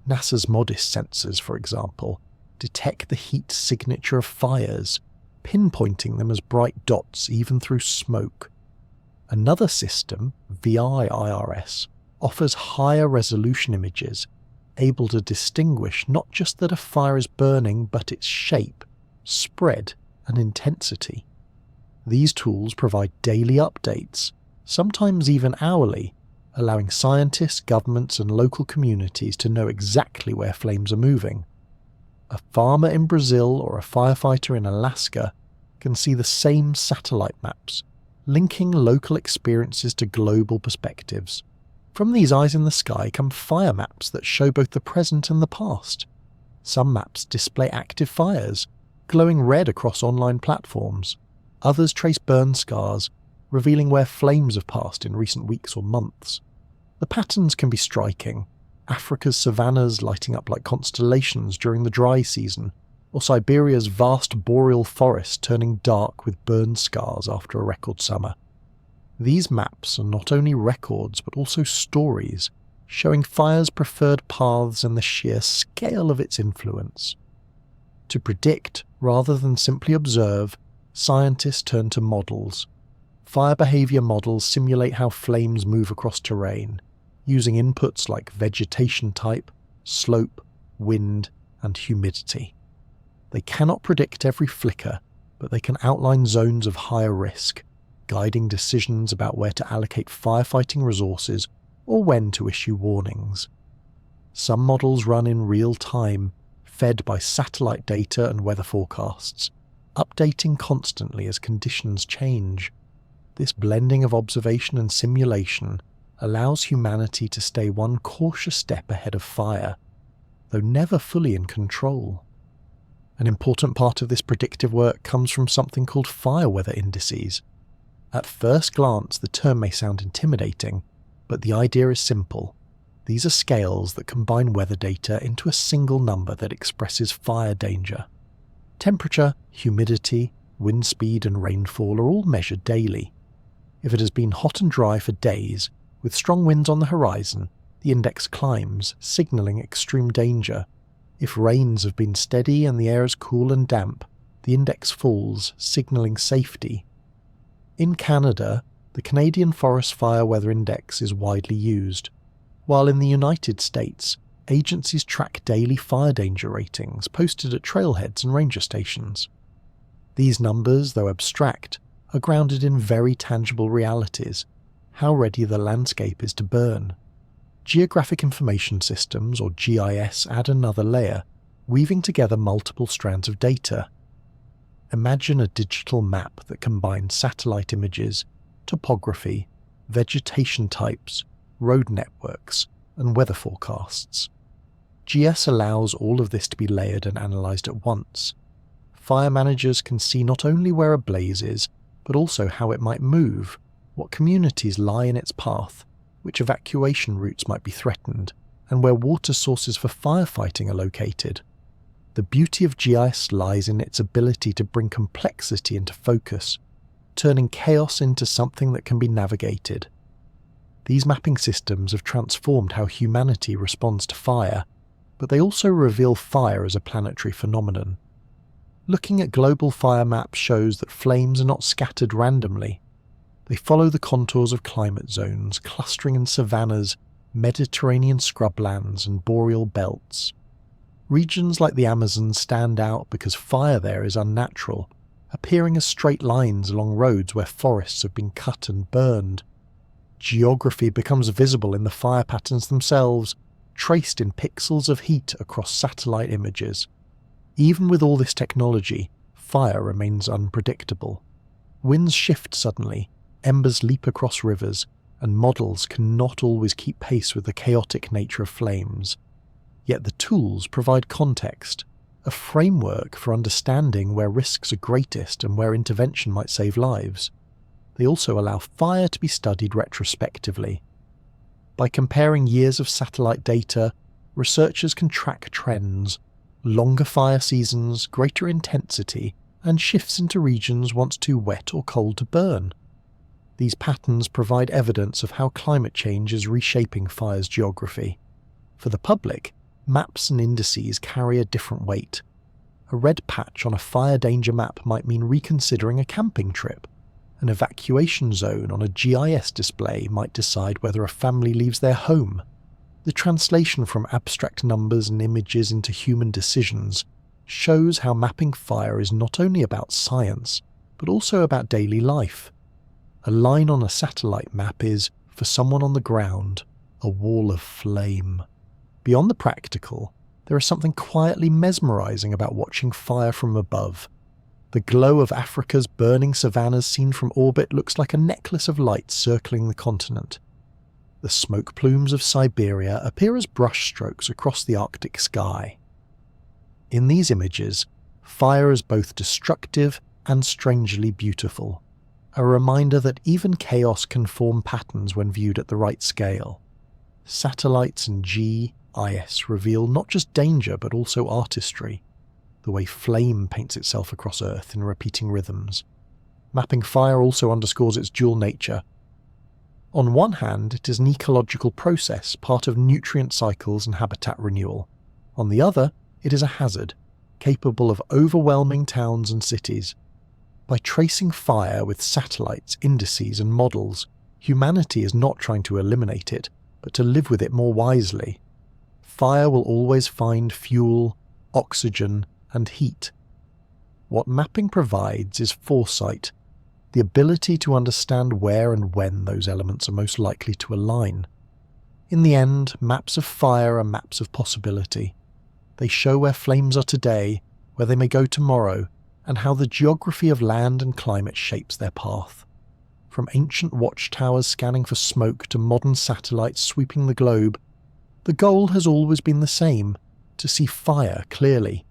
NASA's MODIS sensors, for example, detect the heat signature of fires, pinpointing them as bright dots even through smoke. Another system, VI-IRS, offers higher resolution images, able to distinguish not just that a fire is burning but its shape, spread, and intensity. These tools provide daily updates, sometimes even hourly, allowing scientists, governments, and local communities to know exactly where flames are moving. A farmer in Brazil or a firefighter in Alaska can see the same satellite maps, linking local experiences to global perspectives. From these eyes in the sky come fire maps that show both the present and the past. Some maps display active fires, glowing red across online platforms. Others trace burn scars, revealing where flames have passed in recent weeks or months. The patterns can be striking. Africa's savannas lighting up like constellations during the dry season, or Siberia's vast boreal forest turning dark with burn scars after a record summer. These maps are not only records but also stories, showing fire's preferred paths and the sheer scale of its influence. To predict, rather than simply observe, scientists turn to models. Fire behaviour models simulate how flames move across terrain, using inputs like vegetation type, slope, wind, and humidity. They cannot predict every flicker, but they can outline zones of higher risk, guiding decisions about where to allocate firefighting resources or when to issue warnings. Some models run in real time, fed by satellite data and weather forecasts, updating constantly as conditions change. This blending of observation and simulation allows humanity to stay one cautious step ahead of fire, though never fully in control. An important part of this predictive work comes from something called fire weather indices. At first glance, the term may sound intimidating, but the idea is simple. These are scales that combine weather data into a single number that expresses fire danger. Temperature, humidity, wind speed and rainfall are all measured daily. If it has been hot and dry for days, with strong winds on the horizon, the index climbs, signalling extreme danger. If rains have been steady and the air is cool and damp, the index falls, signalling safety. In Canada, the Canadian Forest Fire Weather Index is widely used, while in the United States, agencies track daily fire danger ratings posted at trailheads and ranger stations. These numbers, though abstract, are grounded in very tangible realities, how ready the landscape is to burn. Geographic Information Systems, or GIS, add another layer, weaving together multiple strands of data. Imagine a digital map that combines satellite images, topography, vegetation types, road networks, and weather forecasts. GIS allows all of this to be layered and analysed at once. Fire managers can see not only where a blaze is, but also how it might move, what communities lie in its path, which evacuation routes might be threatened, and where water sources for firefighting are located. The beauty of GIS lies in its ability to bring complexity into focus, turning chaos into something that can be navigated. These mapping systems have transformed how humanity responds to fire, but they also reveal fire as a planetary phenomenon. Looking at global fire maps shows that flames are not scattered randomly. They follow the contours of climate zones, clustering in savannas, Mediterranean scrublands, and boreal belts. Regions like the Amazon stand out because fire there is unnatural, appearing as straight lines along roads where forests have been cut and burned. Geography becomes visible in the fire patterns themselves, traced in pixels of heat across satellite images. Even with all this technology, fire remains unpredictable. Winds shift suddenly, embers leap across rivers, and models cannot always keep pace with the chaotic nature of flames. Yet the tools provide context, a framework for understanding where risks are greatest and where intervention might save lives. They also allow fire to be studied retrospectively. By comparing years of satellite data, researchers can track trends, longer fire seasons, greater intensity, and shifts into regions once too wet or cold to burn. These patterns provide evidence of how climate change is reshaping fire's geography. For the public, maps and indices carry a different weight. A red patch on a fire danger map might mean reconsidering a camping trip. An evacuation zone on a GIS display might decide whether a family leaves their home. The translation from abstract numbers and images into human decisions shows how mapping fire is not only about science, but also about daily life. A line on a satellite map is, for someone on the ground, a wall of flame. Beyond the practical, there is something quietly mesmerizing about watching fire from above. The glow of Africa's burning savannas seen from orbit looks like a necklace of lights circling the continent. The smoke plumes of Siberia appear as brushstrokes across the Arctic sky. In these images, fire is both destructive and strangely beautiful, a reminder that even chaos can form patterns when viewed at the right scale. Satellites and GIS reveal not just danger but also artistry, the way flame paints itself across Earth in repeating rhythms. Mapping fire also underscores its dual nature. On one hand, it is an ecological process, part of nutrient cycles and habitat renewal. On the other, it is a hazard, capable of overwhelming towns and cities. By tracing fire with satellites, indices, and models, humanity is not trying to eliminate it, but to live with it more wisely. Fire will always find fuel, oxygen, and heat. What mapping provides is foresight, the ability to understand where and when those elements are most likely to align. In the end, maps of fire are maps of possibility. They show where flames are today, where they may go tomorrow, and how the geography of land and climate shapes their path. From ancient watchtowers scanning for smoke to modern satellites sweeping the globe, the goal has always been the same: to see fire clearly.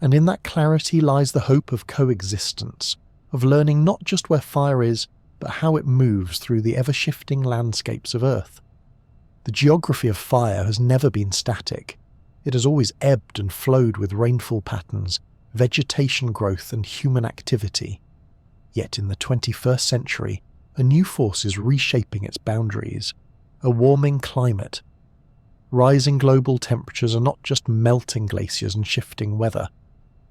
And in that clarity lies the hope of coexistence, of learning not just where fire is, but how it moves through the ever-shifting landscapes of Earth. The geography of fire has never been static. It has always ebbed and flowed with rainfall patterns, vegetation growth and human activity. Yet in the 21st century, a new force is reshaping its boundaries: a warming climate. Rising global temperatures are not just melting glaciers and shifting weather.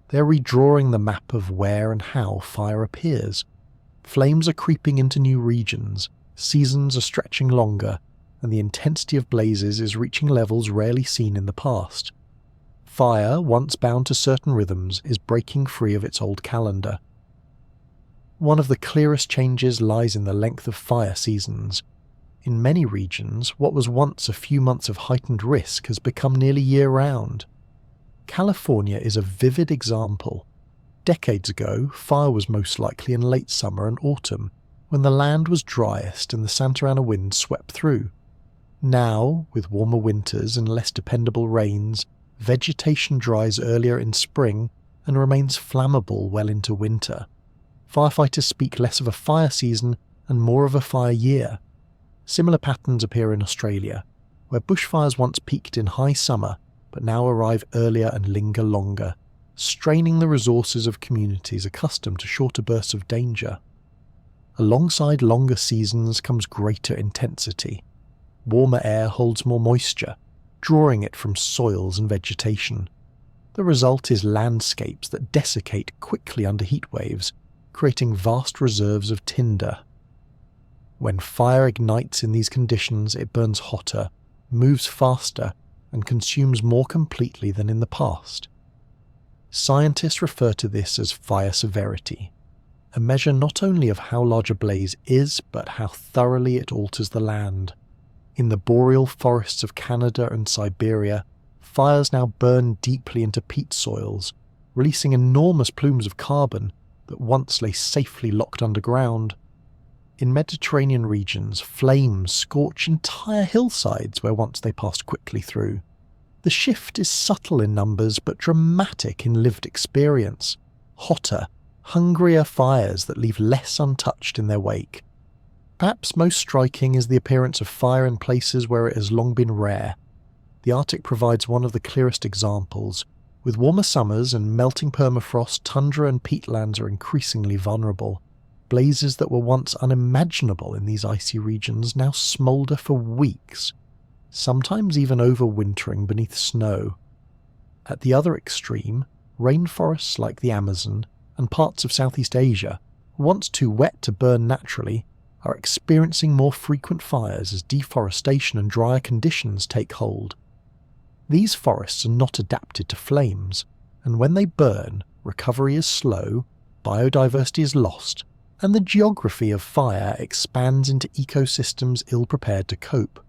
They're redrawing the map of where and how fire appears. Flames are creeping into new regions, seasons are stretching longer, and the intensity of blazes is reaching levels rarely seen in the past. Fire, once bound to certain rhythms, is breaking free of its old calendar. One of the clearest changes lies in the length of fire seasons. In many regions, what was once a few months of heightened risk has become nearly year-round. California is a vivid example. Decades ago, fire was most likely in late summer and autumn, when the land was driest and the Santa Ana winds swept through. Now, with warmer winters and less dependable rains, vegetation dries earlier in spring and remains flammable well into winter. Firefighters speak less of a fire season and more of a fire year. Similar patterns appear in Australia, where bushfires once peaked in high summer but now arrive earlier and linger longer, straining the resources of communities accustomed to shorter bursts of danger. Alongside longer seasons comes greater intensity. Warmer air holds more moisture, drawing it from soils and vegetation. The result is landscapes that desiccate quickly under heat waves, creating vast reserves of tinder. When fire ignites in these conditions, it burns hotter, moves faster, and consumes more completely than in the past. Scientists refer to this as fire severity, a measure not only of how large a blaze is, but how thoroughly it alters the land. In the boreal forests of Canada and Siberia, fires now burn deeply into peat soils, releasing enormous plumes of carbon that once lay safely locked underground. In Mediterranean regions, flames scorch entire hillsides where once they passed quickly through. The shift is subtle in numbers but dramatic in lived experience. Hotter, hungrier fires that leave less untouched in their wake. Perhaps most striking is the appearance of fire in places where it has long been rare. The Arctic provides one of the clearest examples. With warmer summers and melting permafrost, tundra and peatlands are increasingly vulnerable. Blazes that were once unimaginable in these icy regions now smoulder for weeks, sometimes even overwintering beneath snow. At the other extreme, rainforests like the Amazon and parts of Southeast Asia, once too wet to burn naturally, are experiencing more frequent fires as deforestation and drier conditions take hold. These forests are not adapted to flames, and when they burn, recovery is slow, biodiversity is lost, and the geography of fire expands into ecosystems ill-prepared to cope.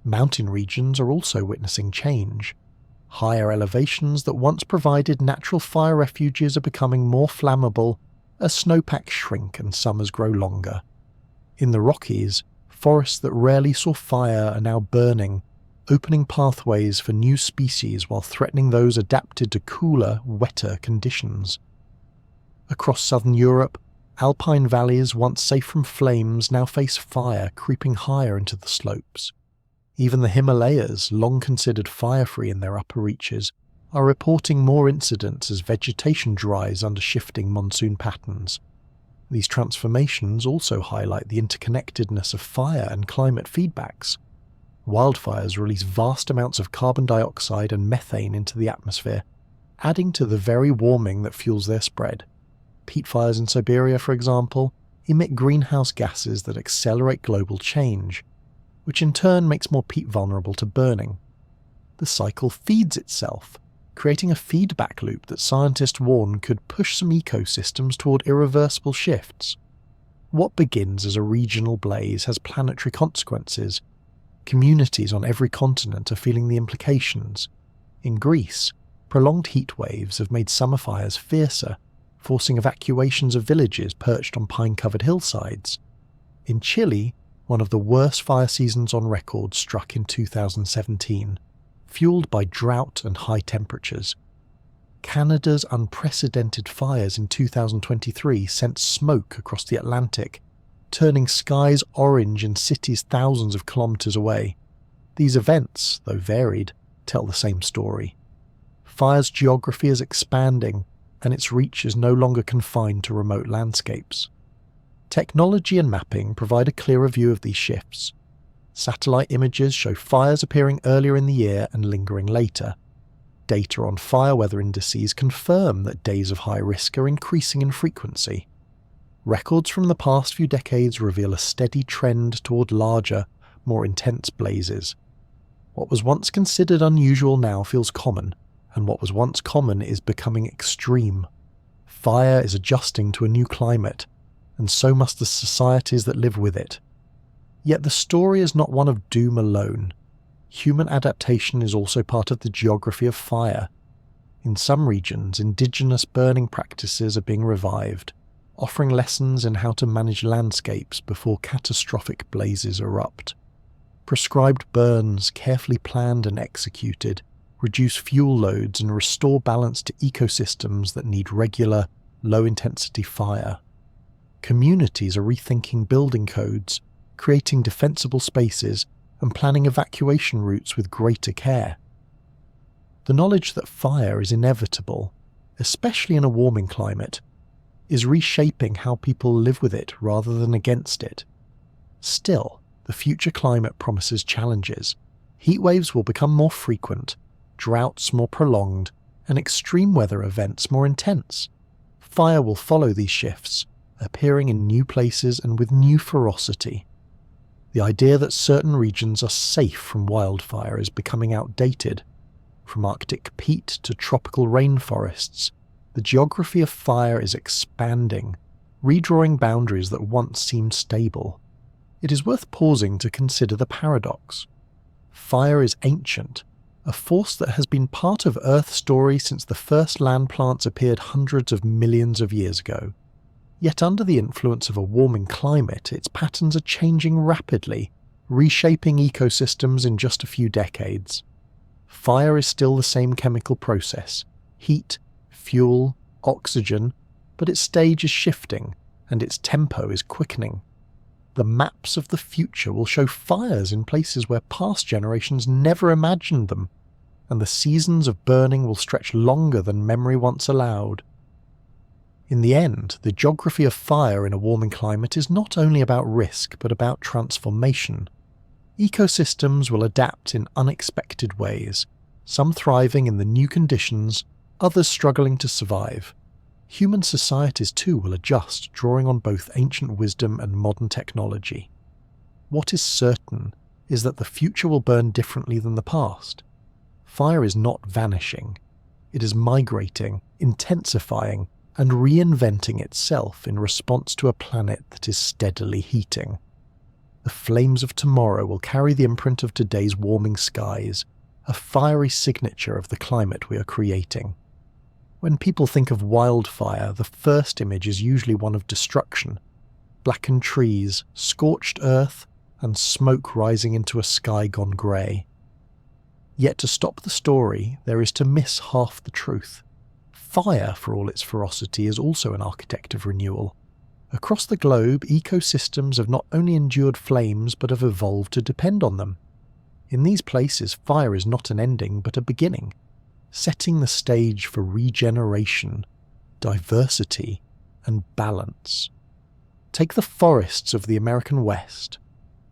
Mountain regions are also witnessing change. Higher elevations that once provided natural fire refuges are becoming more flammable as snowpacks shrink and summers grow longer. In the Rockies, forests that rarely saw fire are now burning, opening pathways for new species while threatening those adapted to cooler, wetter conditions. Across southern Europe, alpine valleys once safe from flames now face fire creeping higher into the slopes. Even the Himalayas, long considered fire-free in their upper reaches, are reporting more incidents as vegetation dries under shifting monsoon patterns. These transformations also highlight the interconnectedness of fire and climate feedbacks. Wildfires release vast amounts of carbon dioxide and methane into the atmosphere, adding to the very warming that fuels their spread. Peat fires in Siberia, for example, emit greenhouse gases that accelerate global change, which in turn makes more peat vulnerable to burning. The cycle feeds itself, creating a feedback loop that scientists warn could push some ecosystems toward irreversible shifts. What begins as a regional blaze has planetary consequences. Communities on every continent are feeling the implications. In Greece, prolonged heat waves have made summer fires fiercer, forcing evacuations of villages perched on pine-covered hillsides. In Chile, one of the worst fire seasons on record struck in 2017, fueled by drought and high temperatures. Canada's unprecedented fires in 2023 sent smoke across the Atlantic, turning skies orange in cities thousands of kilometres away. These events, though varied, tell the same story. Fire's geography is expanding, and its reach is no longer confined to remote landscapes. Technology and mapping provide a clearer view of these shifts. Satellite images show fires appearing earlier in the year and lingering later. Data on fire weather indices confirm that days of high risk are increasing in frequency. Records from the past few decades reveal a steady trend toward larger, more intense blazes. What was once considered unusual now feels common, and what was once common is becoming extreme. Fire is adjusting to a new climate, and so must the societies that live with it. Yet the story is not one of doom alone. Human adaptation is also part of the geography of fire. In some regions, indigenous burning practices are being revived, offering lessons in how to manage landscapes before catastrophic blazes erupt. Prescribed burns, carefully planned and executed, reduce fuel loads and restore balance to ecosystems that need regular, low-intensity fire. Communities are rethinking building codes, creating defensible spaces, and planning evacuation routes with greater care. The knowledge that fire is inevitable, especially in a warming climate, is reshaping how people live with it rather than against it. Still, the future climate promises challenges. Heat waves will become more frequent, droughts more prolonged, and extreme weather events more intense. Fire will follow these shifts, appearing in new places and with new ferocity. The idea that certain regions are safe from wildfire is becoming outdated. From Arctic peat to tropical rainforests, the geography of fire is expanding, redrawing boundaries that once seemed stable. It is worth pausing to consider the paradox. Fire is ancient, a force that has been part of Earth's story since the first land plants appeared hundreds of millions of years ago. Yet under the influence of a warming climate, its patterns are changing rapidly, reshaping ecosystems in just a few decades. Fire is still the same chemical process: heat, fuel, oxygen, but its stage is shifting, and its tempo is quickening. The maps of the future will show fires in places where past generations never imagined them, and the seasons of burning will stretch longer than memory once allowed. In the end, the geography of fire in a warming climate is not only about risk, but about transformation. Ecosystems will adapt in unexpected ways, some thriving in the new conditions, others struggling to survive. Human societies too will adjust, drawing on both ancient wisdom and modern technology. What is certain is that the future will burn differently than the past. Fire is not vanishing. It is migrating, intensifying, and reinventing itself in response to a planet that is steadily heating. The flames of tomorrow will carry the imprint of today's warming skies, a fiery signature of the climate we are creating. When people think of wildfire, the first image is usually one of destruction: blackened trees, scorched earth, and smoke rising into a sky gone grey. Yet to stop the story, there is to miss half the truth. Fire, for all its ferocity, is also an architect of renewal. Across the globe, ecosystems have not only endured flames but have evolved to depend on them. In these places, fire is not an ending but a beginning, setting the stage for regeneration, diversity, and balance. Take the forests of the American West.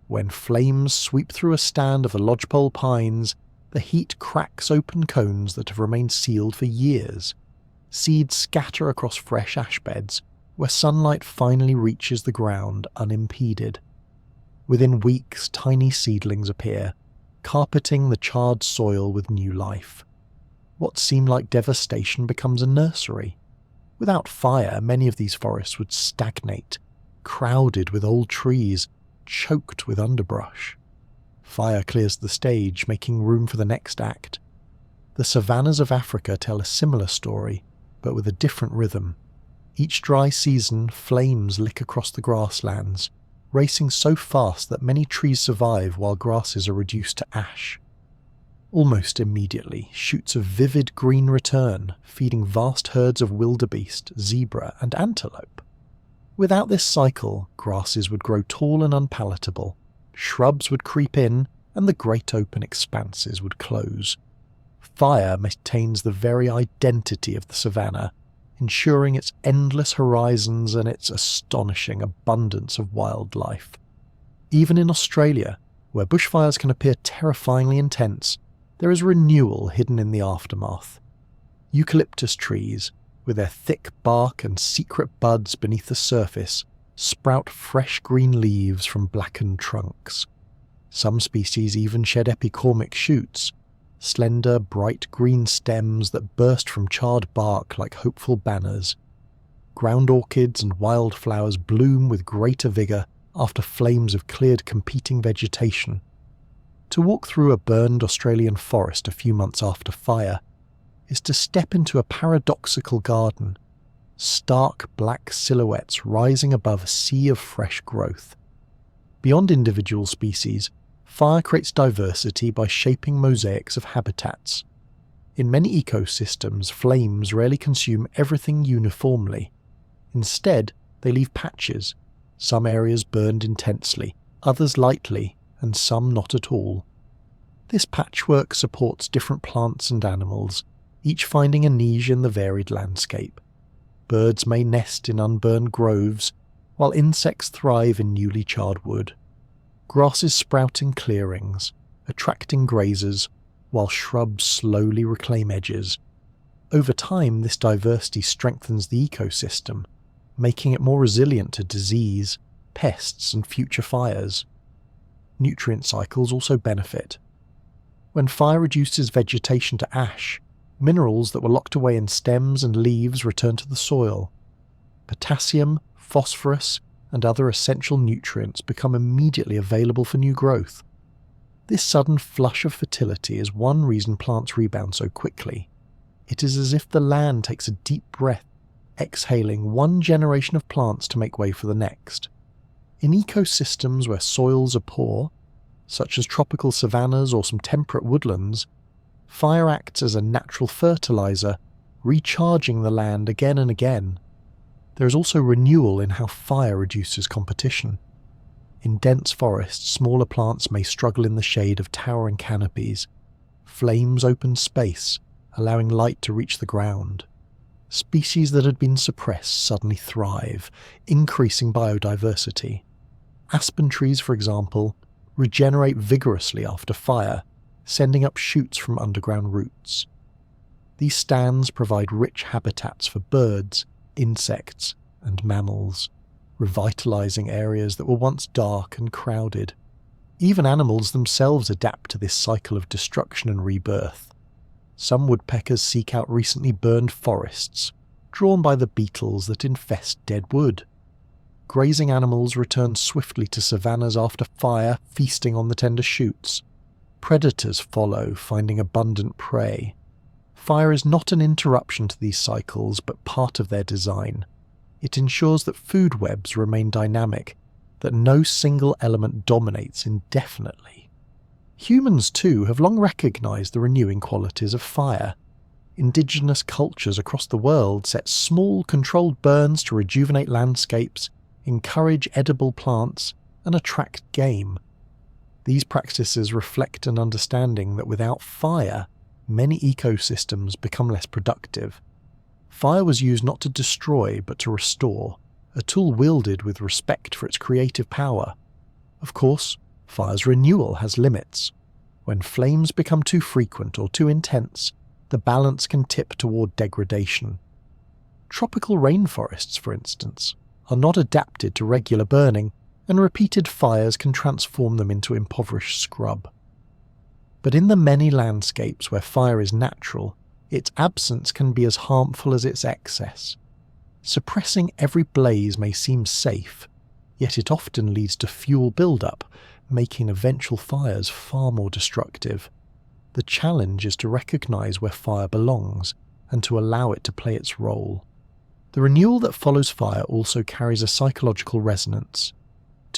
When flames sweep through a stand of the lodgepole pines, the heat cracks open cones that have remained sealed for years. Seeds scatter across fresh ash beds, where sunlight finally reaches the ground unimpeded. Within weeks, tiny seedlings appear, carpeting the charred soil with new life. What seemed like devastation becomes a nursery. Without fire, many of these forests would stagnate, crowded with old trees, choked with underbrush. Fire clears the stage, making room for the next act. The savannas of Africa tell a similar story, but with a different rhythm. Each dry season, flames lick across the grasslands, racing so fast that many trees survive while grasses are reduced to ash. Almost immediately, shoots of vivid green return, feeding vast herds of wildebeest, zebra, and antelope. Without this cycle, grasses would grow tall and unpalatable, shrubs would creep in, and the great open expanses would close. Fire maintains the very identity of the savanna, ensuring its endless horizons and its astonishing abundance of wildlife. Even in Australia, where bushfires can appear terrifyingly intense, there is renewal hidden in the aftermath. Eucalyptus trees, with their thick bark and secret buds beneath the surface, sprout fresh green leaves from blackened trunks. Some species even shed epicormic shoots, slender, bright green stems that burst from charred bark like hopeful banners. Ground orchids and wildflowers bloom with greater vigour after flames have cleared competing vegetation. To walk through a burned Australian forest a few months after fire is to step into a paradoxical garden, stark black silhouettes rising above a sea of fresh growth. Beyond individual species, fire creates diversity by shaping mosaics of habitats. In many ecosystems, flames rarely consume everything uniformly. Instead, they leave patches, some areas burned intensely, others lightly, and some not at all. This patchwork supports different plants and animals, each finding a niche in the varied landscape. Birds may nest in unburned groves, while insects thrive in newly charred wood. Grasses sprout in clearings, attracting grazers, while shrubs slowly reclaim edges. Over time, this diversity strengthens the ecosystem, making it more resilient to disease, pests, and future fires. Nutrient cycles also benefit. When fire reduces vegetation to ash, minerals that were locked away in stems and leaves return to the soil. Potassium, phosphorus, and other essential nutrients become immediately available for new growth. This sudden flush of fertility is one reason plants rebound so quickly. It is as if the land takes a deep breath, exhaling one generation of plants to make way for the next. In ecosystems where soils are poor, such as tropical savannas or some temperate woodlands, fire acts as a natural fertilizer, recharging the land again and again. There is also renewal in how fire reduces competition. In dense forests, smaller plants may struggle in the shade of towering canopies. Flames open space, allowing light to reach the ground. Species that had been suppressed suddenly thrive, increasing biodiversity. Aspen trees, for example, regenerate vigorously after fire, sending up shoots from underground roots. These stands provide rich habitats for birds, insects, and mammals, revitalizing areas that were once dark and crowded. Even animals themselves adapt to this cycle of destruction and rebirth. Some woodpeckers seek out recently burned forests, drawn by the beetles that infest dead wood. Grazing animals return swiftly to savannas after fire, feasting on the tender shoots. Predators follow, finding abundant prey. Fire is not an interruption to these cycles, but part of their design. It ensures that food webs remain dynamic, that no single element dominates indefinitely. Humans, too, have long recognized the renewing qualities of fire. Indigenous cultures across the world set small, controlled burns to rejuvenate landscapes, encourage edible plants, and attract game. These practices reflect an understanding that without fire, many ecosystems become less productive. Fire was used not to destroy, but to restore, a tool wielded with respect for its creative power. Of course, fire's renewal has limits. When flames become too frequent or too intense, the balance can tip toward degradation. Tropical rainforests, for instance, are not adapted to regular burning, and repeated fires can transform them into impoverished scrub. But in the many landscapes where fire is natural, its absence can be as harmful as its excess. Suppressing every blaze may seem safe, yet it often leads to fuel buildup, making eventual fires far more destructive. The challenge is to recognize where fire belongs and to allow it to play its role. The renewal that follows fire also carries a psychological resonance.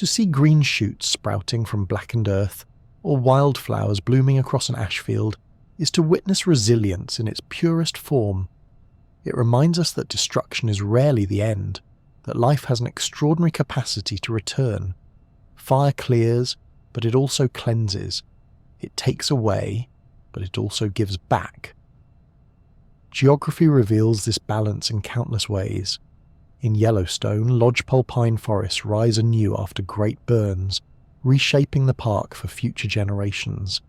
To see green shoots sprouting from blackened earth, or wildflowers blooming across an ash field, is to witness resilience in its purest form. It reminds us that destruction is rarely the end, that life has an extraordinary capacity to return. Fire clears, but it also cleanses. It takes away, but it also gives back. Geography reveals this balance in countless ways. In Yellowstone, lodgepole pine forests rise anew after great burns, reshaping the park for future generations.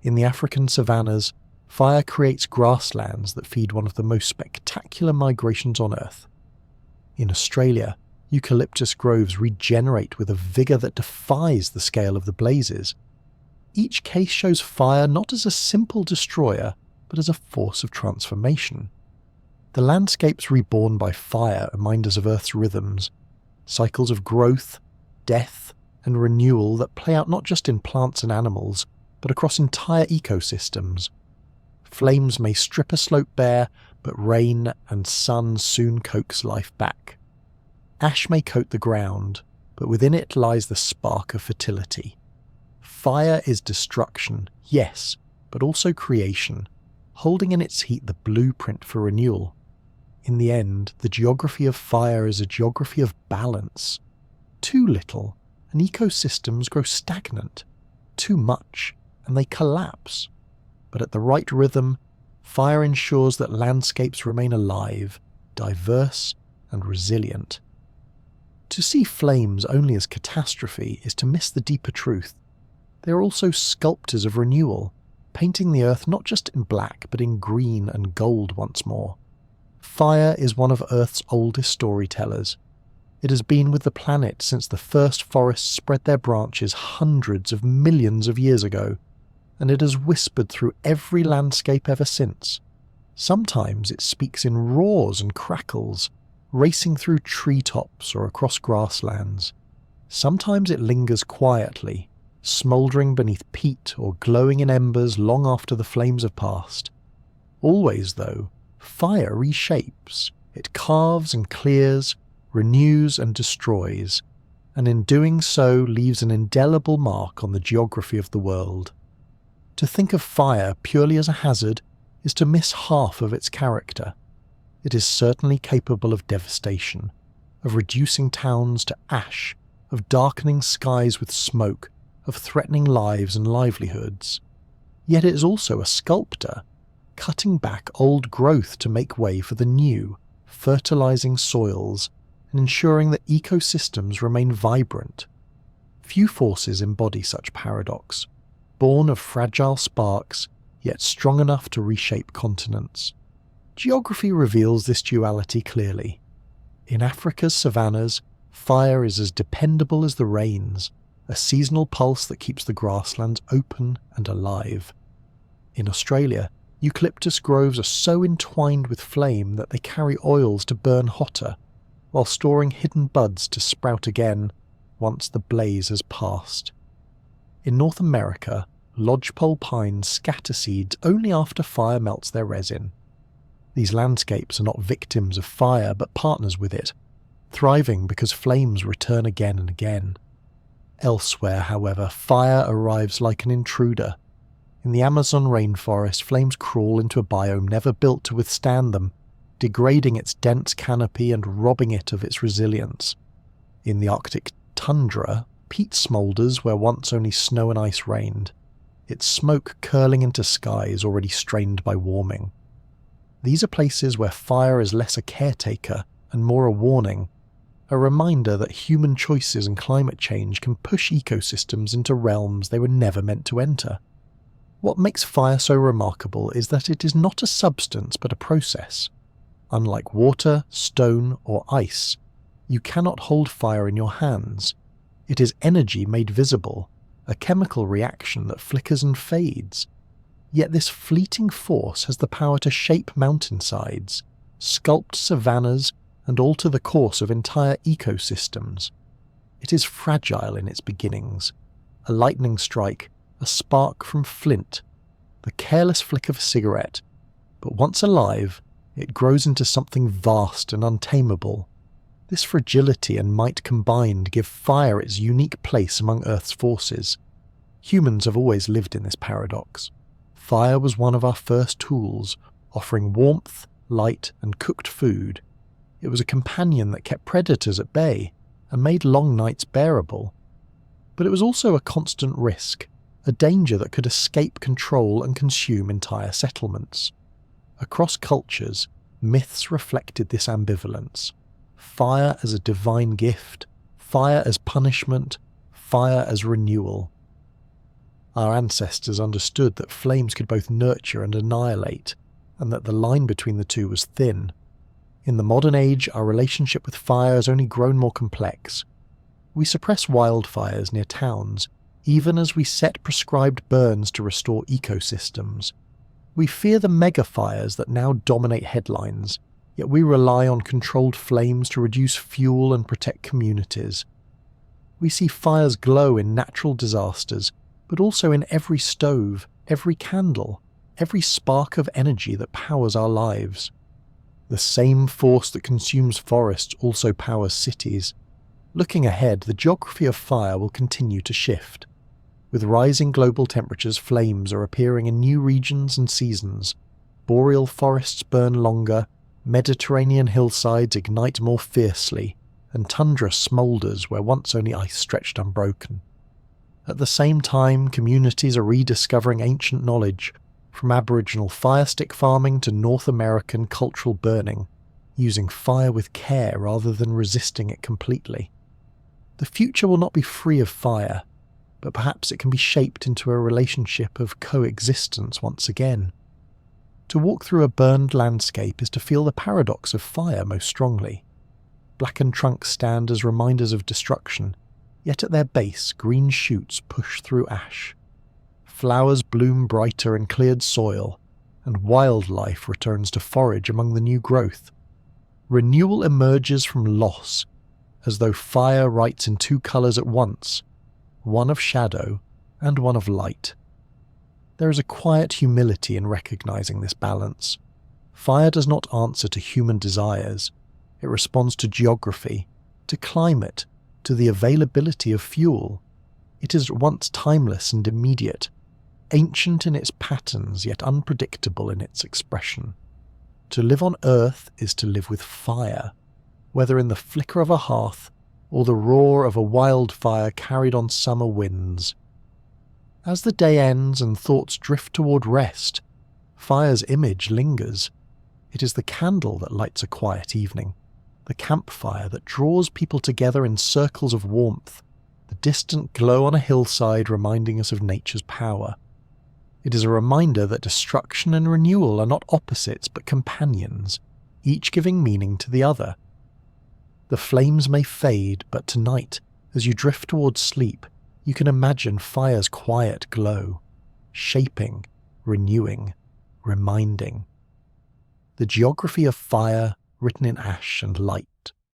In the African savannas, fire creates grasslands that feed one of the most spectacular migrations on Earth. In Australia, eucalyptus groves regenerate with a vigour that defies the scale of the blazes. Each case shows fire not as a simple destroyer, but as a force of transformation. The landscapes reborn by fire remind us of Earth's rhythms, cycles of growth, death, and renewal that play out not just in plants and animals, but across entire ecosystems. Flames may strip a slope bare, but rain and sun soon coax life back. Ash may coat the ground, but within it lies the spark of fertility. Fire is destruction, yes, but also creation, holding in its heat the blueprint for renewal. In the end, the geography of fire is a geography of balance. Too little, and ecosystems grow stagnant. Too much, and they collapse. But at the right rhythm, fire ensures that landscapes remain alive, diverse, and resilient. To see flames only as catastrophe is to miss the deeper truth. They are also sculptors of renewal, painting the earth not just in black but in green and gold once more. Fire is one of Earth's oldest storytellers. It has been with the planet since the first forests spread their branches hundreds of millions of years ago, and it has whispered through every landscape ever since. Sometimes it speaks in roars and crackles, racing through treetops or across grasslands. Sometimes it lingers quietly, smouldering beneath peat or glowing in embers long after the flames have passed. Always, though, fire reshapes. It carves and clears, renews and destroys, and in doing so leaves an indelible mark on the geography of the world. To think of fire purely as a hazard is to miss half of its character. It is certainly capable of devastation, of reducing towns to ash, of darkening skies with smoke, of threatening lives and livelihoods. Yet it is also a sculptor, cutting back old growth to make way for the new, fertilizing soils, and ensuring that ecosystems remain vibrant. Few forces embody such paradox, born of fragile sparks, yet strong enough to reshape continents. Geography reveals this duality clearly. In Africa's savannas, fire is as dependable as the rains, a seasonal pulse that keeps the grasslands open and alive. In Australia, eucalyptus groves are so entwined with flame that they carry oils to burn hotter, while storing hidden buds to sprout again once the blaze has passed. In North America, lodgepole pines scatter seeds only after fire melts their resin. These landscapes are not victims of fire but partners with it, thriving because flames return again and again. Elsewhere, however, fire arrives like an intruder. In the Amazon rainforest, flames crawl into a biome never built to withstand them, degrading its dense canopy and robbing it of its resilience. In the Arctic tundra, peat smoulders where once only snow and ice reigned, its smoke curling into skies already strained by warming. These are places where fire is less a caretaker and more a warning, a reminder that human choices and climate change can push ecosystems into realms they were never meant to enter. What makes fire so remarkable is that it is not a substance but a process. Unlike water, stone, or ice, you cannot hold fire in your hands. It is energy made visible, a chemical reaction that flickers and fades. Yet this fleeting force has the power to shape mountainsides, sculpt savannas, and alter the course of entire ecosystems. It is fragile in its beginnings, a lightning strike, a spark from flint, the careless flick of a cigarette, but once alive, it grows into something vast and untamable. This fragility and might combined give fire its unique place among Earth's forces. Humans have always lived in this paradox. Fire was one of our first tools, offering warmth, light, and cooked food. It was a companion that kept predators at bay and made long nights bearable. But it was also a constant risk, a danger that could escape control and consume entire settlements. Across cultures, myths reflected this ambivalence. Fire as a divine gift, fire as punishment, fire as renewal. Our ancestors understood that flames could both nurture and annihilate, and that the line between the two was thin. In the modern age, our relationship with fire has only grown more complex. We suppress wildfires near towns, even as we set prescribed burns to restore ecosystems. We fear the mega-fires that now dominate headlines, yet we rely on controlled flames to reduce fuel and protect communities. We see fires glow in natural disasters, but also in every stove, every candle, every spark of energy that powers our lives. The same force that consumes forests also powers cities. Looking ahead, the geography of fire will continue to shift. With rising global temperatures, flames are appearing in new regions and seasons. Boreal forests burn longer, Mediterranean hillsides ignite more fiercely, and tundra smoulders where once only ice stretched unbroken. At the same time, communities are rediscovering ancient knowledge, from Aboriginal firestick farming to North American cultural burning, using fire with care rather than resisting it completely. The future will not be free of fire, but perhaps it can be shaped into a relationship of coexistence once again. To walk through a burned landscape is to feel the paradox of fire most strongly. Blackened trunks stand as reminders of destruction, yet at their base green shoots push through ash. Flowers bloom brighter in cleared soil, and wildlife returns to forage among the new growth. Renewal emerges from loss, as though fire writes in two colours at once, one of shadow and one of light. There is a quiet humility in recognizing this balance. Fire does not answer to human desires. It responds to geography, to climate, to the availability of fuel. It is at once timeless and immediate, ancient in its patterns yet unpredictable in its expression. To live on Earth is to live with fire, whether in the flicker of a hearth or the roar of a wildfire carried on summer winds. As the day ends and thoughts drift toward rest, fire's image lingers. It is the candle that lights a quiet evening, the campfire that draws people together in circles of warmth, the distant glow on a hillside reminding us of nature's power. It is a reminder that destruction and renewal are not opposites but companions, each giving meaning to the other. The flames may fade, but tonight, as you drift towards sleep, you can imagine fire's quiet glow, shaping, renewing, reminding. The geography of fire written in ash and light.